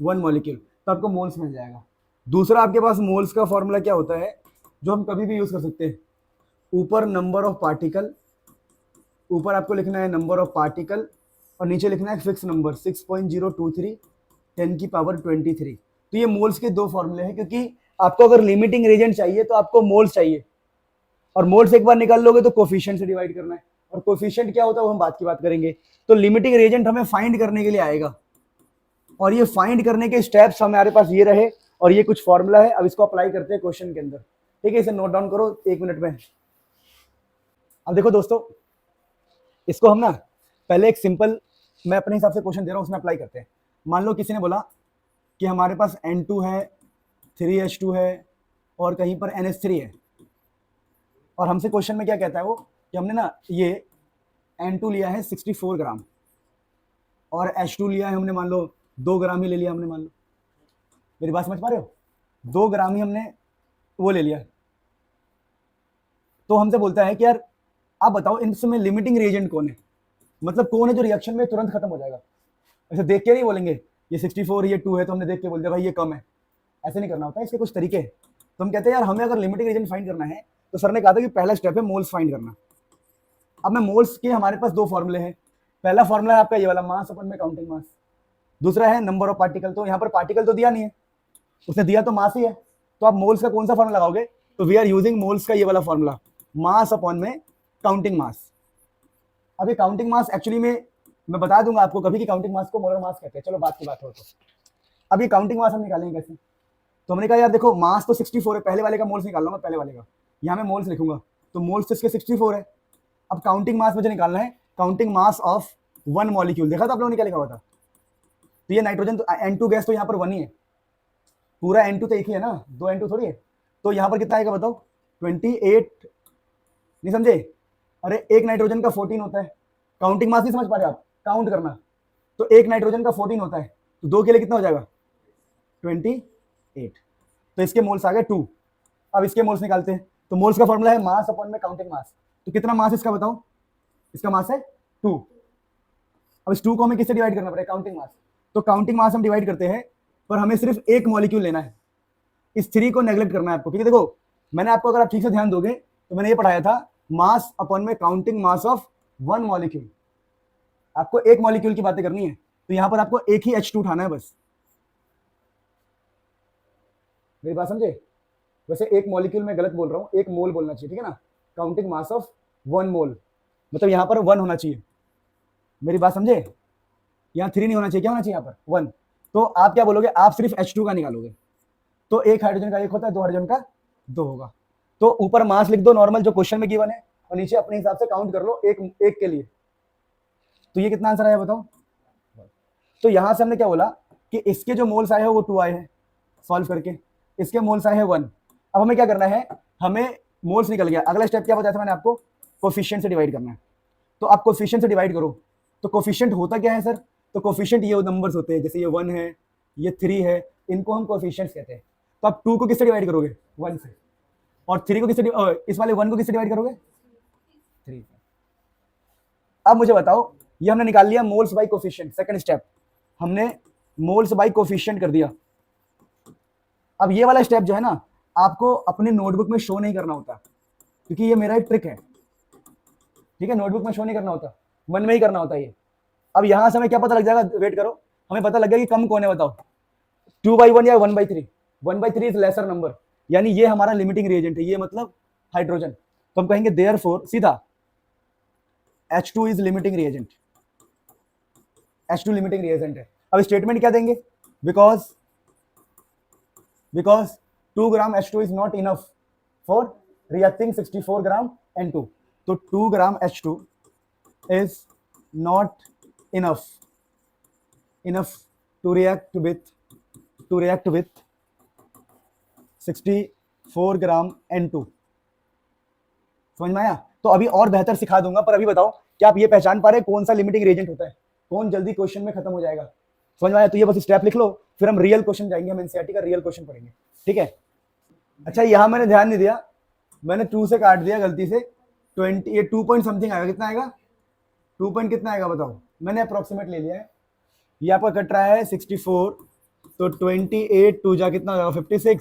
one molecule, तो आपको मोल्स मिल जाएगा। दूसरा आपके पास मोल्स का फॉर्मूला क्या होता है, जो हम कभी भी यूज कर सकते हैं, ऊपर नंबर ऑफ पार्टिकल, ऊपर आपको लिखना है नंबर ऑफ पार्टिकल और नीचे लिखना है फिक्स नंबर 6.023 10 की पावर 23। तो ये मोल्स के दो फॉर्मूले हैं, क्योंकि आपको अगर लिमिटिंग रिएजेंट चाहिए तो आपको मोल्स चाहिए, और मोल्स एक बार निकाल लोगे तो कोफिशिएंट से डिवाइड करना है, और कोफिशिएंट क्या होता है वो हम बात की बात करेंगे। तो लिमिटिंग रिएजेंट हमें फाइंड करने के लिए आएगा, और ये फाइंड करने के स्टेप्स हमारे पास ये रहे, और ये कुछ फॉर्मूला है। अब इसको अप्लाई करते हैं क्वेश्चन के अंदर, ठीक है। इसे नोट डाउन करो 1 मिनट में। अब देखो दोस्तों, इसको हम ना पहले एक सिंपल, मैं अपने हिसाब से क्वेश्चन दे रहा हूँ, उसमें अप्लाई करते हैं। मान लो किसी ने बोला कि हमारे पास N2 है, 3H2 है और कहीं पर NH3 है, और हमसे क्वेश्चन में क्या कहता है वो कि हमने ना ये N2 लिया है 64 ग्राम और H2 लिया है हमने मान लो 2 ग्राम ही ले लिया हमने, मान लो, मेरी बात समझ पा रहे हो, 2 ग्राम ही हमने वो ले लिया। तो हमसे बोलता है कि यार आप बताओ इनमें लिमिटिंग रिएजेंट कौन है, मतलब कौन है जो रिएक्शन में तुरंत खत्म हो जाएगा। ऐसे देख के नहीं बोलेंगे ये 64 ये 2 है तो हमने देख के बोल दिया भाई ये कम है, ऐसे नहीं करना होता है, इसके कुछ तरीके हैं। तो हम कहते हैं यार हमें अगर लिमिटिंग रिएजेंट फाइंड करना है तो सर ने कहा था कि पहला स्टेप है मोल्स फाइंड करना। अब मैं मोल्स के हमारे पास 2 फॉर्मूले हैं, पहला फॉर्मूला है आपका ये वाला मास अपन में काउंटिंग मास, दूसरा है नंबर ऑफ पार्टिकल। तो यहाँ पर पार्टिकल तो दिया नहीं है, उसने दिया तो मास ही है, तो आप मोल्स का कौन सा फॉर्मूला लगाओगे, तो वी आर यूजिंग मोल्स का ये वाला फॉर्मूला, मास अपॉन में काउंटिंग मास। अब ये काउंटिंग मास एक्चुअली में मैं बता दूंगा आपको कभी कि काउंटिंग मास को मोलर मास कहते हैं, चलो बात की बात हो। तो अब ये काउंटिंग मास हम निकालेंगे कैसे, तो हमने कहा यार देखो मास तो 64 है, पहले वाले का मोल्स निकाल लूंगा, पहले वाले का यहाँ मैं मोल्स लिखूंगा, तो मोल्स तो इसके 64 है। अब काउंटिंग मास मुझे निकालना है counting mass of one molecule, देखा था आप लोगों ने क्या लिखा हुआ था, तो ये नाइट्रोजन तो N2 गैस तो यहाँ पर 1 ही है, पूरा N2 तो एक ही है ना, 2 N2 थोड़ी है। तो यहाँ पर कितना आएगा बताओ, 28, नहीं समझे, अरे एक नाइट्रोजन का 14 होता है, काउंटिंग मास नहीं समझ पा रहे आप, काउंट करना, तो एक नाइट्रोजन का 14 होता है, तो 2 के लिए कितना हो जाएगा 28, तो इसके मोल्स आ गए 2। अब इसके मोल्स निकालते हैं, तो मोल्स का फॉर्मूला है मास अपॉन में काउंटिंग मास, तो कितना मास इसका बताओ, इसका मास है 2। अब इस 2 को हमें किससे डिवाइड करना पड़ेगा, काउंटिंग मास, तो काउंटिंग मास हम डिवाइड करते हैं, पर हमें सिर्फ एक मॉलिक्यूल लेना है, इस 3 को नेग्लेक्ट करना है आपको, क्योंकि देखो मैंने आपको अगर आप ठीक से ध्यान दोगे तो मैंने ये पढ़ाया था मास अपॉन में counting mass of one molecule, आपको एक मॉलिक्यूल की बातें करनी है, तो यहां पर आपको एक ही H2 उठाना है बस, मेरी बात समझे। वैसे एक मॉलिक्यूल में गलत बोल रहा हूं, एक मोल बोलना चाहिए, ठीक है ना, काउंटिंग मास ऑफ 1 मोल, मतलब यहां पर 1 होना चाहिए, मेरी बात समझे, यहाँ 3 नहीं होना चाहिए, क्या होना चाहिए यहाँ पर 1। तो आप क्या बोलोगे, आप सिर्फ H2 का निकालोगे, तो एक हाइड्रोजन का 1 होता है, 2 हाइड्रोजन का 2 होगा, तो ऊपर मास लिख दो नॉर्मल जो क्वेश्चन में गिवन है, और नीचे अपने हिसाब से काउंट कर लो एक के लिए, तो ये कितना आंसर आया बताओ। तो यहां से हमने क्या बोला कि इसके जो मोल्स आए हैं वो 2 आए हैं सॉल्व करके, इसके मोल्स आए हैं 1। अब हमें क्या करना है, हमें मोल्स निकल गया, अगला स्टेप क्या बताया था मैंने आपको, कोफिशिएंट से डिवाइड करना है। तो आप कोफिशिएंट से डिवाइड करो, तो कोफिशिएंट होता क्या है सर, तो कोफिशिएंट ये नंबर्स होते हैं, जैसे ये 1 है, ये 3 है, इनको हम कोफिशिएंट्स कहते हैं। तो आप 2 को किससे डिवाइड करोगे, 1 से, और 3 को किससे, इस वाले 1 को किससे डिवाइड करोगे, 3 से। अब मुझे बताओ, ये हमने निकाल लिया moles bye coefficient, second step हमने मोल्स बाय कोफिशिएंट कर दिया। अब ये वाला स्टेप जो है ना आपको अपने नोटबुक में शो नहीं करना होता, क्योंकि ये मेरा एक ट्रिक है, ठीक है, नोटबुक में शो नहीं करना होता, मन में ही करना होता है ये। अब यहां से हमें क्या पता लग जाएगा, वेट करो, हमें पता लग गया कि कम कौन है बताओ, 2/1 या 1/3, 1/3 इज लेसर नंबर, यानी ये हमारा लिमिटिंग रिएजेंट है, ये मतलब हाइड्रोजन, तो हम कहेंगे देयरफॉर सीधा H2 is limiting reagent, H2 limiting reagent है। अब स्टेटमेंट क्या देंगे, because 2 gram H2 is not enough for reacting 64 gram N2. तो 2 gram H2 is not enough to react with 64 gram N2. समझ में आया? तो अभी और बेहतर सिखा दूंगा, पर अभी बताओ क्या आप ये पहचान पा रहे हैं कौन सा लिमिटिंग रिएजेंट होता है, कौन जल्दी क्वेश्चन में खत्म हो जाएगा? समझ में आया? तो ये बस स्टेप लिख लो, फिर हम रियल क्वेश्चन जाएंगे, हम एनसीईआरटी का रियल क्वेश्चन पढ़ेंगे, ठीक है? अच्छा, यहां मैंने ध्यान नहीं दिया, मैंने 2 से काट दिया गलती से, 20, ये 2 पॉइंट समथिंग आएगा, कितना आएगा? 2 पॉइंट कितना आएगा बताओ? मैंने अप्रोक्सीमेट ले लिया है, ये आपका कट रहा है 64, तो 28 2 जा कितना होगा 56,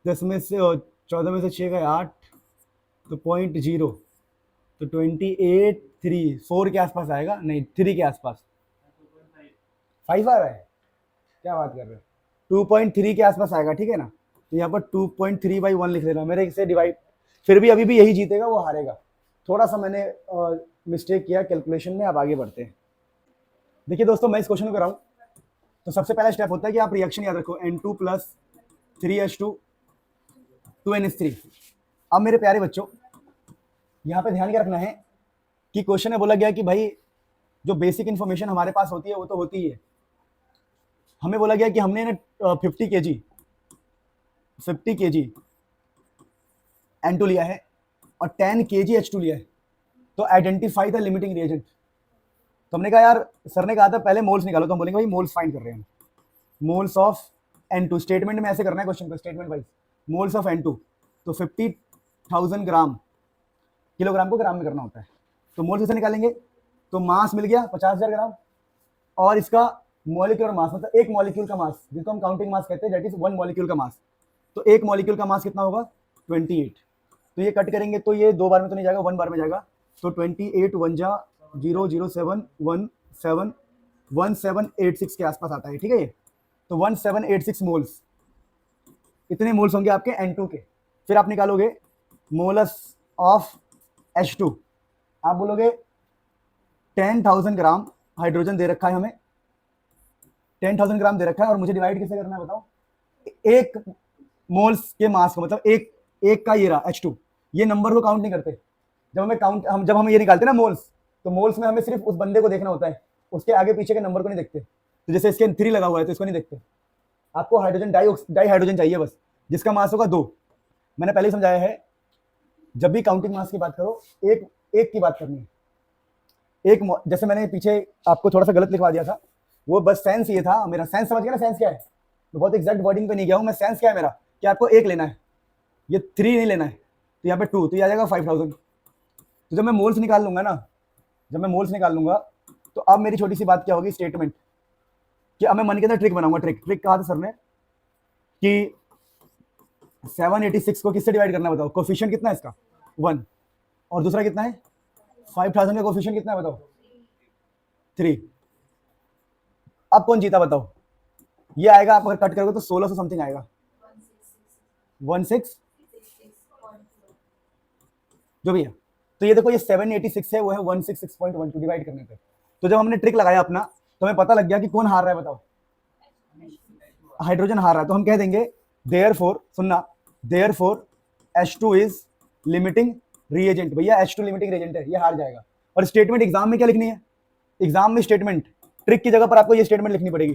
10 में से 14 में से 6 गए 8, तो 0.0, तो 28 3 4 के आसपास आएगा, नहीं 3 के आसपास, 5 आ रहा है, क्या बात कर रहे हो? 2.3 के आसपास आएगा, ठीक है ना? तो यहाँ पर 2.3/1 लिख देना, मेरे से डिवाइड, फिर भी अभी भी यही जीतेगा, वो हारेगा। थोड़ा सा मैंने मिस्टेक किया कैलकुलेशन में, अब आगे बढ़ते हैं। देखिए दोस्तों, मैं इस क्वेश्चन को कर रहा हूँ, तो सबसे पहला स्टेप होता है कि आप रिएक्शन याद रखो, N2 + 3H2 2NH3। अब मेरे प्यारे बच्चों, यहाँ पे ध्यान क्या रखना है कि क्वेश्चन में बोला गया कि भाई जो बेसिक इन्फॉर्मेशन हमारे पास होती है वो तो होती ही है। हमें बोला गया कि हमने 50 kg N2 लिया है और 10 kg H2 लिया है, तो आइडेंटिफाई द लिमिटिंग रिएजेंट। तो हमने कहा यार, सर ने कहा था पहले मोल्स निकालो, तो हम बोलेंगे भाई मोल्स फाइंड कर रहे हैं, मोल्स ऑफ N2। स्टेटमेंट में ऐसे करना है क्वेश्चन को, statement wise, moles of N2, तो 50,000 ग्राम, किलोग्राम को ग्राम में करना होता है, तो मोल्स कैसे निकालेंगे? तो मास मिल गया 50,000 ग्राम, और इसका मॉलिक्यूलर मास, मतलब एक मॉलिक्यूल का मास, जिसको हम काउंटिंग मास कहते हैं, दैट इज 1 मॉलिक्यूल का मास। तो एक मॉलिक्यूल का मास कितना होगा? 28। तो ये कट करेंगे तो ये 2 बार में तो नहीं जाएगा, 1 बार में जाएगा, तो 28 1 जा 007 1786 के आसपास आता है, ठीक है ये। तो 1786 मोल्स, इतने मोल्स होंगे आपके N2 के। फिर आप निकालोगे मोलस ऑफ H2, आप बोलोगे 10,000 ग्राम हाइड्रोजन दे रखा है हमें, 10,000 ग्राम दे रखा है, और मुझे डिवाइड कैसे करना है बताओ? एक मोल्स के मास को, मतलब एक का ये रहा H2, ये नंबर को काउंट नहीं करते। जब हम ये निकालते हैं ना मोल्स, तो मोल्स में हमें सिर्फ उस बंदे को देखना होता है, उसके आगे पीछे के नंबर को नहीं देखते। तो जैसे इसके 3 लगा हुआ है तो इसको नहीं देखते, आपको हाइड्रोजन डाई हाइड्रोजन चाहिए बस, जिसका मास होगा 2। मैंने पहले ही समझाया है, जब भी काउंटिंग मास की बात करो, एक की बात करनी है। एक, जैसे मैंने पीछे आपको थोड़ा सा गलत लिखवा दिया था, वो बस सेंस ये था मेरा, सेंस समझ गया ना सेंस क्या है? मैं बहुत एग्जैक्ट वर्डिंग पे नहीं गया हूँ मैं, सेंस क्या है मेरा कि आपको 1 लेना है, ये 3 नहीं लेना है, तो यहाँ पे 2, तो ये आ जाएगा 5,000। तो जब मैं मोल्स निकाल लूंगा ना, तो अब मेरी छोटी सी बात क्या होगी, स्टेटमेंट, कि अब मैं मन के अंदर ट्रिक बनाऊंगा। ट्रिक कहा था सर ने कि 786 को किससे डिवाइड करना है बताओ? कोफिशिएंट कितना है इसका? 1, और दूसरा कितना है? 5,000 का कोफिशिएंट कितना है बताओ? 3। अब कौन जीता बताओ? ये आएगा, आप अगर कट करोगे तो 1600 समथिंग आएगा, 16 जो भी है। तो ये देखो, ये 786 है, वो है 166.12 डिवाइड करने पे। तो जब हमने ट्रिक लगाया अपना, तो हमें पता लग गया कि कौन हार रहा है बताओ? हाइड्रोजन हार रहा है। तो हम कह देंगे देयरफॉर, सुनना, therefore H2 is limiting reagent. भैया H2 लिमिटिंग रिएजेंट है, ये हार जाएगा। और स्टेटमेंट एग्जाम में क्या लिखनी है? एग्जाम में स्टेटमेंट, ट्रिक की जगह पर आपको ये स्टेटमेंट लिखनी पड़ेगी,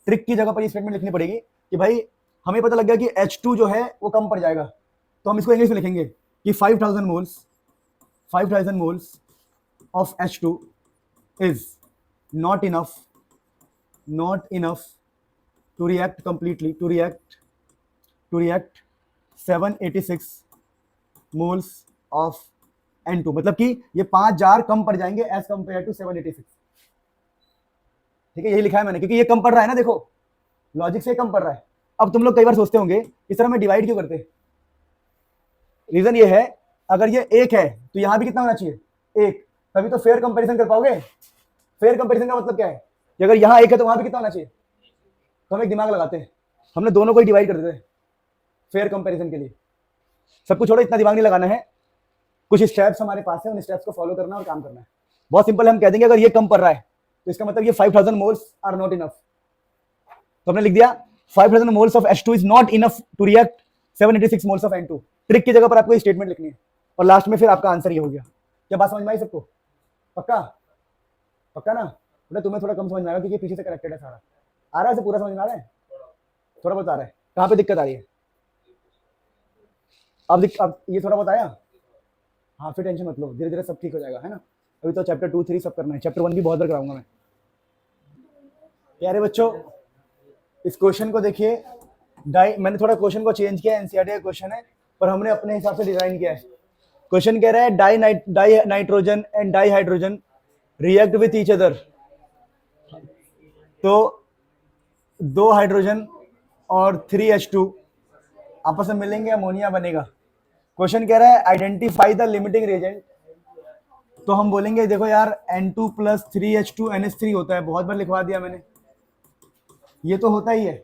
ट्रिक की जगह पर ये स्टेटमेंट लिखनी पड़ेगी कि भाई हमें पता लग गया कि H2 जो है वो कम पड़ जाएगा, तो हम इसको इंग्लिश में लिखेंगे कि 5,000 moles of H2 is not enough to react completely, to react 786 moles of N2, मतलब कि ये 5 जार कम पड़ जाएंगे एज कंपेयर टू 786। ठीक है, यही लिखा है मैंने, क्योंकि ये कम पड़ रहा है ना, देखो लॉजिक से कम पड़ रहा है। अब तुम लोग कई बार सोचते होंगे इस तरह में डिवाइड क्यों करते? रीजन ये है, अगर ये 1 है तो यहां भी कितना होना चाहिए? 1, तभी तो फेयर कंपैरिजन कर पाओगे। फेयर कंपैरिजन का मतलब क्या है कि अगर यहां 1 है तो वहां भी कितना होना चाहिए? तो हम एक दिमाग लगाते हैं, हमने दोनों को ही डिवाइड कर देते हैं फेयर कंपैरिजन के लिए। सब कुछ छोड़ो, इतना दिमाग नहीं लगाना है, कुछ स्टेप्स हमारे पास है, उन स्टेप्स को फॉलो करना और काम करना है। बहुत सिंपल है, हम कह देंगे अगर ये कम पड़ रहा है तो इसका मतलब ये 5,000 मोल्स आर नॉट इनफ। तो हमने लिख दिया 5000 moles of H2 is not enough to react 786 moles of N2। Trick की जगह पर आपको स्टेटमेंट लिखनी है और लास्ट में फिर आपका आंसर ये हो गया। क्या बात समझ में आई सबको? पक्का पक्का ना? मतलब तुम्हें थोड़ा कम समझ में आएगा क्योंकि पीछे से कनेक्टेड है सारा। आ रहा है पूरा समझ में आ रहा है? थोड़ा बहुत आ रहा है? कहाँ पे दिक्कत आ रही है? अब ये थोड़ा बहुत आया? हाँ फिर टेंशन मत लो, धीरे धीरे सब ठीक हो जाएगा, है ना। अभी तो चैप्टर 2 3 सब करना है, चैप्टर 1 भी बहुत बार कराऊंगा मैं। प्यारे बच्चों इस क्वेश्चन को देखिए, मैंने थोड़ा क्वेश्चन को चेंज किया, एनसीईआरटी का क्वेश्चन है पर हमने अपने हिसाब से डिजाइन किया है। क्वेश्चन कह रहा है die nitrogen and di hydrogen react with each other, तो 2 हाइड्रोजन और 3H2 आपस में मिलेंगे, अमोनिया बनेगा। क्वेश्चन कह रहा है आइडेंटिफाई द लिमिटिंग रिएजेंट, तो हम बोलेंगे देखो यार N2 + 3H2 NH3 होता है, बहुत बार लिखवा दिया मैंने, ये तो होता ही है।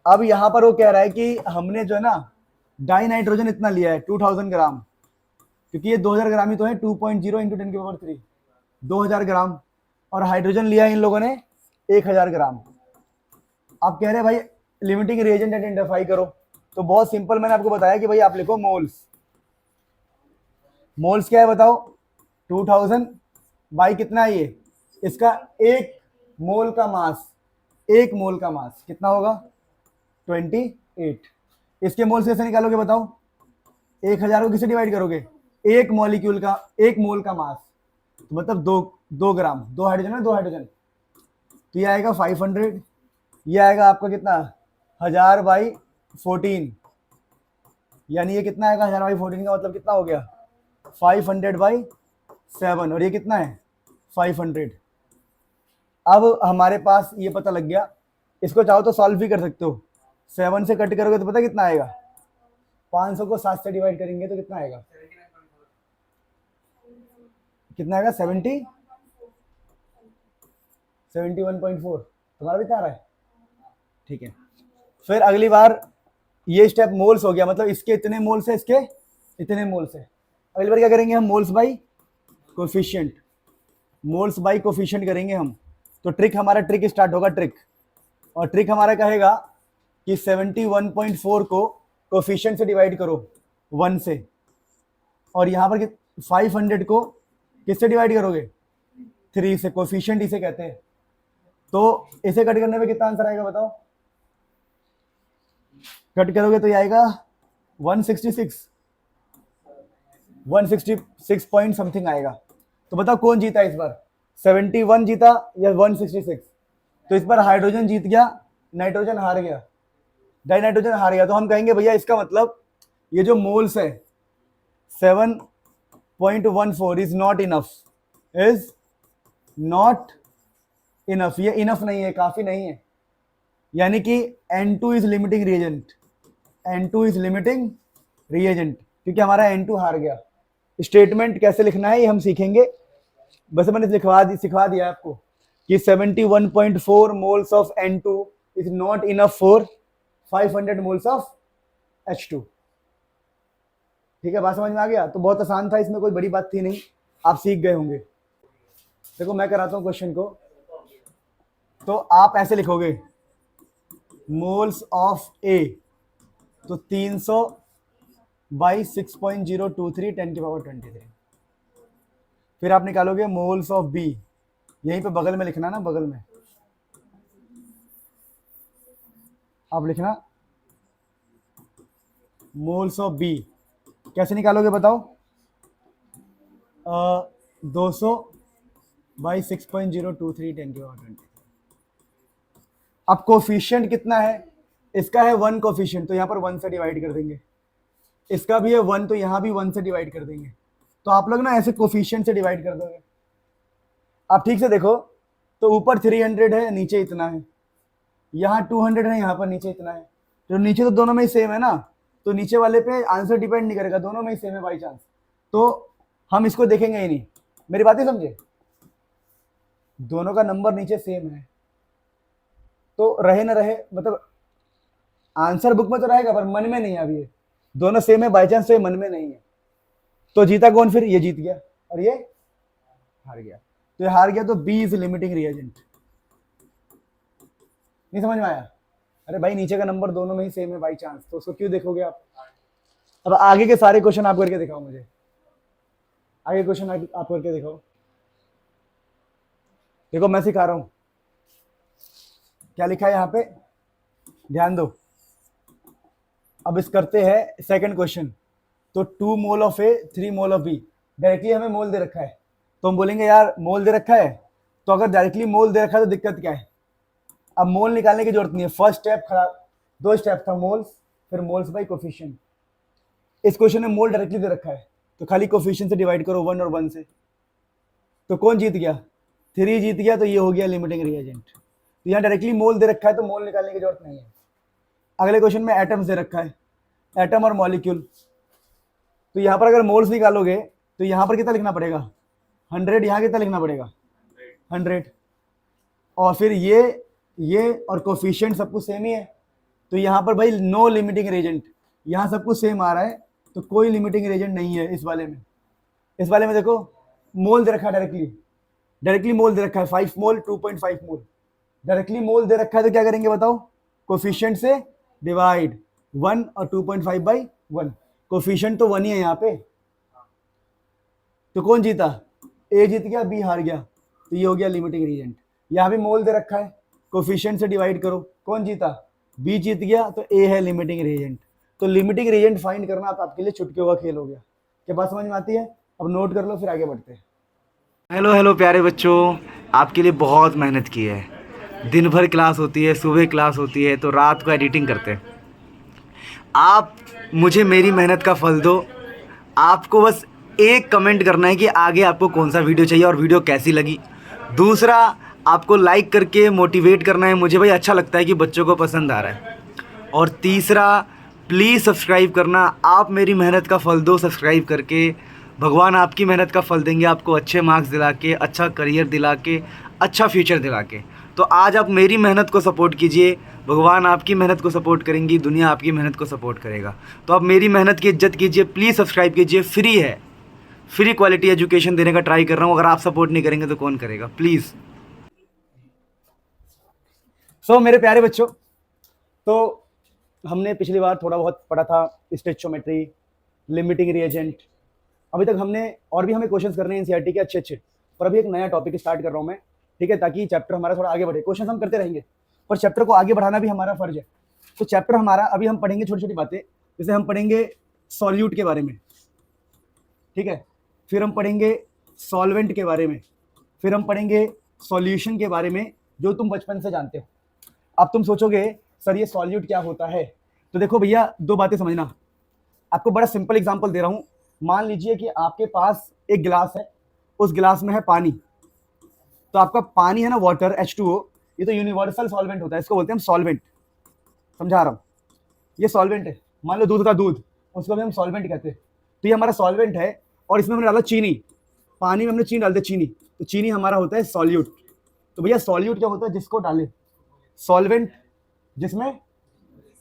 अब यहां पर वो कह रहा है कि हमने जो है ना डाई नाइट्रोजन इतना लिया है 2000 ग्राम, क्योंकि ये 2000 ग्राम ही तो है, 2.0 × 10⁻³ 2000 ग्राम, और हाइड्रोजन लिया है इन लोगों ने 1000 ग्राम। आप कह रहे हैं भाई लिमिटिंग रिएजेंट आइडेंटिफाई करो, तो बहुत सिंपल मैंने आपको बताया कि भाई आप लिखो मोल्स। मोल्स क्या है बताओ? 2000 बाई कितना है ये, इसका 1 मोल का मास, 1 मोल का मास कितना होगा? 28। इसके मोल्स कैसे निकालोगे बताओ? 1000 को किससे डिवाइड करोगे? एक मॉलिक्यूल का 1 मोल का मास, तो मतलब 2 ग्राम, 2 हाइड्रोजन है, 2 हाइड्रोजन, तो ये आएगा 500, ये आएगा आपका कितना 1000/14, यानी ये कितना आएगा 1000/14 का मतलब कितना हो गया 500/7, और ये कितना है 500। अब हमारे पास ये पता लग गया, इसको चाहो तो सॉल्व भी कर सकते हो, 7 से कट करोगे तो पता कितना आएगा, 500 को 7 से डिवाइड करेंगे तो कितना आएगा, कितना आएगा 71.4, तुम्हारा भी क्या आ रहा है? ठीक है। फिर अगली बार ये स्टेप मोल्स हो गया, मतलब इसके इतने मोल्स है, इसके इतने मोल्स है। अगली बार क्या करेंगे हम? Moles by coefficient, moles by coefficient करेंगे हम। तो ट्रिक हमारा ट्रिक स्टार्ट होगा ट्रिक, और ट्रिक हमारा कहेगा कि 71.4 को कोफिशिएंट से डिवाइड करो 1 से, और यहाँ पर 500 को किससे डिवाइड करोगे 3 से, कोफिशिएंट इसे कहते हैं। तो इसे कट करने में कितना आंसर आएगा बताओ? कट करोगे तो ये आएगा 166 पॉइंट समथिंग आएगा। तो बताओ कौन जीता इस बार, 71 जीता या 166? तो इस बार हाइड्रोजन जीत गया, नाइट्रोजन हार गया, डाई नाइट्रोजन हार गया। तो हम कहेंगे भैया इसका मतलब ये जो मोल्स है 7.14 is not enough, is not enough, ये इनफ नहीं है, काफी नहीं है, यानी कि N2 is limiting reagent, N2 is limiting reagent, क्योंकि हमारा N2 हार गया। स्टेटमेंट कैसे लिखना है ये हम सीखेंगे, बस मैंने सिखवा दिया आपको कि 71.4 moles of N2 is not enough for 500 moles of H2। ठीक है, बात समझ में आ गया? तो बहुत आसान था, इसमें कोई बड़ी बात थी नहीं, आप सीख गए होंगे। देखो मैं कराता हूं क्वेश्चन को, तो आप ऐसे लिखोगे मोल्स ऑफ A, तो 300/6.023 10⁻23। फिर आप निकालोगे मोल्स ऑफ B, यहीं पे बगल में लिखना ना, बगल में आप लिखना मोल्स ऑफ B। कैसे निकालोगे बताओ? 200/6.023 10⁻23। अब कोफिशिएंट कितना है? इसका है 1 कोफिशिएंट, तो यहाँ पर 1 से डिवाइड कर देंगे, इसका भी है 1, तो यहाँ भी 1 से डिवाइड कर देंगे। तो आप लोग ना ऐसे कोफिशिएंट से डिवाइड कर दोगे। आप ठीक से देखो, तो ऊपर 300 है, नीचे इतना है, यहाँ 200 है, यहाँ पर नीचे इतना है, तो नीचे तो दोनों में ही सेम है ना, तो नीचे वाले पे आंसर डिपेंड नहीं करेगा, दोनों में ही सेम है बाई चांस, तो हम इसको देखेंगे ही नहीं। मेरी बात ही समझे? दोनों का नंबर नीचे सेम है, तो रहे ना रहे, मतलब आंसर बुक में तो रहेगा पर मन में नहीं है। अभी ये दोनों सेम है बाई चांस, तो ये मन में नहीं है, तो जीता कौन? फिर ये जीत गया और ये हार गया, तो ये हार गया, तो B इज लिमिटिंग रिएजेंट। नहीं समझ में आया? अरे भाई नीचे का नंबर दोनों में ही सेम है बाई चांस, तो उसको क्यों देखोगे आप? अब आगे के सारे क्वेश्चन आप करके दिखाओ मुझे, आगे क्वेश्चन आप करके दिखाओ। देखो मैं सिखा रहा हूं, क्या लिखा है यहाँ पे, ध्यान दो। अब इस करते हैं सेकंड क्वेश्चन। तो 2 mole of A 3 mole of B, directly हमें मोल दे रखा है, तो हम बोलेंगे यार मोल दे रखा है, तो अगर डायरेक्टली मोल दे रखा है तो दिक्कत क्या है? अब मोल निकालने की जरूरत नहीं है, फर्स्ट स्टेप खराब, 2 स्टेप था, मोल्स फिर मोल्स बाई कोफिशिएंट। इस क्वेश्चन में मोल डायरेक्टली दे रखा है, तो खाली कोफिशिएंट से डिवाइड करो 1 और 1 से। तो कौन जीत गया? 3 जीत गया, तो ये हो गया लिमिटिंग रिएजेंट। तो यहाँ डायरेक्टली मोल दे रखा है तो मोल निकालने की जरूरत नहीं है। अगले क्वेश्चन में एटम्स दे रखा है, एटम और मॉलिक्यूल। तो यहाँ पर अगर मोल्स निकालोगे तो यहाँ पर कितना लिखना पड़ेगा? 100। यहाँ कितना लिखना पड़ेगा? 100। और फिर ये और कोफिशिएंट सब कुछ सेम ही है, तो यहाँ पर भाई नो लिमिटिंग रिएजेंट, यहाँ सब कुछ सेम आ रहा है, तो कोई लिमिटिंग रिएजेंट नहीं है इस वाले में। इस वाले में देखो मोल दे रखा है, डायरेक्टली मोल दे रखा है 5 मोल 2.5 मोल, डायरेक्टली मोल दे रखा है, तो क्या करेंगे बताओ? कोफिशिएंट से डिवाइड 1 और 2.5 बाई 1। कोफिशिएंट तो 1 ही है यहाँ पे, तो कौन जीता? ए जीत गया, बी हार गया, तो ये हो गया लिमिटिंग रिएजेंट। यहाँ भी मोल दे रखा है, कोफिशिएंट से डिवाइड करो, कौन जीता? बी जीत गया, तो ए है लिमिटिंग रिएजेंट। तो लिमिटिंग रिएजेंट फाइंड करना तो आपके लिए चुटकियों का खेल हो गया। क्या बात समझ में आती है? अब नोट कर लो, फिर आगे बढ़ते हैं। हेलो प्यारे बच्चों, आपके लिए बहुत मेहनत की है। दिन भर क्लास होती है, सुबह क्लास होती है, तो रात को एडिटिंग करते हैं। आप मुझे मेरी मेहनत का फल दो। आपको बस एक कमेंट करना है कि आगे आपको कौन सा वीडियो चाहिए और वीडियो कैसी लगी। दूसरा, आपको लाइक करके मोटिवेट करना है मुझे, भाई अच्छा लगता है कि बच्चों को पसंद आ रहा है। और तीसरा, प्लीज़ सब्सक्राइब करना। आप मेरी मेहनत का फल दो सब्सक्राइब करके, भगवान आपकी मेहनत का फल देंगे आपको, अच्छे मार्क्स दिला के, अच्छा करियर दिला के, अच्छा फ्यूचर दिला के। तो आज आप मेरी मेहनत को सपोर्ट कीजिए, भगवान आपकी मेहनत को सपोर्ट करेंगी, दुनिया आपकी मेहनत को सपोर्ट करेगा। तो आप मेरी मेहनत की इज्जत कीजिए, प्लीज़ सब्सक्राइब कीजिए, फ्री है, फ्री क्वालिटी एजुकेशन देने का ट्राई कर रहा हूँ। अगर आप सपोर्ट नहीं करेंगे तो कौन करेगा? प्लीज़। सो मेरे प्यारे बच्चों, तो हमने पिछली बार थोड़ा बहुत पढ़ा था स्टोइचियोमेट्री, लिमिटिंग रिएजेंट। अभी तक हमने और भी हमें क्वेश्चंस करने हैं एनसीईआरटी के अच्छे, पर अभी एक नया टॉपिक स्टार्ट कर रहा हूँ मैं, ठीक है, ताकि चैप्टर हमारा थोड़ा आगे बढ़े। क्वेश्चंस हम करते रहेंगे, पर चैप्टर को आगे बढ़ाना भी हमारा फर्ज है। तो चैप्टर हमारा, अभी हम पढ़ेंगे छोटी छोटी बातें, जैसे हम पढ़ेंगे सॉल्यूट के बारे में, ठीक है, फिर हम पढ़ेंगे सॉल्वेंट के बारे में, फिर हम पढ़ेंगे सॉल्यूशन के बारे में, जो तुम बचपन से जानते हो। अब तुम सोचोगे सर ये सॉल्यूट क्या होता है? तो देखो भैया, 2 बातें समझना। आपको बड़ा सिंपल एग्जांपल दे रहा हूं। मान लीजिए कि आपके पास एक गिलास है, उस गिलास में है पानी। तो आपका पानी है ना, वाटर H2O, ये तो यूनिवर्सल सॉल्वेंट होता है, इसको बोलते हैं हम सॉल्वेंट। समझा रहा हूं, ये सॉल्वेंट है। मान लो दूध का दूध, उसको भी हम सॉल्वेंट कहते हैं। तो ये हमारा सॉल्वेंट है, और इसमें हमने डाला चीनी, पानी में हमने चीनी डाल दी चीनी, तो चीनी हमारा होता है सॉल्यूट। तो भैया सॉल्यूट क्या होता है? जिसको डाले, सॉल्वेंट जिसमें,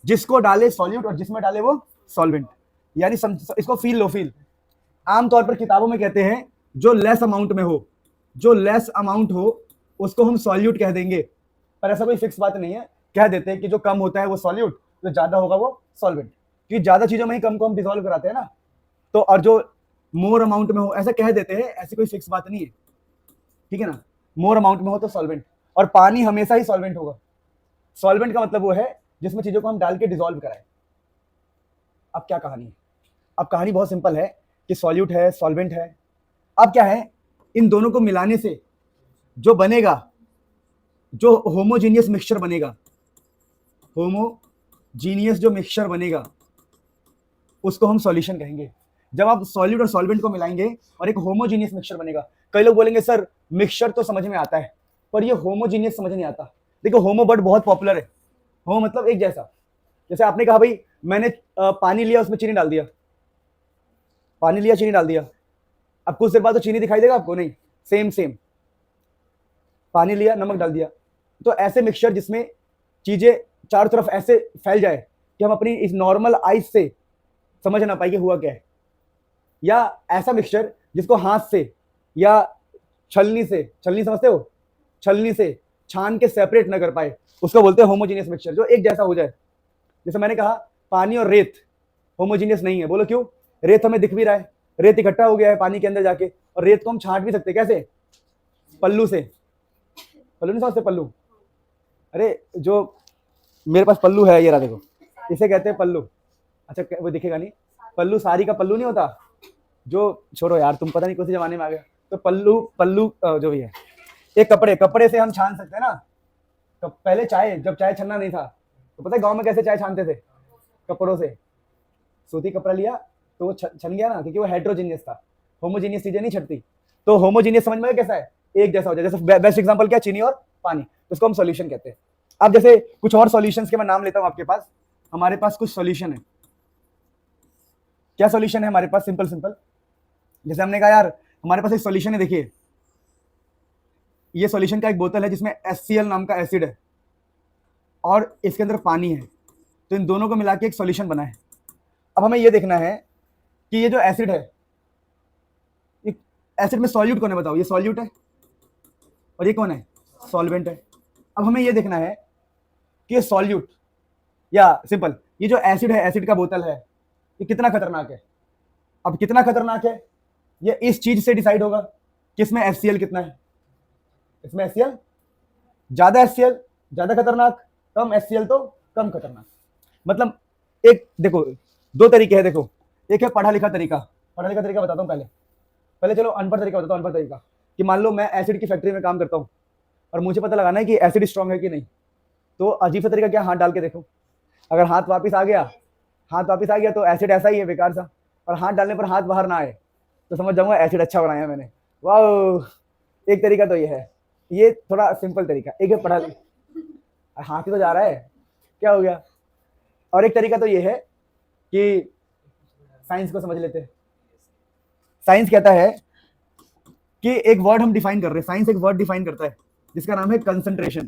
जिसको डाले सॉल्यूट, और जिसमें डाले वो सॉल्वेंट। यानी इसको फील लो, फील। आमतौर पर किताबों में कहते हैं जो लेस अमाउंट में हो, जो लेस अमाउंट हो उसको हम सॉल्यूट कह देंगे, पर ऐसा कोई फिक्स बात नहीं है। कह देते हैं कि जो कम होता है वो सॉल्यूट, जो ज्यादा होगा वो सॉल्वेंट, क्योंकि ज्यादा चीजों में ही कम को हम डिसॉल्व कराते हैं ना। तो और जो मोर अमाउंट में हो, ऐसा कह देते हैं, ऐसी कोई फिक्स बात नहीं है, ठीक है ना। मोर अमाउंट में हो तो सॉल्वेंट, और पानी हमेशा ही सॉल्वेंट होगा। सॉल्वेंट का मतलब वो है जिसमें चीजों को हम डाल के डिसॉल्व कराएं। अब क्या कहानी है? अब कहानी बहुत सिंपल है कि सॉल्यूट है, सॉल्वेंट है। अब क्या है, इन दोनों को मिलाने से जो बनेगा, जो होमोजीनियस मिक्सचर बनेगा, होमोजीनियस जो मिक्सचर बनेगा उसको हम सॉल्यूशन कहेंगे। जब आप सॉल्यूट और सॉल्वेंट को मिलाएंगे और एक होमोजीनियस मिक्सचर बनेगा। कई लोग बोलेंगे सर मिक्सचर तो समझ में आता है, पर ये होमोजीनियस समझ नहीं आता। देखो होमो वर्ड बहुत पॉपुलर है, होमो मतलब एक जैसा। जैसे आपने कहा भाई मैंने पानी लिया, उसमें चीनी डाल दिया, पानी लिया चीनी डाल दिया, अब कुछ देर बाद तो चीनी दिखाई देगा आपको? नहीं, सेम सेम। पानी लिया, नमक डाल दिया। तो ऐसे मिक्सचर जिसमें चीजें चारों तरफ ऐसे फैल जाए कि हम अपनी इस नॉर्मल आइज से समझ ना पाए कि हुआ क्या है, या ऐसा मिक्सचर जिसको हाथ से या छलनी से, छलनी समझते हो, छलनी से छान के सेपरेट ना कर पाए, उसको बोलते हैं होमोजीनियस मिक्सचर, जो एक जैसा हो जाए। जैसे मैंने कहा पानी और रेत होमोजीनियस नहीं है, बोलो क्यों? रेत हमें दिख भी रहा है, रेत इकट्ठा हो गया है पानी के अंदर जाके, और रेत को हम छांट भी सकते हैं, कैसे? पल्लू से। पल्लू नहीं समझते? पल्लू, अरे जो मेरे पास पल्लू है, ये रहा देखो, इसे कहते हैं पल्लू। अच्छा वो दिखेगा नहीं, पल्लू साड़ी का पल्लू नहीं होता जो, छोड़ो यार, तुम पता नहीं कौन से जमाने में आ गए। तो पल्लू पल्लू जो भी है, एक कपड़े से हम छान सकते हैं ना। तो पहले चाय, जब चाय छनना नहीं था, तो पता है गांव में कैसे चाय छानते थे? कपड़ों से। सूती कपड़ा लिया तो वो छन गया ना, क्योंकि वो हेट्रोजीनियस था, होमोजीनियस चीजें नहीं छटती। तो होमोजीनियस समझ में कैसा है? एक जैसा हो जाए। जैसे बेस्ट एग्जांपल क्या? चीनी और पानी, तो इसको हम सॉल्यूशन कहते हैं। अब जैसे कुछ और सॉल्यूशंस के मैं नाम लेता हूं आपके पास। हमारे पास कुछ सॉल्यूशन है। क्या सॉल्यूशन है हमारे पास? सिंपल सिंपल, जैसे हमने कहा यार हमारे पास एक सॉल्यूशन है, देखिए ये सॉल्यूशन का एक बोतल है जिसमें HCl नाम का एसिड है और इसके अंदर पानी है, तो इन दोनों को मिला के एक सॉल्यूशन बना है। अब हमें ये देखना है कि ये जो एसिड है, एसिड में सॉल्यूट कौन है बताओ? ये सॉल्यूट है और ये कौन है? सॉल्वेंट है। अब हमें ये देखना है कि ये सॉल्यूट या सिंपल ये जो एसिड है, एसिड का बोतल है, ये कितना खतरनाक है। अब कितना खतरनाक है ये इस चीज से डिसाइड होगा कि इसमें HCl कितना है। इसमें HCl ज्यादा, HCl ज्यादा खतरनाक, कम HCl तो कम खतरनाक। मतलब एक देखो, दो तरीके हैं। देखो एक है पढ़ा लिखा तरीका, पढ़ा लिखा तरीका बताता हूँ पहले चलो अनपढ़ तरीका बताता हूँ। अनपढ़ तरीका कि मान लो मैं एसिड की फैक्ट्री में काम करता हूँ और मुझे पता लगाना है कि एसिड स्ट्रांग है कि नहीं। तो अजीब सा तरीका क्या, हाथ डाल के देखो, अगर हाथ वापस आ गया तो एसिड ऐसा ही है, बेकार सा। और हाथ डालने पर हाथ बाहर ना आए तो समझ जाऊंगा एसिड अच्छा बनाया मैंने, वाह। एक तरीका तो ये है, ये थोड़ा सिंपल तरीका। एक है पढ़ा, हाथ ही तो जा रहा है, क्या हो गया। और एक तरीका तो ये है कि साइंस को समझ लेते हैं। साइंस कहता है कि एक वर्ड हम डिफाइन कर रहे हैं, साइंस एक वर्ड डिफाइन करता है जिसका नाम है कंसंट्रेशन।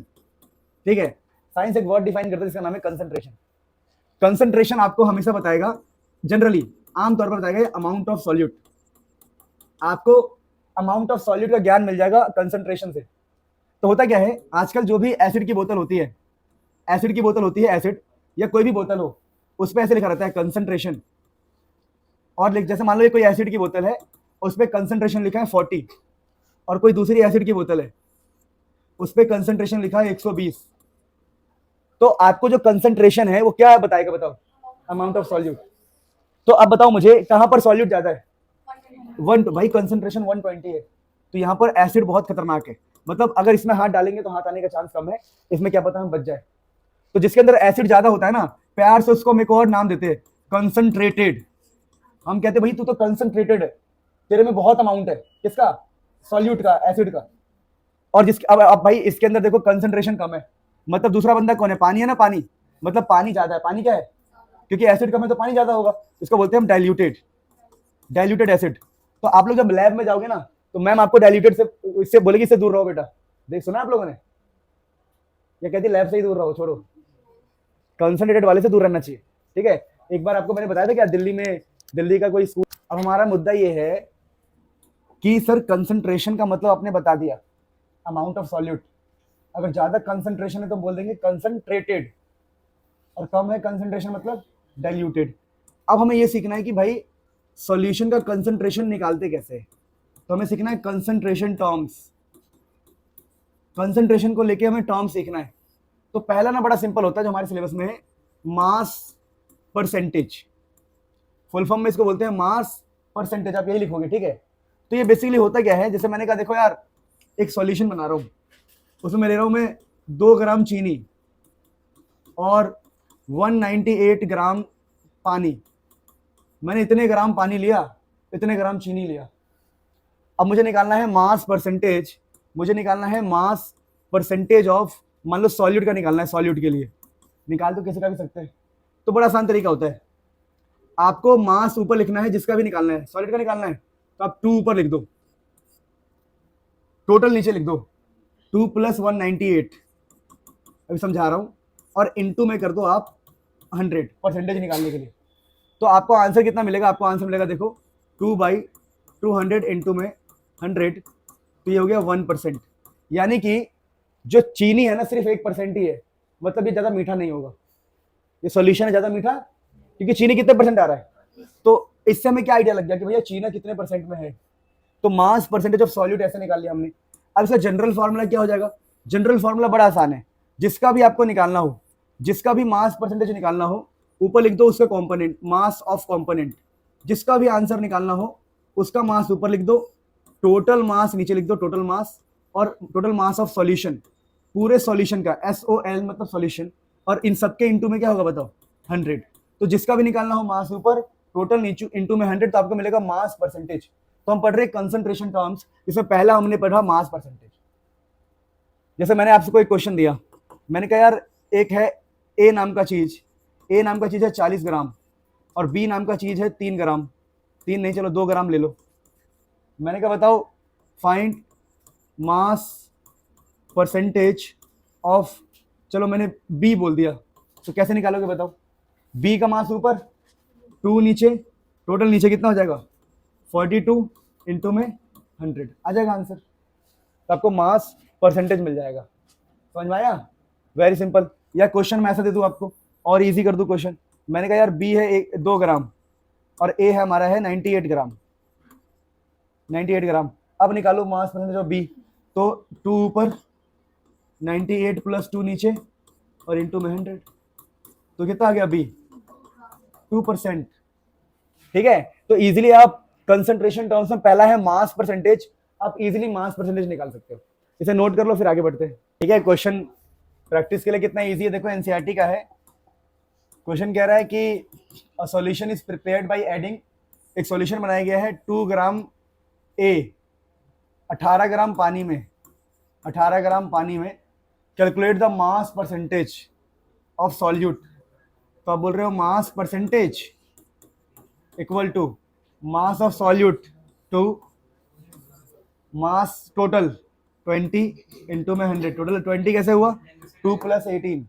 ठीक है, साइंस एक वर्ड डिफाइन करता है जिसका नाम है कंसंट्रेशन। कंसंट्रेशन आपको हमेशा बताएगा, जनरली आमतौर पर बताएगा अमाउंट ऑफ सॉल्यूट। आपको अमाउंट ऑफ सॉल्यूट का ज्ञान मिल जाएगा कंसंट्रेशन से। तो होता क्या है, आजकल जो भी एसिड की बोतल होती है, एसिड या कोई भी बोतल हो, उस पर ऐसे लिखा रहता है कंसंट्रेशन। और जैसे मान लो ये कोई एसिड की बोतल है, उस पर कंसंट्रेशन लिखा है 40, और कोई दूसरी एसिड की बोतल है उस पर कंसंट्रेशन लिखा है 120। तो आपको जो कंसंट्रेशन है वो क्या बताएगा, बताओ? Amount of solute. तो अब बताओ मुझे कहां पर सॉल्यूट ज्यादा है? भाई कंसंट्रेशन 120 है, तो यहाँ पर एसिड बहुत खतरनाक है। मतलब अगर इसमें हाथ डालेंगे तो हाथ आने का चांस कम है, इसमें क्या पता हम बच जाए। तो जिसके अंदर एसिड ज्यादा होता है ना, प्यार से उसको हम एक और नाम देते हैं, कंसंट्रेटेड। हम कहते हैं भाई तू तो कंसंट्रेटेड है, तेरे में बहुत अमाउंट है, किसका? सॉल्यूट का, एसिड का। और जिसके अब भाई इसके अंदर देखो कंसंट्रेशन कम है, मतलब दूसरा बंदा कौन है? पानी है ना, पानी मतलब पानी ज्यादा है। पानी क्या है? क्योंकि एसिड कम है तो पानी ज्यादा होगा, इसको बोलते हैं हम डाइल्यूटेड एसिड। तो आप लोग जब लैब में जाओगे ना, तो मैम आपको डाइल्यूटेड से इससे बोलेगी इससे दूर रहो बेटा। देख सुना आप लोगों ने? ये कहती लैब से ही दूर रहो, छोड़ो, कंसंट्रेटेड वाले से दूर रहना चाहिए। ठीक है, एक बार आपको मैंने बताया था क्या, दिल्ली का कोई स्कूल। अब हमारा मुद्दा ये है कि सर कंसंट्रेशन का मतलब आपने बता दिया, अमाउंट ऑफ सॉल्यूट। अगर ज्यादा कंसंट्रेशन है तो बोल देंगे कंसंट्रेटेड, और कम है कंसंट्रेशन मतलब डाइल्यूटेड। अब हमें ये सीखना है कि भाई सॉल्यूशन का कंसंट्रेशन निकालते कैसे, तो हमें सीखना है कंसंट्रेशन टर्म्स। कंसंट्रेशन को लेके हमें टर्म सीखना है। तो पहला ना बड़ा सिंपल होता है जो हमारे सिलेबस में है, मास परसेंटेज। फुल फॉर्म में इसको बोलते हैं मास परसेंटेज, आप यही लिखोगे। ठीक है, तो ये बेसिकली होता क्या है, जैसे मैंने कहा देखो यार एक सॉल्यूशन बना रहा हूं, उसमें मैं ले रहा हूं मैं 2 ग्राम चीनी और 198 ग्राम पानी। मैंने इतने ग्राम पानी लिया, इतने ग्राम चीनी लिया। अब मुझे निकालना है मास परसेंटेज, ऑफ, मान लो सॉल्यूट का निकालना है। सॉल्यूट के लिए निकाल तो किसी का भी सकते हैं, तो बड़ा आसान तरीका होता है, आपको मास ऊपर लिखना है, जिसका भी निकालना है, सॉल्यूट का निकालना है तो आप 2 ऊपर लिख दो, टोटल नीचे लिख दो 2 + 198, अभी समझा रहा हूं, और इनटू में कर दो आप 100 परसेंटेज निकालने के लिए। तो आपको आंसर कितना मिलेगा? आपको आंसर मिलेगा देखो 2/200 इनटू में 100, तो ये हो गया 1%। यानी कि जो चीनी है ना सिर्फ 1% ही है, मतलब ये ज्यादा मीठा नहीं होगा, ये सॉल्यूशन है ज्यादा मीठा, क्योंकि चीनी कितने परसेंट आ रहा है। तो इससे हमें क्या आइडिया लग गया कि भैया चीना कितने परसेंट में है, तो मास परसेंटेज ऑफ सॉल्यूट ऐसे निकाल लिया हमने। अब इसका जनरल फॉर्मूला क्या हो जाएगा, जनरल फॉर्मूला बड़ा आसान है, जिसका भी आपको निकालना हो, जिसका भी मास परसेंटेज निकालना हो, ऊपर लिख दो उसका कंपोनेंट, मास ऑफ कंपोनेंट, जिसका भी आंसर निकालना हो उसका मास ऊपर लिख दो, टोटल मास नीचे लिख दो, टोटल मास, और टोटल मास ऑफ सॉल्यूशन, पूरे सॉल्यूशन का, SOL मतलब सॉल्यूशन, और इन सबके इंटू में क्या होगा बताओ, 100। तो जिसका भी निकालना हो मास ऊपर, टोटल नीचे इंटू में 100, तो आपको मिलेगा मास परसेंटेज। तो हम पढ़ रहे कंसंट्रेशन टर्म्स, इसमें पहला हमने पढ़ा मास परसेंटेज। जैसे मैंने आपसे कोई क्वेश्चन दिया, मैंने कहा यार एक है ए नाम का चीज, ए नाम का चीज है 40 ग्राम, और बी नाम का चीज है 3 ग्राम, 3 नहीं चलो 2 ग्राम ले लो। मैंने कहा बताओ फाइंड मास परसेंटेज ऑफ, चलो मैंने बी बोल दिया, तो कैसे निकालोगे बताओ, बी का मास ऊपर, 2 नीचे, टोटल नीचे कितना हो जाएगा 42 इंटू में 100 आ जाएगा आंसर, तो आपको मास परसेंटेज मिल जाएगा। समझ में आया, वेरी सिंपल। या क्वेश्चन मैं ऐसा दे दूं आपको और इजी कर दूं क्वेश्चन, मैंने कहा यार बी है 2 ग्राम और ए है हमारा है 98 ग्राम, 98 ग्राम, अब निकालो मास परसेंटेज ऑफ बी, तो 2 ऊपर, 98 प्लस 2 नीचे, और इंटू में 100, तो कितना आ गया बी, 2%। ठीक है, तो इजीली आप कंसंट्रेशन टर्म्स में पहला है मास परसेंटेज, आप इजीली मास परसेंटेज निकाल सकते हो, इसे नोट कर लो फिर आगे बढ़ते हैं। ठीक है, क्वेश्चन प्रैक्टिस के लिए कितना इजी है, देखो एनसीईआरटी का है। क्वेश्चन कह रहा है कि a solution is prepared by adding, एक सॉल्यूशन बनाया गया है 2 ग्राम ए 18 ग्राम पानी में, 18 ग्राम पानी में, calculate the mass percentage of solute. तो आप बोल रहे हो mass percentage equal to mass of solute to mass total 20 into में 100, टोटल 20 कैसे हुआ, 2 प्लस 18,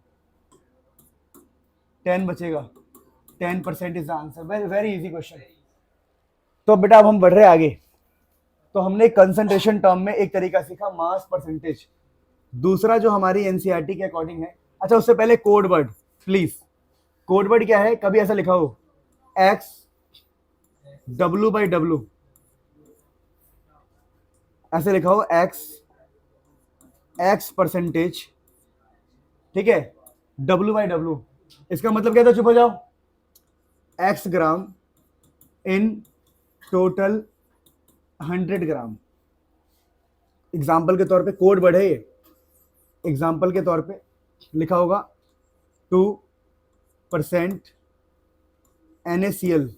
10 बचेगा, 10% is the answer. Very very easy question. तो बेटा अब हम बढ़ रहे हैं आगे, तो हमने कंसंट्रेशन टर्म में एक तरीका सीखा मास परसेंटेज, दूसरा जो हमारी एनसीईआरटी के अकॉर्डिंग है। अच्छा उससे पहले code word please, code word क्या है, कभी ऐसा लिखा हो x W/W, ऐसे लिखा हो x परसेंटेज, ठीक है, W/W, इसका मतलब क्या था, चुप हो जाओ, x gram in total 100 gram. Example के तौर पे कोड वर्ड है ये, एग्जाम्पल के तौर पे लिखा होगा 2% NaCl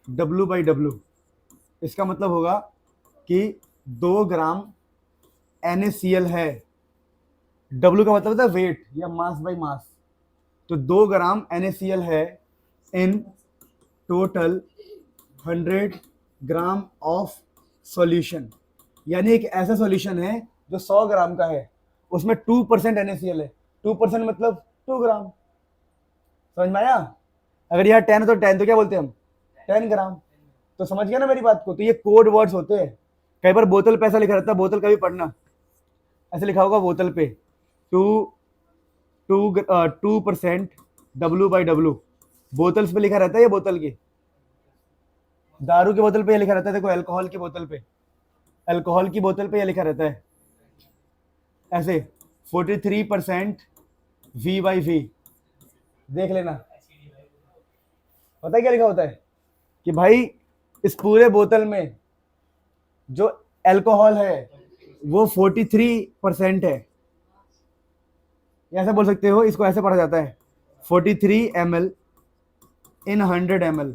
W/W, इसका मतलब होगा कि 2 ग्राम NaCl है, W का मतलब होता है वेट या मास बाय मास, तो 2 ग्राम NaCl है in total 100 gram of solution, यानी एक ऐसा सॉल्यूशन है जो 100 ग्राम का है, उसमें 2% NaCl है, 2% मतलब 2 ग्राम। समझ में आया, अगर यहाँ 10 तो 10 तो क्या बोलते हैं हम, 10 ग्राम। तो समझ गया ना मेरी बात को, तो ये कोड वर्ड्स होते हैं। कई बार बोतल पे ऐसा लिखा रहता है, बोतल का भी पढ़ना, ऐसे लिखा होगा बोतल पे 2% W/W, बोतल्स पे लिखा रहता है, ये बोतल की, दारू की बोतल पे ये लिखा रहता है, देखो अल्कोहल की बोतल पे, अल्कोहल की बोतल पे ये लिखा रहता है ऐसे 43% V/V, देख लेना, पता है क्या लिखा होता है कि भाई इस पूरे बोतल में जो अल्कोहल है वो 43% है, ऐसे बोल सकते हो, इसको ऐसे पढ़ा जाता है 43 ml इन 100 ml,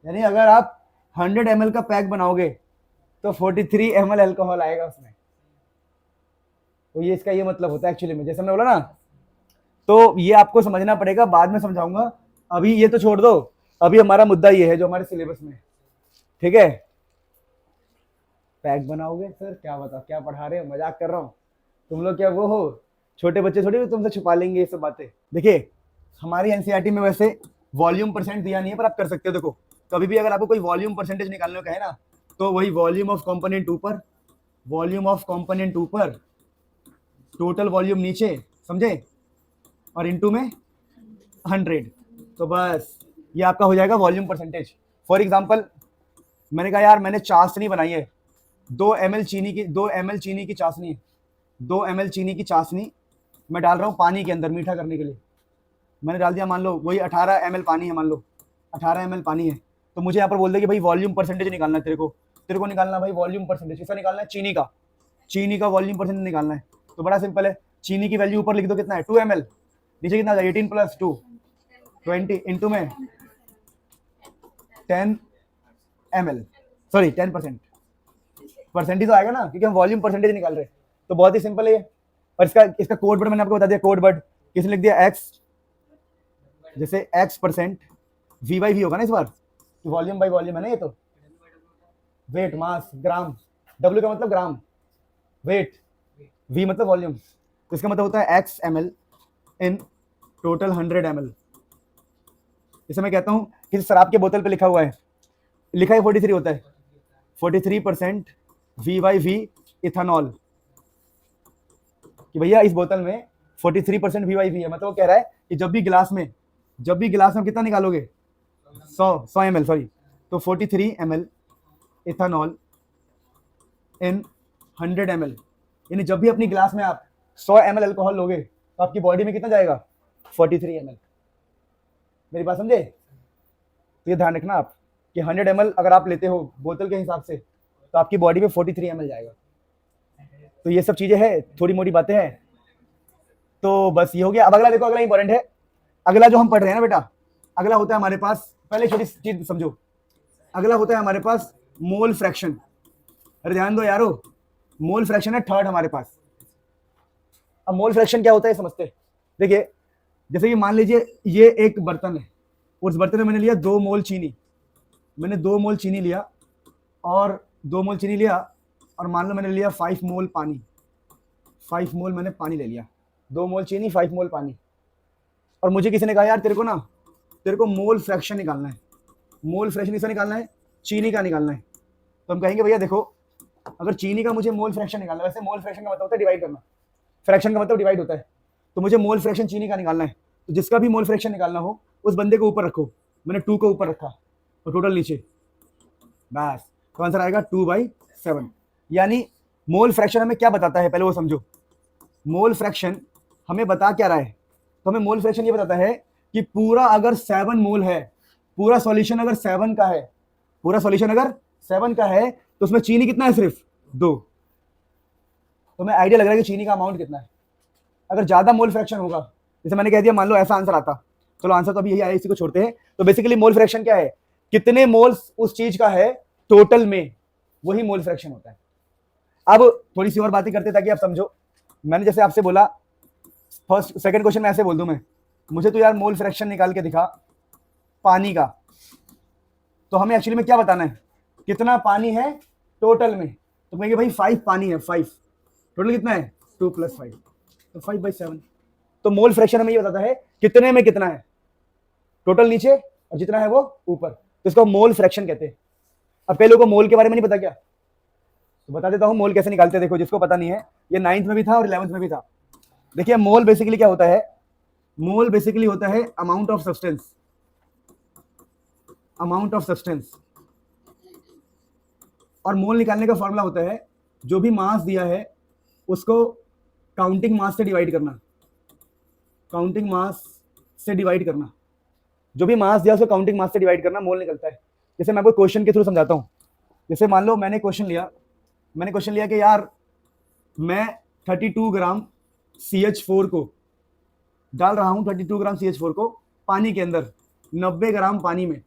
यानी अगर आप 100 ml का पैक बनाओगे तो 43 ml अल्कोहल आएगा उसमें। तो ये इसका ये मतलब होता है एक्चुअली में, जैसे हमने बोला ना, तो ये आपको समझना पड़ेगा, बाद में समझाऊंगा, अभी ये तो छोड़ दो, अभी हमारा मुद्दा ये है जो हमारे सिलेबस में, ठीक है। पैक बनाओगे सर, क्या बता क्या पढ़ा रहे हो, मजाक कर रहा हूँ, तुम लोग क्या वो हो छोटे बच्चे थोड़ी, तुमसे छुपा लेंगे ये सब बातें। देखिए हमारी एनसीईआरटी में वैसे वॉल्यूम परसेंट दिया नहीं है, पर आप कर सकते हो। देखो कभी भी अगर आपको कोई वॉल्यूम परसेंटेज निकालने का है ना, तो वही वॉल्यूम ऑफ कंपोनेंट ऊपर, वॉल्यूम ऑफ कंपोनेंट ऊपर, टोटल वॉल्यूम नीचे, समझे, और इनटू में 100। तो बस ये आपका हो जाएगा वॉल्यूम परसेंटेज। फॉर एग्जांपल मैंने कहा यार मैंने चाशनी बनाई है, 2 ml चीनी की, 2 ml चीनी की चाशनी है, 2 ml चीनी की चाशनी मैं डाल रहा हूँ पानी के अंदर मीठा करने के लिए। मैंने डाल दिया, मान लो वही 18 ml पानी है, मान लो 18 ml पानी है। तो मुझे यहाँ पर बोल दे कि भाई वॉल्यूम परसेंटेज निकालना है तेरे को निकालना भाई वॉल्यूम परसेंटेज। किसका निकालना है? चीनी का वॉल्यूम परसेंटेज निकालना है। तो बड़ा सिंपल है, चीनी की वैल्यू ऊपर लिख दो कितना है 2 ml, नीचे कितना 18 + 2 20 इंटू में 10 ml, सॉरी 10%, परसेंटेज तो आएगा ना क्योंकि हम वॉल्यूम परसेंटेज निकाल रहे हैं। तो बहुत ही सिंपल है ये। और इसका कोड वर्ड मैंने आपको बता दिया, कोड वर्ड किसने लिख दिया x, जैसे x% v/v होगा ना इस बार, तो वॉल्यूम बाय वॉल्यूम है ना ये, तो वेट मास ग्राम, w का मतलब ग्राम, वेट, v मतलब वॉल्यूम, तो इसका मतलब होता है x ml in total 100 ml। इसे मैं कहता हूँ किसी शराब के बोतल पे लिखा हुआ है, लिखा है 43 होता है, 43% v/v इथेनॉल, कि भैया इस बोतल में 43% v/v है। मतलब वो कह रहा है कि जब भी गिलास में कितना निकालोगे 100 ml, सॉरी, तो 43 ml इथेनॉल इन 100 ml, यानी जब भी अपनी गिलास में आप 100 ml अल्कोहल लोगे तो आपकी बॉडी में कितना जाएगा 43 ml। मेरी बात समझे? तो ये ध्यान रखना आप कि 100 ml अगर आप लेते हो बोतल के हिसाब से तो आपकी बॉडी में 43 ml जाएगा। तो ये सब चीजें हैं, थोड़ी मोटी बातें हैं। तो बस ये हो गया। अब अगला देखो, अगला इंपॉर्टेंट है। अगला जो हम पढ़ रहे हैं ना बेटा, अगला होता है हमारे पास, पहले छोटी चीज समझो, अगला होता है हमारे पास मोल फ्रैक्शन। अरे ध्यान दो यारो, मोल फ्रैक्शन है थर्ड हमारे पास। अब मोल फ्रैक्शन क्या होता है समझते हैं। देखिए जैसे कि मान लीजिए ये एक बर्तन है, उस बर्तन में मैंने लिया 2 मोल चीनी, मैंने 2 मोल चीनी लिया और 2 मोल चीनी लिया, और मान लो मैंने लिया 5 मोल पानी, 5 मोल मैंने पानी ले लिया, 2 मोल चीनी 5 मोल पानी। और मुझे किसी ने कहा यार तेरे को मोल फ्रैक्शन निकालना है, मोल फ्रैक्शन किसका निकालना है? चीनी का निकालना है। तो हम कहेंगे भैया देखो, अगर चीनी का मुझे मोल फ्रैक्शन निकालना है, वैसे मोल फ्रैक्शन का मतलब होता है डिवाइड करना, फ्रैक्शन का मतलब डिवाइड होता है, तो मुझे मोल फ्रैक्शन चीनी का निकालना है। तो जिसका भी मोल फ्रैक्शन निकालना हो उस बंदे को ऊपर रखो, मैंने 2 को ऊपर रखा और टोटल नीचे, बस तो आंसर आएगा 2/7। यानी मोल फ्रैक्शन हमें क्या बताता है, पहले वो समझो। मोल फ्रैक्शन हमें बता क्या रहा है? तो हमें मोल फ्रैक्शन ये बताता है कि पूरा अगर 7 मोल है, पूरा सॉल्यूशन अगर 7 का है, पूरा सॉल्यूशन अगर 7 का है तो उसमें चीनी कितना है? सिर्फ 2। तो मैं आइडिया लग रहा है कि चीनी का अमाउंट कितना है। अगर ज्यादा मोल फ्रैक्शन होगा, जैसे मैंने कह दिया, मान लो ऐसा आंसर आता, चलो आंसर तो अभी यही आया, इसी को छोड़ते हैं। तो बेसिकली मोल फ्रैक्शन क्या है? कितने मोल्स उस चीज का है टोटल में, वही मोल फ्रैक्शन होता है। अब थोड़ी सी और बातें करते ताकि आप समझो। मैंने जैसे आपसे बोला, फर्स्ट सेकंड क्वेश्चन में ऐसे बोल दूं मैं, मुझे तो यार मोल फ्रैक्शन निकाल के दिखा पानी का, तो हमें एक्चुअली में क्या बताना है? कितना पानी है टोटल में। तो कहेंगे भाई 5 पानी है, 5 टोटल कितना है? 2 + 5, तो 5/7। तो मोल फ्रैक्शन हमें ये बताता है कितने में कितना है, टोटल नीचे और जितना है वो ऊपर, तो इसको मोल फ्रैक्शन कहते हैं। अब कई लोगों को मोल के बारे में नहीं पता क्या, तो बता देता हूं मोल कैसे निकालते हैं। देखो जिसको पता नहीं है, ये 9th में भी था और 11th में भी था। देखिए मोल बेसिकली क्या होता है? मोल बेसिकली होता है amount of substance, amount of substance. और मोल निकालने का फॉर्मूला होता है जो भी मास दिया है उसको काउंटिंग मास से डिवाइड करना, काउंटिंग मास से डिवाइड करना, जो भी मास दिया उसको काउंटिंग मास से डिवाइड करना, मोल निकलता है। जैसे मैं आपको क्वेश्चन के थ्रू समझाता हूं। जैसे मान लो मैंने क्वेश्चन लिया कि यार मैं 32 ग्राम CH4 को डाल रहा हूं, 32 ग्राम CH4 को पानी के अंदर 90 ग्राम पानी में,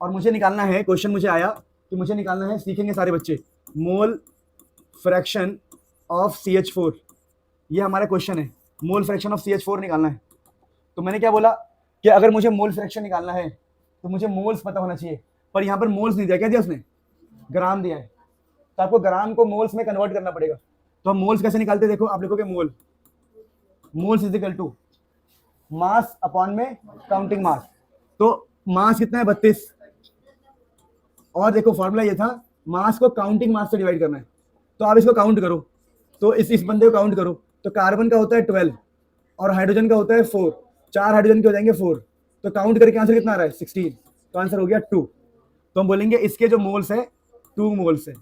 और मुझे निकालना है, क्वेश्चन मुझे आया कि मुझे निकालना है, सीखेंगे सारे बच्चे, मोल फ्रैक्शन ऑफ CH4। ये हमारा क्वेश्चन है, मोल फ्रैक्शन ऑफ CH4 निकालना है। तो मैंने क्या बोला कि अगर मुझे मोल फ्रैक्शन निकालना है तो मुझे मोल्स पता होना चाहिए, पर यहाँ पर मोल्स नहीं दिया, क्या दिया उसने? ग्राम दिया है। तो आपको ग्राम को मोल्स में कन्वर्ट करना पड़ेगा। तो हम मोल्स कैसे निकालते हैं? देखो आप लिखोगे moles is equal to mass upon में काउंटिंग मास। तो मास कितना है? 32, और देखो फॉर्मूला ये था मास को काउंटिंग मास से डिवाइड करना है, तो आप इसको काउंट करो, तो इस बंदे को काउंट करो, तो कार्बन का होता है 12 और हाइड्रोजन का होता है 4, 4 हाइड्रोजन के हो जाएंगे 4, तो काउंट करके आंसर कितना आ रहा है 16, तो आंसर हो गया 2। तो हम बोलेंगे इसके जो मोल्स है 2 मोल्स है।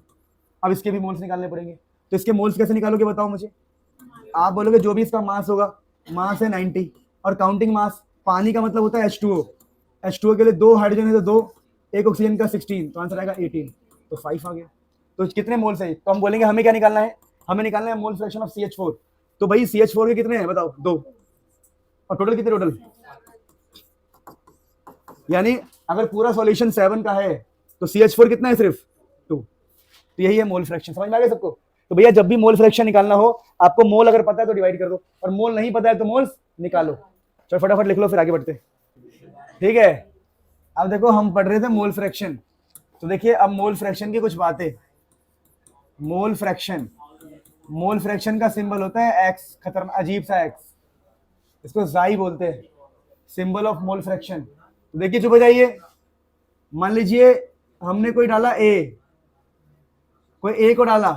अब इसके भी मोल्स निकालने पड़ेंगे, तो इसके मोल्स कैसे निकालोगे बताओ मुझे। आप बोलोगे जो भी इसका मास होगा, मास है 90 और काउंटिंग मास, पानी का मतलब होता है H2O, H2O के लिए 2 हाइड्रोजन है तो 2, एक ऑक्सीजन का 16, तो आंसर आएगा 18, तो 5 आ गया। तो कितने मोल्स है, तो हम बोलेंगे हमें क्या निकालना है, हमें निकालना है मोल फ्रैक्शन ऑफ CH4। तो भाई CH4 के कितने हैं बताओ, 2, और टोटल कितने टोटल, यानी अगर पूरा सॉल्यूशन 7 का है तो CH4 कितना है सिर्फ 2। तो यही है मोल फ्रैक्शन, समझ में आ गया सबको। तो भैया जब भी मोल फ्रैक्शन निकालना हो, आपको मोल अगर पता है तो डिवाइड कर दो, और मोल नहीं पता है तो मोल्स निकालो। चलो फटाफट लिख लो फिर आगे बढ़ते, ठीक है। अब देखो हम पढ़ रहे थे मोल फ्रैक्शन, तो देखिए अब मोल फ्रैक्शन की कुछ बातें। मोल फ्रैक्शन, मोल फ्रैक्शन का सिंबल होता है एक्स, खतरनाक अजीब सा एक्स, इसको जाई बोलते हैं, सिंबल ऑफ मोल फ्रैक्शन। तो देखिए चुप हो जाइए, मान लीजिए हमने कोई डाला ए, कोई ए को डाला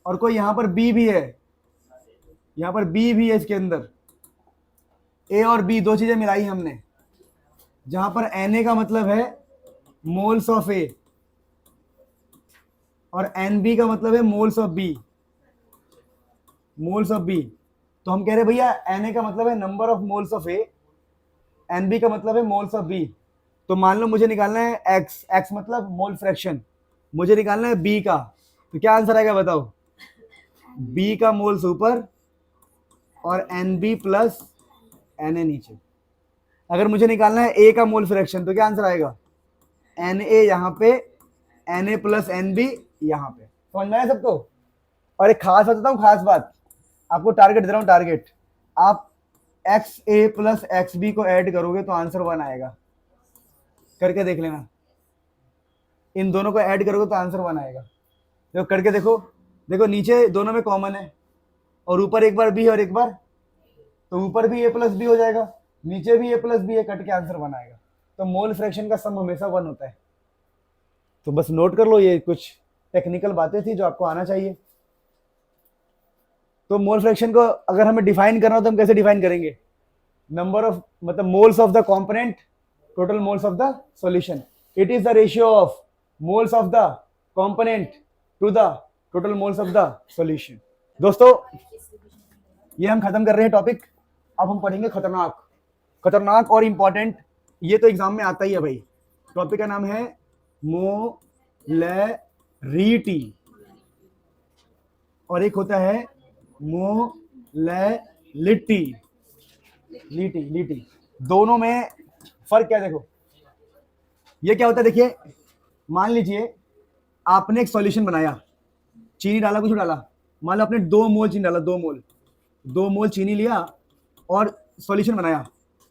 और कोई यहां पर बी भी है, यहां पर बी भी है इसके अंदर, ए और बी दो चीजें मिलाई हमने, जहां पर Na का मतलब है मोल्स ऑफ ए और Nb का मतलब है moles of B, moles of B. तो हम कह रहे भैया Na का मतलब है number of moles of A, Nb का मतलब है मोल्स ऑफ बी। तो मान लो मुझे निकालना है x, x मतलब मोल फ्रैक्शन, मुझे निकालना है b का, तो क्या आंसर आएगा बताओ, b का मोल्स ऊपर और Nb प्लस Na नीचे। अगर मुझे निकालना है a का मोल फ्रैक्शन तो क्या आंसर आएगा, Na यहाँ पे, Na प्लस Nb यहाँ पे। समझ में आया सबको। और एक खास बताता हूँ, खास बात आपको, टारगेट दे रहा हूँ, टारगेट, आप XA प्लस XB को ऐड करोगे तो आंसर 1 आएगा, करके देख लेना, इन दोनों को ऐड करोगे तो आंसर 1 आएगा। देखो करके देखो, देखो नीचे दोनों में कॉमन है और ऊपर एक बार बी है और एक बार, तो ऊपर भी a प्लस बी हो जाएगा, नीचे भी a प्लस बी है, कट के आंसर 1 आएगा। तो मोल फ्रैक्शन का सम हमेशा 1 होता है। तो बस नोट कर लो, ये कुछ टेक्निकल बातें थी जो आपको आना चाहिए। तो मोल फ्रैक्शन को अगर हमें डिफाइन करना हो तो हम कैसे डिफाइन करेंगे, नंबर ऑफ मतलब moles of the component total moles of the solution, it is the ratio of moles of the component to the total moles of the solution. दोस्तों ये हम खत्म कर रहे हैं टॉपिक, अब हम पढ़ेंगे खतरनाक, खतरनाक और इंपॉर्टेंट, ये तो एग्जाम में आता ही है भाई। टॉपिक का नाम है मोलैरिटी और एक होता है मोलैलिटी, लिटी लिटी, दोनों में फर्क क्या है देखो। ये क्या होता है देखिए, मान लीजिए आपने एक सॉल्यूशन बनाया, चीनी डाला, कुछ डाला, मान लो आपने 2 मोल चीनी डाला, 2 मोल चीनी लिया और सॉल्यूशन बनाया,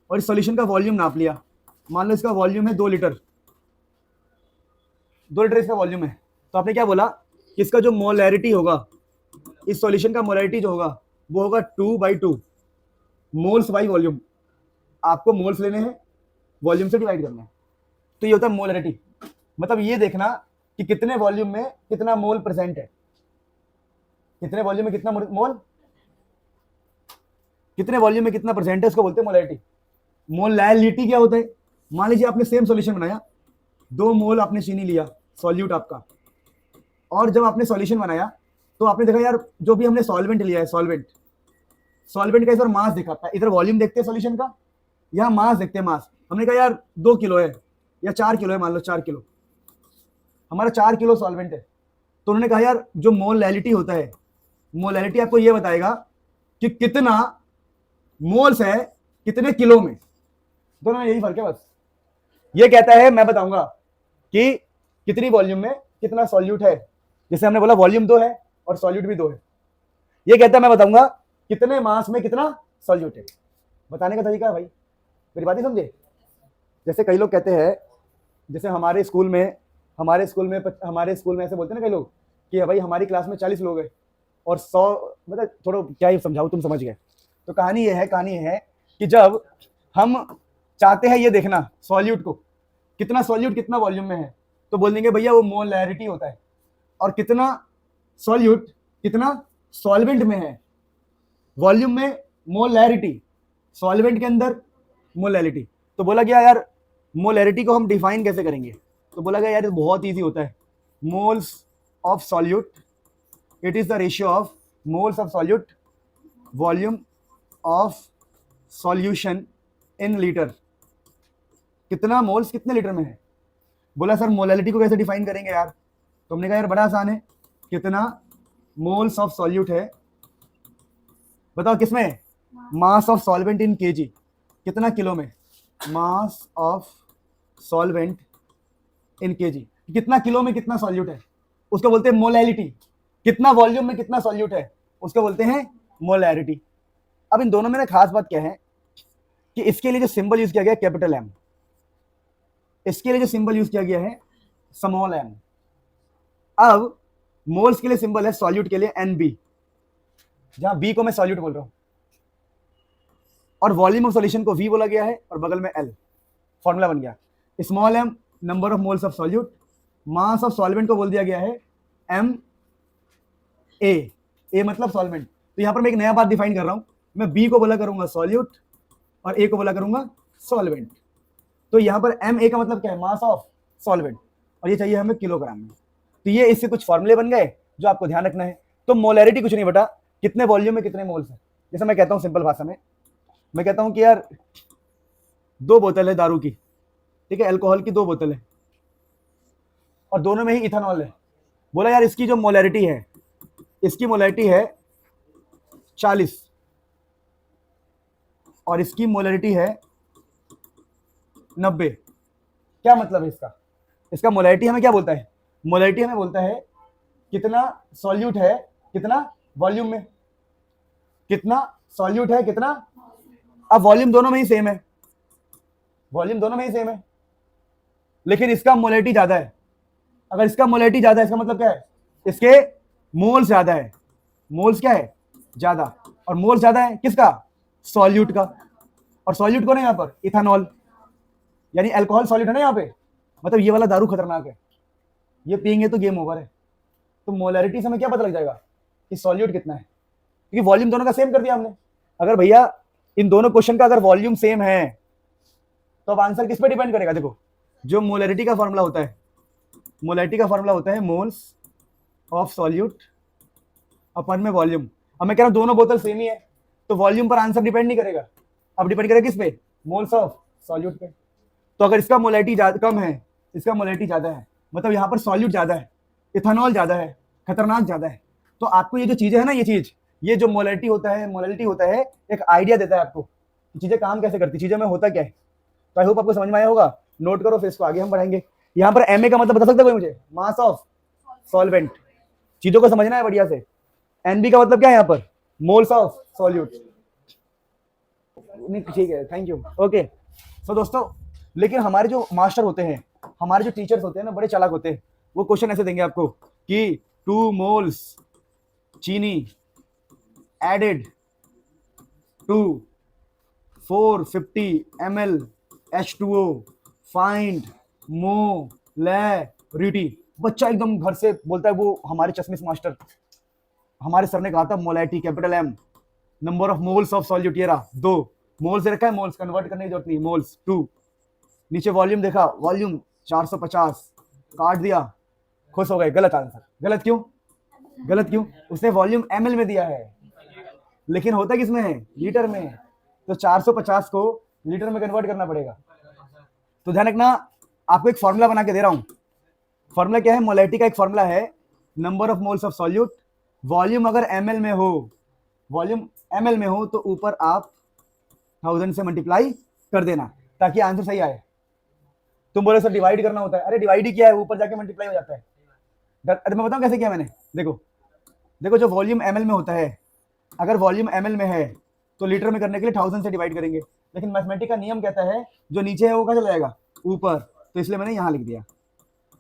और इस सॉल्यूशन का वॉल्यूम नाप लिया, मान लो इसका वॉल्यूम है 2 लीटर, 2 लीटर इसका वॉल्यूम है। तो आपने क्या बोला कि इसका जो मोलैरिटी होगा, इस सॉल्यूशन का मोलैरिटी जो होगा वो होगा 2/2 मोल्स बाई वॉल्यूम। आपको मोल्स लेने हैं, वॉल्यूम से डिवाइड करना है, तो ये होता है मोलैरिटी। मतलब ये देखना कि कितने वॉल्यूम में कितना मोल प्रेजेंट है, कितने वॉल्यूम में कितना मोल, कितने वॉल्यूम में कितना प्रेजेंट है, उसको बोलते हैं मोलैरिटी। मोलैलिटी क्या होता है, मान लीजिए आपने सेम सॉल्यूशन बनाया, 2 मोल आपने चीनी लिया, सॉल्यूट आपका, और जब आपने सॉल्यूशन बनाया तो आपने देखा यार जो भी हमने सॉल्वेंट लिया है, सॉल्वेंट का इधर मास दिखाता है, इधर वॉल्यूम देखते हैं सॉल्यूशन का, यहाँ मास देखते हैं, मास। हमने कहा यार 2 किलो है या 4 किलो है, मान लो 4 किलो, हमारा 4 किलो सॉल्वेंट है। तो उन्होंने कहा यार जो मोलैलिटी होता है, मोलैलिटी आपको ये बताएगा कि कितना मोल्स है कितने किलो में, दोनों में यही फर्क है बस। ये कहता है मैं बताऊंगा कि कितनी वॉल्यूम में कितना सॉल्यूट है, जैसे हमने बोला वॉल्यूम 2 है और सॉल्यूट भी 2 है। ये कहता है मैं बताऊंगा कितने मास में कितना सॉल्यूट है। बताने का तरीका है भाई, मेरी बात ही समझे। जैसे कई लोग कहते हैं, जैसे हमारे स्कूल में ऐसे बोलते हैं ना कई लोग कि भाई हमारी क्लास में 40 लोग हैं और 100, मतलब थोड़ा क्या ही समझाऊं, तुम समझ गए। तो कहानी ये है कि जब हम चाहते हैं ये देखना सॉल्यूट को, कितना सॉल्यूट कितना वॉल्यूम में है, तो बोल देंगे भैया वो मोलैरिटी होता है, और कितना सॉल्यूट, कितना सॉल्वेंट में है, वॉल्यूम में मोलैरिटी, सॉल्वेंट के अंदर मोलैरिटी। तो बोला गया यार मोलैरिटी को हम डिफाइन कैसे करेंगे, तो बोला गया यार ये बहुत ईजी होता है, moles of solute, it is the ratio of moles of solute volume of solution in litre, कितना मोल्स कितने लीटर में है। बोला सर मोलैरिटी को कैसे डिफाइन करेंगे यार, तो हमने कहा यार बड़ा आसान है, कितना मोल्स ऑफ सॉल्यूट है, बताओ किसमें, मास ऑफ सॉल्वेंट इन केजी, कितना किलो में, मास ऑफ सॉल्वेंट इन केजी, कितना किलो में कितना सॉल्यूट है, उसको बोलते हैं मोलैरिटी। कितना वॉल्यूम में कितना सॉल्यूट है, उसको बोलते हैं मोलैरिटी। अब इन दोनों में ना खास बात क्या है कि इसके लिए जो सिंबल यूज किया गया कैपिटल एम, इसके लिए जो सिंबल यूज किया गया है स्मॉल एम। अब मोल्स के लिए सिंबल है सॉल्यूट के लिए एनबी, जहां बी को मैं सॉल्यूट बोल रहा हूं, और वॉल्यूम ऑफ सॉल्यूशन को वी बोला गया है और बगल में एल, फॉर्मूला बन गया small M number of moles of solute, mass of solvent को बोल दिया गया है एम ए, ए मतलब सॉल्वेंट। तो यहां पर मैं एक नया बात डिफाइन कर रहा हूं, मैं बी को बोला करूंगा सॉल्यूट और ए को बोला करूंगा सॉल्वेंट। तो यहां पर एम ए का मतलब क्या है, मास ऑफ सॉल्वेंट, और ये चाहिए हमें किलोग्राम में। तो ये इससे कुछ फॉर्मूले बन गए जो आपको ध्यान रखना है। तो मोलैरिटी कुछ नहीं बेटा, कितने वॉल्यूम में कितने मोल्स है। जैसे मैं कहता हूं सिंपल भाषा में, मैं कहता हूं कि यार 2 बोतल है दारू की, ठीक है, अल्कोहल की 2 बोतल है, और दोनों में ही इथेनॉल है। बोला यार इसकी जो मोलैरिटी है, इसकी मोलैरिटी है 40 और इसकी मोलैरिटी है 90। क्या मतलब है इसका, इसका मोलैरिटी हमें क्या बोलता है, मोलैरिटी हमें बोलता है कितना सॉल्यूट है कितना वॉल्यूम में, कितना सॉल्यूट है कितना। अब वॉल्यूम दोनों में ही सेम है, वॉल्यूम दोनों में ही सेम है, लेकिन इसका मोलैरिटी ज्यादा है। अगर इसका मोलैरिटी ज्यादा है इसका मतलब क्या है, इसके मोल्स ज्यादा है, मोल्स क्या है ज्यादा, और मोल्स ज्यादा है किसका, सॉल्यूट का। और सॉल्यूट कौन है यहाँ पर, इथेनॉल, यानी अल्कोहल सॉल्यूट है ना यहाँ पे, मतलब ये वाला दारू खतरनाक है, ये पियेंगे तो गेम ओवर है। तो मोलैरिटी से हमें क्या पता लग जाएगा कि सॉल्यूट कितना है, क्योंकि वॉल्यूम दोनों का सेम कर दिया हमने। अगर भैया इन दोनों क्वेश्चन का अगर वॉल्यूम सेम है तो अब आंसर किस पे डिपेंड करेगा, देखो जो मोलैरिटी का फॉर्मूला होता है, मोलैरिटी का फॉर्मूला होता है मोल्स ऑफ सॉल्यूट अपन में वॉल्यूम। अब मैं कह रहा हूं दोनों बोतल सेम ही है, तो वॉल्यूम पर आंसर डिपेंड नहीं करेगा, अब डिपेंड करेगा किस पे, मोल्स ऑफ सॉल्यूट पे। तो अगर इसका मोलैरिटी कम है, इसका मोलैरिटी ज्यादा है, मतलब यहाँ पर सॉल्यूट ज्यादा है, इथेनॉल ज्यादा है, खतरनाक ज्यादा है। तो आपको ये जो चीजें है ना, ये चीज, ये जो मोलैरिटी होता है एक आइडिया देता है आपको कि चीजें काम कैसे करती, चीजों में होता क्या है। तो आई होप आपको समझ में आया होगा, नोट करो फिर इसको आगे हम बढ़ाएंगे। यहाँ पर एमए का मतलब बता सकता है कोई मुझे, मास ऑफ सॉल्वेंट, चीजों को समझना है बढ़िया से। एनबी का मतलब क्या है यहाँ पर, मोल्स ऑफ सॉल्यूट। ठीक है, थैंक यू, ओके। सो दोस्तों, लेकिन हमारे जो मास्टर होते हैं, हमारे जो टीचर्स होते हैं ना, बड़े चालाक होते हैं। वो क्वेश्चन ऐसे देंगे आपको कि 2 मोल्स चीनी added to 450 ml H2O find molarity. बच्चा एकदम घर से बोलता है, वो हमारे चश्मिश मास्टर, हमारे सर ने कहा था molarity capital M, number of moles of solute ये रहा 2 मोल्स से रखा है, मोल्स कन्वर्ट करने की जरूरत नहीं, मोल्स 2। नीचे वॉल्यूम देखा, वॉल्यूम 450, काट दिया, खुश हो गए। गलत आंसर, गलत क्यों, गलत क्यों, उसने वॉल्यूम एमएल में दिया है, लेकिन होता किसमें है, लीटर में। तो 450 को लीटर में कन्वर्ट करना पड़ेगा। तो ध्यान रखना, आपको एक फॉर्मूला बना के दे रहा हूं। फॉर्मूला क्या है, मोलैरिटी का एक फॉर्मूला है number of moles of solute, volume अगर एमएल में हो, वॉल्यूम एमएल में हो तो ऊपर आप 1000 से मल्टीप्लाई कर देना ताकि आंसर सही आए। तुम बोले सर डिवाइड करना होता है, अरे डिवाइड ही किया है, ऊपर जाके मल्टीप्लाई हो जाता है। अरे मैं बताऊं कैसे किया मैंने, देखो देखो, जो वॉल्यूम एमएल में होता है, अगर वॉल्यूम एमएल में है तो लीटर में करने के लिए 1000 से डिवाइड करेंगे, लेकिन मैथमेटिक्स का नियम कहता है जो नीचे है वो कहाँ चला जाएगा, ऊपर, तो इसलिए मैंने यहाँ लिख दिया।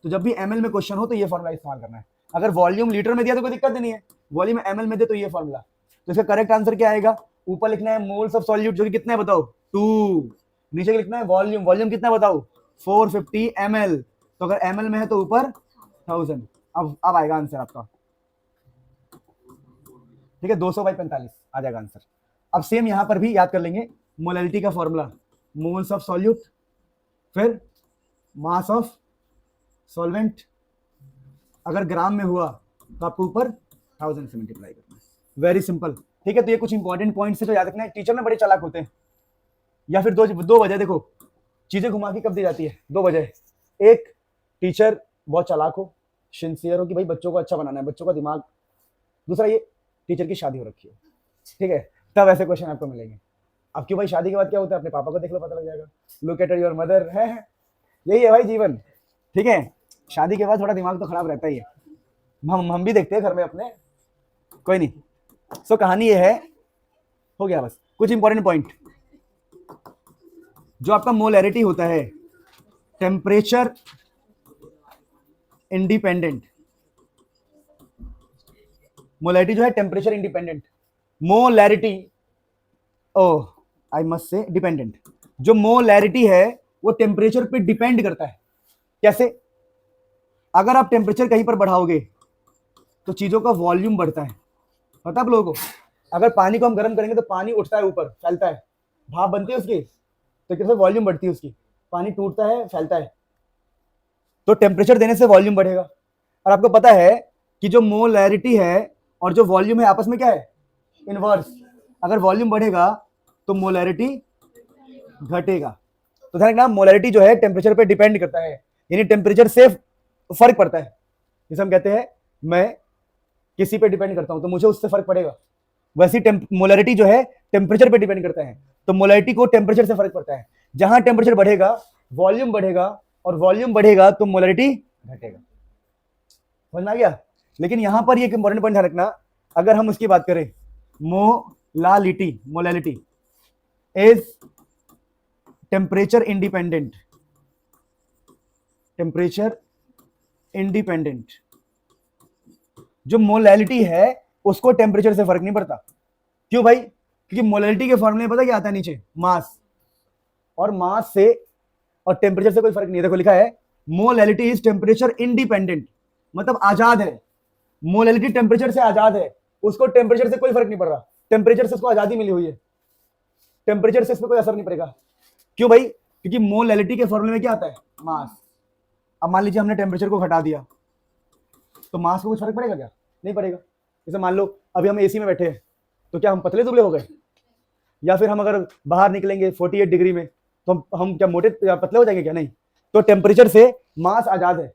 तो जब भी एमएल में क्वेश्चन हो तो ये फॉर्मूला इस्तेमाल करना है। अगर वॉल्यूम लीटर में दिया तो कोई दिक्कत नहीं है, वॉल्यूम एमएल में दे तो ये फॉर्मूला। तो इसका करेक्ट आंसर क्या आएगा, ऊपर लिखना है मोल्स ऑफ सॉल्यूट, जो कि कितना है बताओ 2, नीचे लिखना है वॉल्यूम, वॉल्यूम कितना है बताओ 450 ml, तो अगर ml में है तो ऊपर 1000। अब आएगा आंसर आपका, ठीक है, 200/45 आ जाएगा आंसर। अब सेम यहां पर भी याद कर लेंगे मोलैलिटी का फॉर्मूला, मोल्स ऑफ सॉल्यूट फिर मास ऑफ सॉल्वेंट, अगर ग्राम में हुआ तो आपको ऊपर 1000 से मल्टीप्लाई करना है, वेरी सिंपल, ठीक है। तो ये कुछ इंपॉर्टेंट पॉइंट्स है जो याद रखना है। टीचर में बड़े चालाक होते हैं, या फिर दो वजह, देखो चीजें घुमा के कब दी जाती है, 2 वजह। एक, टीचर बहुत चालाक हो, सिंसियर हो कि भाई बच्चों को अच्छा बनाना है, बच्चों का दिमाग। दूसरा ये, टीचर की शादी हो रखी है, ठीक है, तब ऐसे क्वेश्चन आपको मिलेंगे। अब क्यों भाई, शादी के बाद क्या होता है, अपने पापा को देख लो, पता लग जाएगा। लुक एट योर मदर, है यही है भाई जीवन, ठीक है। शादी के बाद थोड़ा दिमाग तो खराब रहता ही है, हम भी देखते हैं घर में अपने, कोई नहीं। सो कहानी ये है, हो गया बस कुछ इंपॉर्टेंट पॉइंट। जो आपका मोलैरिटी होता है, टेम्परेचर इंडिपेंडेंट, मोलैरिटी जो है temperature independent, molarity, oh I must say dependent. जो मोलैरिटी है वो टेम्परेचर पे डिपेंड करता है। कैसे? अगर आप टेम्परेचर कहीं पर बढ़ाओगे तो चीजों का वॉल्यूम बढ़ता है, पता आप लोगों को। अगर पानी को हम गर्म करेंगे तो पानी उठता है ऊपर, फैलता है, भाप बनती है उसकी, तो कैसे वॉल्यूम बढ़ती है उसकी, पानी टूटता है, फैलता है। तो टेम्परेचर देने से वॉल्यूम बढ़ेगा। और आपको पता है कि जो मोलैरिटी है और जो वॉल्यूम है आपस में क्या है, इनवर्स। अगर वॉल्यूम बढ़ेगा तो मोलैरिटी घटेगा। तो ध्यान रखना, मोलैरिटी जो है टेम्परेचर पे डिपेंड करता है, यानी टेम्परेचर से फर्क पड़ता है। जैसे हम कहते हैं मैं किसी पे डिपेंड करता हूं तो मुझे उससे फर्क पड़ेगा, वैसी मोलैरिटी जो है टेम्परेचर पे डिपेंड करता है, तो मोलैरिटी को टेम्परेचर से फर्क पड़ता है। जहां टेम्परेचर बढ़ेगा वॉल्यूम बढ़ेगा, और वॉल्यूम बढ़ेगा तो मोलैरिटी घटेगा। समझ में आ गया? लेकिन यहां पर एक इंपॉर्टेंट पॉइंट ध्यान रखना, अगर हम उसकी बात करें, molality is temperature independent, temperature independent. जो मोलैलिटी है उसको टेम्परेचर से फर्क नहीं पड़ता। क्यों भाई? क्योंकि मोलैलिटी के फॉर्मूले में पता क्या आता है नीचे, मास, और मास से और टेम्परेचर से कोई फर्क नहीं है। देखो लिखा है मोलैलिटी इज टेम्परेचर इंडिपेंडेंट, मतलब आजाद है। मोलैलिटी टेम्परेचर से आजाद है, उसको टेम्परेचर से कोई फर्क नहीं पड़ रहा, टेम्परेचर से उसको आजादी मिली हुई है, टेम्परेचर से इस पर कोई असर नहीं पड़ेगा। क्यों भाई? क्योंकि मोलैलिटी के फॉर्मूले में क्या आता है, मास। अब मान लीजिए हमने टेम्परेचर को घटा दिया तो मास को कुछ फर्क पड़ेगा क्या? नहीं पड़ेगा। जैसे मान लो अभी हम एसी में बैठे हैं तो क्या हम पतले दुबले हो गए? या फिर हम अगर बाहर निकलेंगे 48 डिग्री में तो हम क्या मोटे या पतले हो जाएंगे क्या? नहीं। तो टेम्परेचर से मास आजाद है।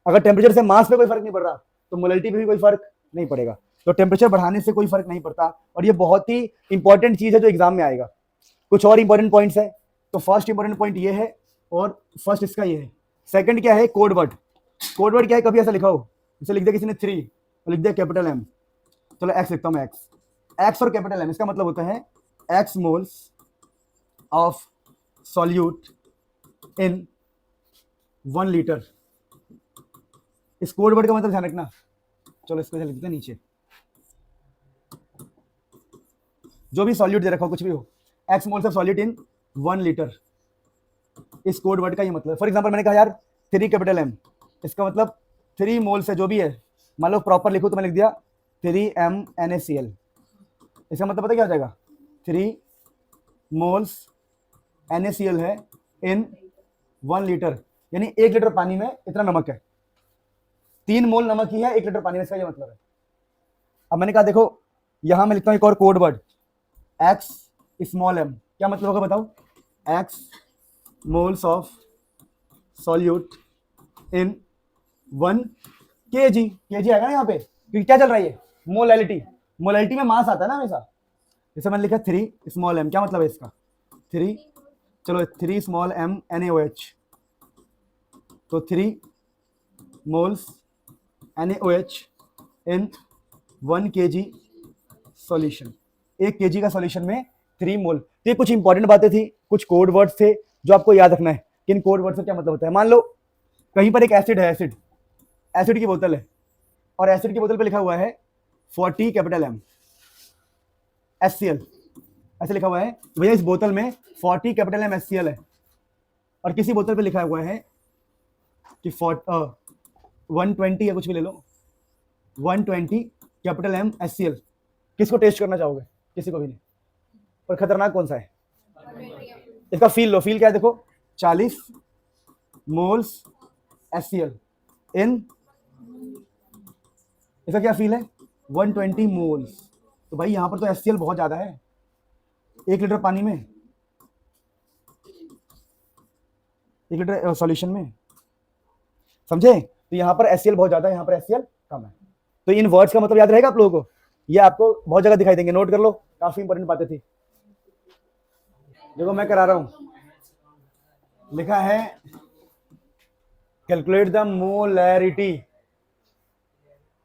अगर टेम्परेचर से मास पे कोई फर्क नहीं पड़ रहा तो मोलैलिटी पे भी कोई फर्क नहीं पड़ेगा। तो टेम्परेचर बढ़ाने से कोई फर्क नहीं पड़ता, और ये बहुत ही इंपॉर्टेंट चीज है जो एग्जाम में आएगा। कुछ और इंपॉर्टेंट पॉइंट्स है, तो फर्स्ट इंपॉर्टेंट पॉइंट ये है, और फर्स्ट इसका ये है। सेकंड क्या है, कोड वर्ड। कोड वर्ड क्या है? कभी ऐसा लिखा हो, इसे लिख दिया किसी ने 3 और लिख दिया कैपिटल एम, चलो एक्स लिखता हूं मैं, एक्स और कैपिटल एम, इसका मतलब होता है x moles of solute in 1 litre. इस कोड वर्ड का मतलब ध्यान रखना। चलो इसको लिखते हैं नीचे, जो भी सॉल्यूट दे रखा हो, कुछ भी हो, x moles of solute in 1 litre, इस कोड वर्ड का ये मतलब। फॉर एग्जांपल मैंने कहा यार 3 कैपिटल एम, इसका मतलब 3 मोल्स है, जो भी है, मान लो प्रॉपर लिखो तो मैं लिख दिया 3MnACl, इसका मतलब पता क्या हो जाएगा, 3 मोल्स NaCl है इन 1 लीटर, यानी 1 लीटर पानी में इतना नमक है, 3 मोल नमक ही है 1 लीटर पानी में, इसका ये मतलब है। अब मैंने कहा देखो यहां मैं लिखता हूं एक और code word, X small M, क्या मतलब होगा बताओ, X moles of solute in 1 kg, kg आएगा ना यहाँ पे, क्योंकि क्या चल रहा है ये, मोलैलिटी। मोलैलिटी में मास आता है ना हमेशा। जैसे मैंने लिखा 3 स्मॉल एम, क्या मतलब है इसका, 3, चलो 3 स्मॉल एम NaOH, तो 3 मोल्स NaOH इन 1 kg सॉल्यूशन, 1 kg का सॉल्यूशन में 3 मोल। तो ये कुछ इंपॉर्टेंट बातें थी, कुछ कोड वर्ड्स थे जो आपको याद रखना है कि इन कोड वर्ड से क्या मतलब होता है। मान लो कहीं पर एक एसिड है, एसिड की बोतल है, और एसिड की बोतल पे लिखा हुआ है 40 कैपिटल एम HCl, ऐसे लिखा हुआ है भैया इस बोतल में 40 कैपिटल एम HCl है, और किसी बोतल पे लिखा हुआ है कि 120 या कुछ भी ले लो, 120 कैपिटल M HCl, किसको टेस्ट करना चाहोगे? किसी को भी नहीं। पर खतरनाक कौन सा है? इसका फील लो, फील क्या है देखो, 40 मोल्स HCl इन, इसका क्या फील है? 120 मोल्स। तो भाई यहां पर तो HCl बहुत ज्यादा है 1 लीटर पानी में, 1 लीटर सॉल्यूशन में, समझे? तो यहाँ पर HCl बहुत ज्यादा है, यहाँ पर HCl कम है। तो इन वर्ड्स का मतलब याद रहेगा आप लोगों को, ये आपको बहुत जगह दिखाई देंगे, नोट कर लो, काफी इंपॉर्टेंट बातें थी। देखो मैं करा रहा हूं, लिखा है कैलकुलेट द मोलैरिटी,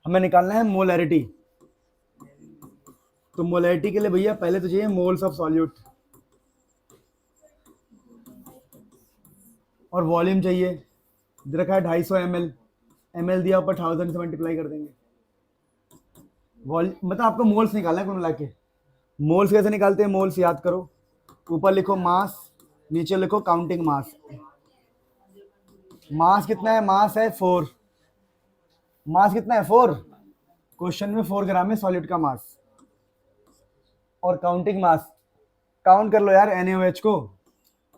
हमें निकालना है मोलैरिटी। तो मोलैरिटी के लिए भैया पहले तो चाहिए मोल्स ऑफ सॉल्यूट और वॉल्यूम चाहिए, रखा है 250 ml, ml दिया ऊपर 1000 से मल्टीप्लाई कर देंगे। मतलब आपको मोल्स निकालना है कुल मिला के। मोल्स कैसे निकालते हैं? मोल्स याद करो, ऊपर लिखो मास, नीचे लिखो काउंटिंग मास। मास कितना है? मास है 4। मास कितना है? 4। क्वेश्चन में 4 ग्राम है सॉलिड का मास। और काउंटिंग मास काउंट कर लो यार, NaOH को,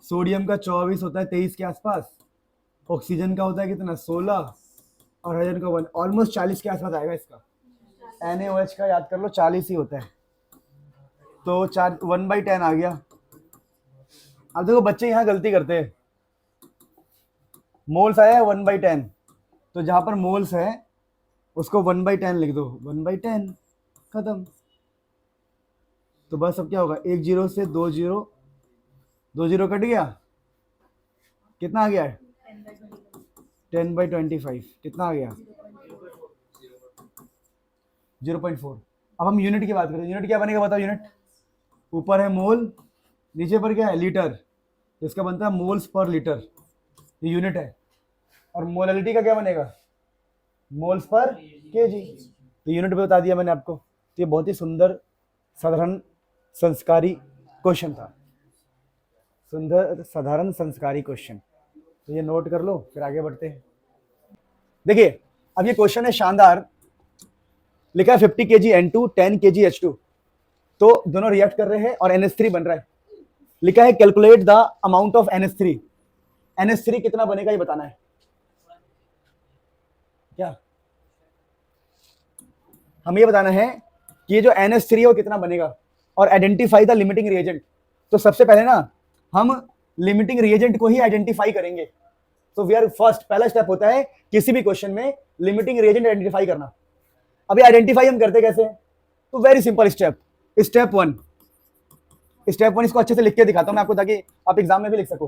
सोडियम का 24 होता है 23 के आसपास, ऑक्सीजन का होता है कितना? 16, और हाइड्रोजन का 1, ऑलमोस्ट 40 के आसपास आएगा इसका। NaOH का याद कर लो 40 ही होता है, तो 1/10 आ गया। अब देखो बच्चे यहाँ गलती करते हैं, मोल्स आया है 1/10, तो जहां पर मोल्स है उसको 1/10 लिख दो, 1/10 खत्म। तो बस अब क्या होगा, 1 0 से 2 0, 2 0 कट गया, कितना आ गया? 10/25, कितना आ गया? 0.4। अब हम यूनिट की बात करें, यूनिट क्या बनेगा बताओ? यूनिट ऊपर है मोल, नीचे पर क्या है? लीटर, इसका बनता है मोल्स पर लीटर, ये यूनिट है। और मोलैलिटी का क्या बनेगा? Moles per KG. तो यूनिट भी बता दिया मैंने आपको। तो ये बहुत ही सुंदर साधारण संस्कारी क्वेश्चन था, सुंदर साधारण संस्कारी क्वेश्चन। तो ये नोट कर लो, फिर आगे बढ़ते हैं। देखिए अब ये क्वेश्चन है शानदार, लिखा है 50 kg N2 10 kg H2, तो दोनों रिएक्ट कर रहे हैं और NH3 बन रहा है। लिखा है calculate the amount of NH3, NH3 कितना बनेगा ये बताना है। क्या हमें ये बताना है कि ये जो NH3 है वो कितना बनेगा, और आइडेंटिफाई द लिमिटिंग रिएजेंट। तो सबसे पहले ना हम लिमिटिंग रिएजेंट को ही आइडेंटिफाई करेंगे। तो वी आर फर्स्ट, पहला स्टेप होता है किसी भी क्वेश्चन में लिमिटिंग रिएजेंट आइडेंटिफाई करना। अभी आइडेंटिफाई हम करते कैसे? तो वेरी सिंपल स्टेप, स्टेप 1, इसको अच्छे से लिख के दिखाता हूं मैं आपको, ताकि आप एग्जाम में भी लिख सको।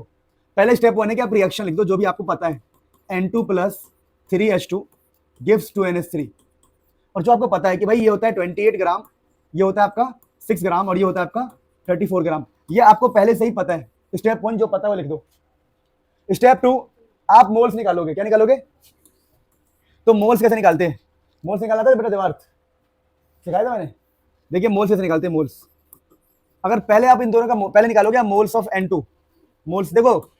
पहले स्टेप 1 है कि आप रिएक्शन लिख दो जो भी आपको पता है, N2 + 3H2 गिव्स 2NH3। और जो आपको पता है कि भाई ये होता है 28 ग्राम, ये होता है आपका 6 ग्राम, और ये होता है आपका 34 ग्राम, ये आपको पहले से ही पता है। स्टेप 1 जो पता है वो लिख दो। स्टेप 2 आप मोल्स निकालोगे। क्या निकालोगे? तो मोल्स कैसे निकालते हैं? मोल्स निकाला था बेटा देवार्थ, सिखाया था मैंने। देखिए मोल्स कैसे निकालते हैं। मोल्स अगर पहले आप इन दोनों का पहले निकालोगे, मोल्स ऑफ N2, मोल्स देखो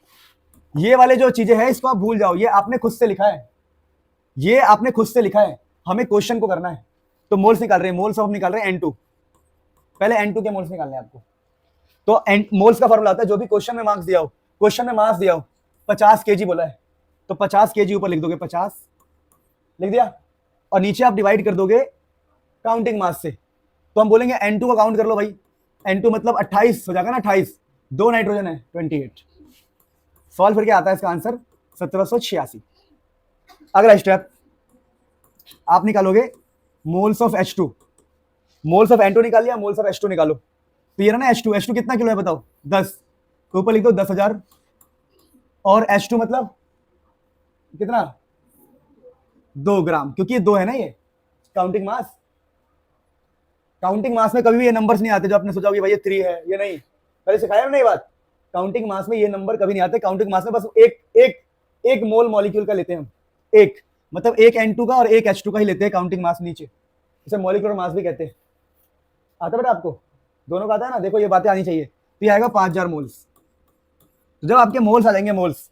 ये वाले जो चीजें हैं इसको आप भूल जाओ, ये आपने खुद से लिखा है, ये आपने खुद से लिखा है, हमें क्वेश्चन को करना है। तो मोल्स निकाल रहे हैं, मोल्स ऑफ निकाल रहे हैं N2, पहले N2 के मोल्स निकालने हैं आपको। तो मोल्स का फॉर्मूला आता है जो भी क्वेश्चन में मार्क्स दिया हो, क्वेश्चन में मार्क्स दिया हो 50 kg बोला है, तो 50 kg ऊपर लिख दोगे, 50 लिख दिया, और नीचे आप डिवाइड कर दोगे काउंटिंग मास से। तो हम बोलेंगे N2 का काउंट कर लो भाई, N2 मतलब 28 हो जाएगा ना, 28, 2 नाइट्रोजन है 28। सॉल्व करके आता है इसका आंसर 1786। अगला स्टेप आप निकालोगे moles of H2, moles of N2 निकाल लिया, मोल्स ऑफ H2 निकालो। तो ये ना H2 कितना किलो है बताओ? 10, तो ऊपर लिख दो 10,000, और H2 मतलब कितना? 2 ग्राम, क्योंकि ये 2 है ना, ये काउंटिंग मास। काउंटिंग मास में कभी भी ये नंबर्स नहीं आते जो आपने सोचा कि भाई ये 3 है, ये नहीं, पहले सिखाया ना ये बात। काउंटिंग मास में ये नंबर कभी नहीं आते, काउंटिंग मास में बस एक मोल मॉलिक्यूल का लेते हैं हम, एक मतलब एक N2 का और एक H2 का ही लेते हैं काउंटिंग मास नीचे, इसे मॉलिक्यूलर मास भी कहते हैं। आता बेटा आपको? दोनों का आता है ना? देखो ये बातें आनी चाहिए। तो ये आएगा 5000 मोल्स। तो जब आपके मोल्स आ जाएंगे, मोल्स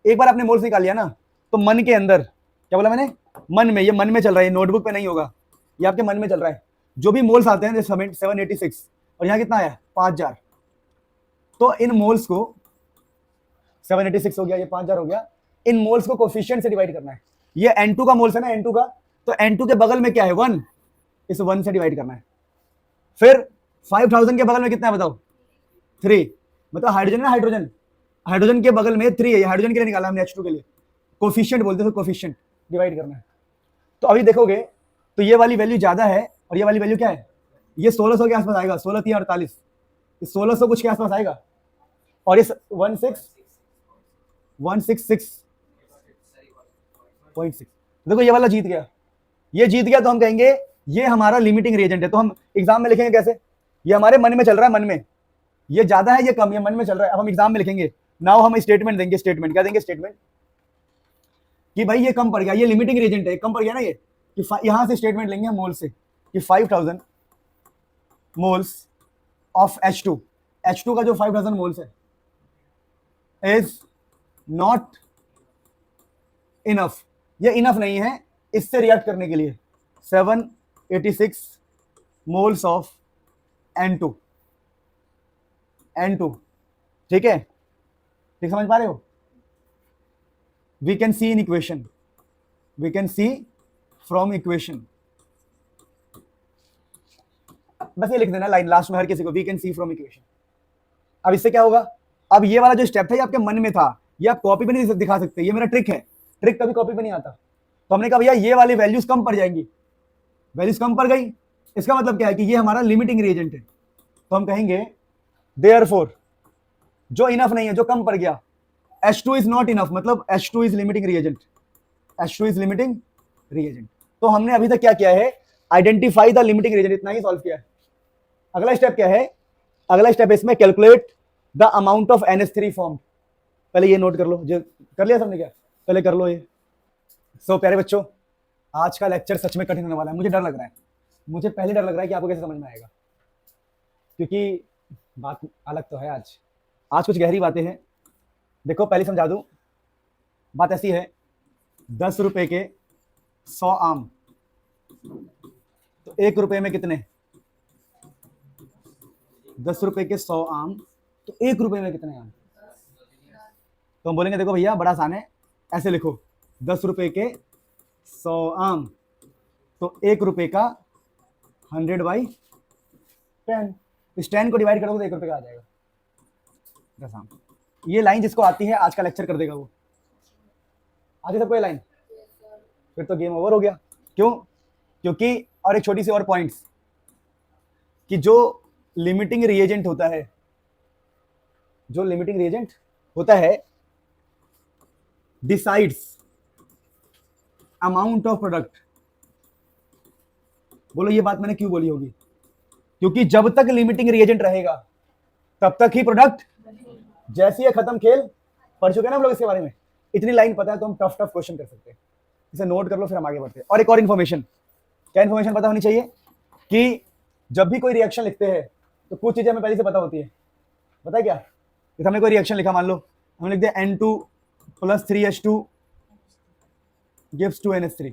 एक बार आपने मोल्स निकाल लिया ना, तो मन के अंदर, क्या बोला मैंने, मन में, ये मन में चल रहा है, नोटबुक पे नहीं होगा, ये आपके मन में चल रहा है। जो भी मोल्स आते हैं 786 और यहाँ कितना आया 5000, तो इन मोल्स को 786 हो गया, ये 5000 हो गया, इन मोल्स को कोफिशिएंट से डिवाइड करना है। ये N2 का मोल्स है ना, N2 का, तो N2 के बगल में क्या है 1, इस 1 से डिवाइड करना है। फिर 5000 के बगल में कितना है बताओ 3, मतलब हाइड्रोजन ना, हाइड्रोजन, हाइड्रोजन के बगल में 3 है, ये हाइड्रोजन के लिए निकाला हमने H2 के लिए, कोफिशिएंट बोलते हैं, कोफिशिएंट डिवाइड करना है। तो अभी देखोगे तो ये वाली वैल्यू ज्यादा है और ये वाली वैल्यू क्या है, ये 1600 के आसपास आएगा, 16 3 48, 1600 कुछ के आसपास आएगा, और इस 166.6 देखो ये वाला जीत गया, ये जीत गया, तो हम कहेंगे ये हमारा लिमिटिंग रिएजेंट है। तो हम एग्जाम में लिखेंगे कैसे, ये हमारे मन में चल रहा है, मन में ये ज्यादा है, ये कम, ये मन में चल रहा है। अब हम एग्जाम में लिखेंगे, नाउ हम स्टेटमेंट देंगे, स्टेटमेंट क्या देंगे, स्टेटमेंट कि भाई ये कम पड़ गया, ये लिमिटिंग रिएजेंट है, कम पड़ गया ना ये, कि यहां से स्टेटमेंट लेंगे हम मोल से कि 5000 मोल्स ऑफ H2, H2 का जो 5000 मोल्स है इज नॉट इनफ, ये इनफ नहीं है इससे रिएक्ट करने के लिए, 786 मोल्स ऑफ N2, ठीक है, ठीक समझ पा रहे हो। We can see in equation, we can see from equation, बस ये लिख देना लाइन लास्ट में हर किसी को, we can see from equation. अब इससे क्या होगा, अब ये वाला जो स्टेप था ये आपके मन में था, ये आप कॉपी पे नहीं दिखा सकते, ये मेरा ट्रिक है, ट्रिक कभी कॉपी पे नहीं आता। तो हमने कहा भैया ये वाली वैल्यूज कम पड़ जाएंगी, वैल्यूज कम पड़ गई, इसका मतलब क्या है कि ये हमारा लिमिटिंग रिएजेंट है। तो हम कहेंगे देयरफॉर, जो इनफ नहीं है, जो कम पड़ गया, H2 इज नॉट इनफ, मतलब H2 is limiting reagent, H2 is limiting reagent. तो हमने अभी तक क्या किया है, आइडेंटिफाई द लिमिटिंग रिएजेंट, इतना ही सॉल्व किया है। अगला स्टेप क्या है, अगला स्टेप है इसमें calculate the amount of NH3 form. पहले ये नोट कर लो, जो कर लिया सबने क्या, पहले कर लो ये। सो प्यारे बच्चों, आज का लेक्चर सच में कठिन होने वाला है, मुझे डर लग रहा है, मुझे पहले डर लग रहा है कि आपको कैसे समझ में आएगा, क्योंकि बात अलग तो है आज कुछ गहरी बातें हैं। देखो पहले समझा दूं, बात ऐसी है, 10 रुपए के 100 आम, तो 1 रुपए में कितने, 10 रुपए के 100 आम, तो 1 रुपए में कितने आम। तो हम बोलेंगे देखो भैया बड़ा आसान है, ऐसे लिखो 10 रुपए के 100 आम, तो 1 रुपए का 100/10, इस 10 को डिवाइड करोगे तो 1 रुपए का आ जाएगा 10 आम। ये लाइन जिसको आती है आज का लेक्चर कर देगा वो, आती सबको ये लाइन, फिर तो गेम ओवर हो गया। क्यों, क्योंकि और एक छोटी सी और पॉइंट्स, कि जो लिमिटिंग रिएजेंट होता है, जो लिमिटिंग रिएजेंट होता है डिसाइड्स अमाउंट ऑफ प्रोडक्ट। बोलो ये बात मैंने क्यों बोली होगी, क्योंकि जब तक लिमिटिंग रिएजेंट रहेगा तब तक ही प्रोडक्ट, जैसे ये खत्म खेल, पढ़ चुके ना हम लोग इसके बारे में, इतनी लाइन पता है तो हम टफ क्वेश्चन कर सकते हैं, इसे नोट कर लो फिर हम आगे बढ़ते हैं। और एक और इन्फॉर्मेशन, क्या इन्फॉर्मेशन पता होनी चाहिए, कि जब भी कोई रिएक्शन लिखते हैं तो कुछ चीजें हमें पहले से पता होती है। पता है क्या, जैसे हमने कोई रिएक्शन लिखा, मान लो हमने लिख दिया N2 + 3H2 gives 2NH3।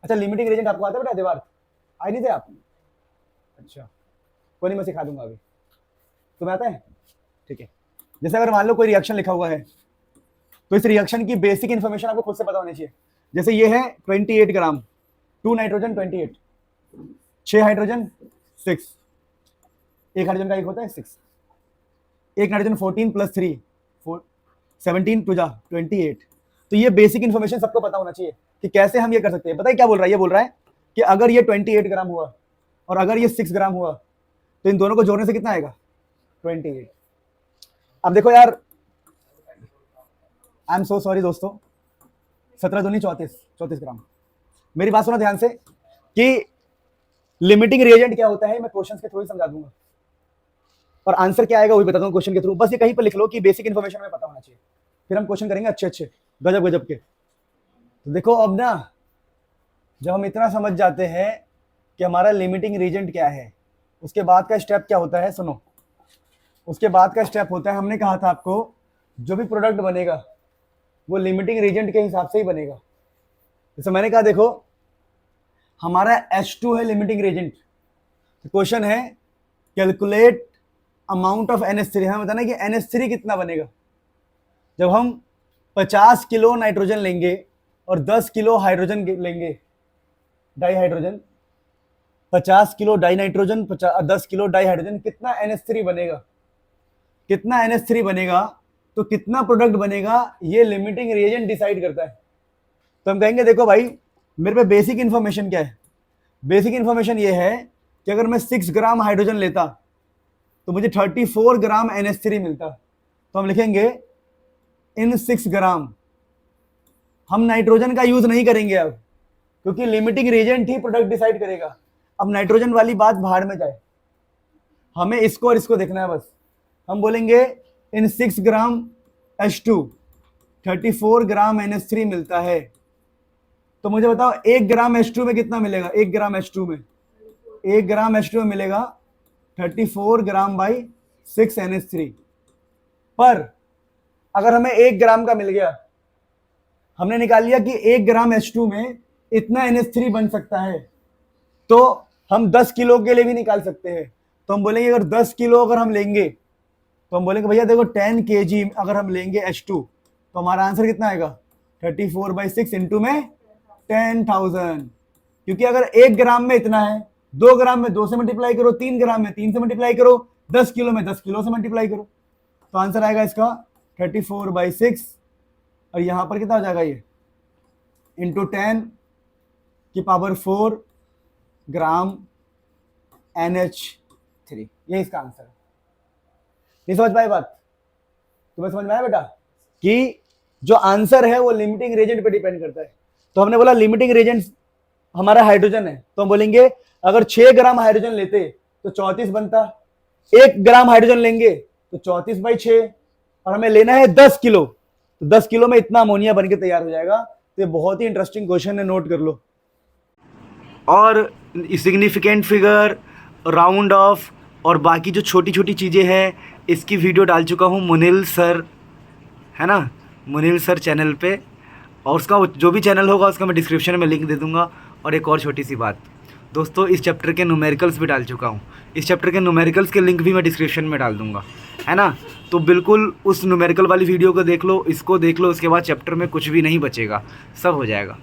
अच्छा लिमिटिंग रिएजेंट आपको आता है बेटा, देवार आए नहीं थे आप, अच्छा कोई नहीं मैं सिखा दूंगा अभी, तुम्हें आता है, ठीक है। जैसे अगर मान लो कोई रिएक्शन लिखा हुआ है, तो इस रिएक्शन की बेसिक इन्फॉर्मेशन आपको खुद से पता होनी चाहिए। जैसे ये है 28 ग्राम, 2 नाइट्रोजन 28, 6 हाइड्रोजन 6, एक हाइड्रोजन का एक होता है 6, एक नाइट्रोजन 14 + 3 17 2 जा 28। तो ये बेसिक इन्फॉर्मेशन सबको पता होना चाहिए कि कैसे हम ये कर सकते हैं। पता है क्या बोल रहा है, ये बोल रहा है कि अगर ये 28 ग्राम हुआ और अगर ये 6 ग्राम हुआ तो इन दोनों को जोड़ने से कितना आएगा 28। अब देखो यार, आई एम सो सॉरी दोस्तों, 17 दूनी 34 ग्राम। मेरी बात सुनो ध्यान से, कि लिमिटिंग रिएजेंट क्या होता है मैं क्वेश्चंस के थ्रू ही समझा दूंगा, और आंसर क्या आएगा वही बता दूंगा क्वेश्चन के थ्रू। बस ये कहीं पर लिख लो कि बेसिक इन्फॉर्मेशन हमें पता होना चाहिए, फिर हम क्वेश्चन करेंगे अच्छे गजब गजब के। तो देखो अब ना, जब हम इतना समझ जाते हैं कि हमारा लिमिटिंग रिएजेंट क्या है, उसके बाद का स्टेप क्या होता है, सुनो। उसके बाद का स्टेप होता है, हमने कहा था आपको जो भी प्रोडक्ट बनेगा वो लिमिटिंग रीजेंट के हिसाब से ही बनेगा। जैसे मैंने कहा देखो हमारा H2 है लिमिटिंग रीजेंट, क्वेश्चन है कैलकुलेट अमाउंट ऑफ NH3। हमें बताना कि NH3 कितना बनेगा। जब हम 50 किलो नाइट्रोजन लेंगे और 10 किलो हाइड्रोजन लेंगे, di hydrogen, 50 kilo die nitrogen, 10 kilo di hydrogen, कितना NH3 बनेगा, कितना NH3 बनेगा, तो कितना प्रोडक्ट बनेगा, ये लिमिटिंग रिएजेंट डिसाइड करता है। तो हम कहेंगे देखो भाई मेरे पे बेसिक इंफॉर्मेशन क्या है, बेसिक इंफॉर्मेशन ये है कि अगर मैं 6 ग्राम हाइड्रोजन लेता तो मुझे 34 ग्राम NH3 मिलता। तो हम लिखेंगे इन 6 ग्राम, हम नाइट्रोजन का यूज नहीं करेंगे अब, क्योंकि लिमिटिंग रिएजेंट ही प्रोडक्ट डिसाइड करेगा। अब नाइट्रोजन वाली बात बाहर में जाए, हमें इसको और इसको देखना है बस। हम बोलेंगे इन 6 ग्राम H2 34 ग्राम NH3 मिलता है। तो मुझे बताओ 1 ग्राम H2 में कितना मिलेगा, 1 ग्राम H2 में, 1 ग्राम H2 में मिलेगा 34 ग्राम बाई 6 NH3। पर अगर हमें 1 ग्राम का मिल गया, हमने निकाल लिया कि 1 ग्राम H2 में इतना NH3 बन सकता है, तो हम 10 किलो के लिए भी निकाल सकते हैं। तो हम बोलेंगे अगर 10 किलो अगर हम लेंगे तो हम बोलेंगे भैया देखो 10 kg अगर हम लेंगे H2 तो हमारा आंसर कितना आएगा 34/6 इंटू में 10,000। क्योंकि अगर 1 ग्राम में इतना है, 2 ग्राम में 2 से मल्टीप्लाई करो, 3 ग्राम में 3 से मल्टीप्लाई करो, 10 किलो में 10 किलो से मल्टीप्लाई करो, तो आंसर आएगा इसका 34/6। और यहां पर कितना हो जाएगा ये इंटू 10 की पावर 4 ग्राम NH3। ये इसका आंसर है। नहीं समझ पाए बात? तुम्हें समझ में आया बेटा कि जो आंसर है वो लिमिटिंग रिएजेंट पे डिपेंड करता है। तो हमने बोला लिमिटिंग रिएजेंट हमारा हाइड्रोजन है, तो हम बोलेंगे अगर 6 ग्राम हाइड्रोजन लेते तो 34 बनता, 1 ग्राम हाइड्रोजन लेंगे तो 34/6, और हमें लेना है 10 किलो, तो 10 किलो में इतना अमोनिया बन के तैयार हो जाएगा। तो ये बहुत ही इंटरेस्टिंग क्वेश्चन है, नोट कर लो। और सिग्निफिकेंट फिगर, राउंड ऑफ और बाकी जो छोटी छोटी चीज़ें हैं इसकी वीडियो डाल चुका हूँ मुनील सर, है ना, मुनील सर चैनल पे, और उसका जो भी चैनल होगा उसका मैं डिस्क्रिप्शन में लिंक दे दूँगा। और एक और छोटी सी बात दोस्तों, इस चैप्टर के न्यूमेरिकल्स भी डाल चुका हूँ, इस चैप्टर के न्यूमेरिकल्स के लिंक भी मैं डिस्क्रिप्शन में डाल दूँगा, है ना। तो बिल्कुल उस न्यूमेरिकल वाली वीडियो को देख लो, इसको देख लो, उसके बाद चैप्टर में कुछ भी नहीं बचेगा, सब हो जाएगा।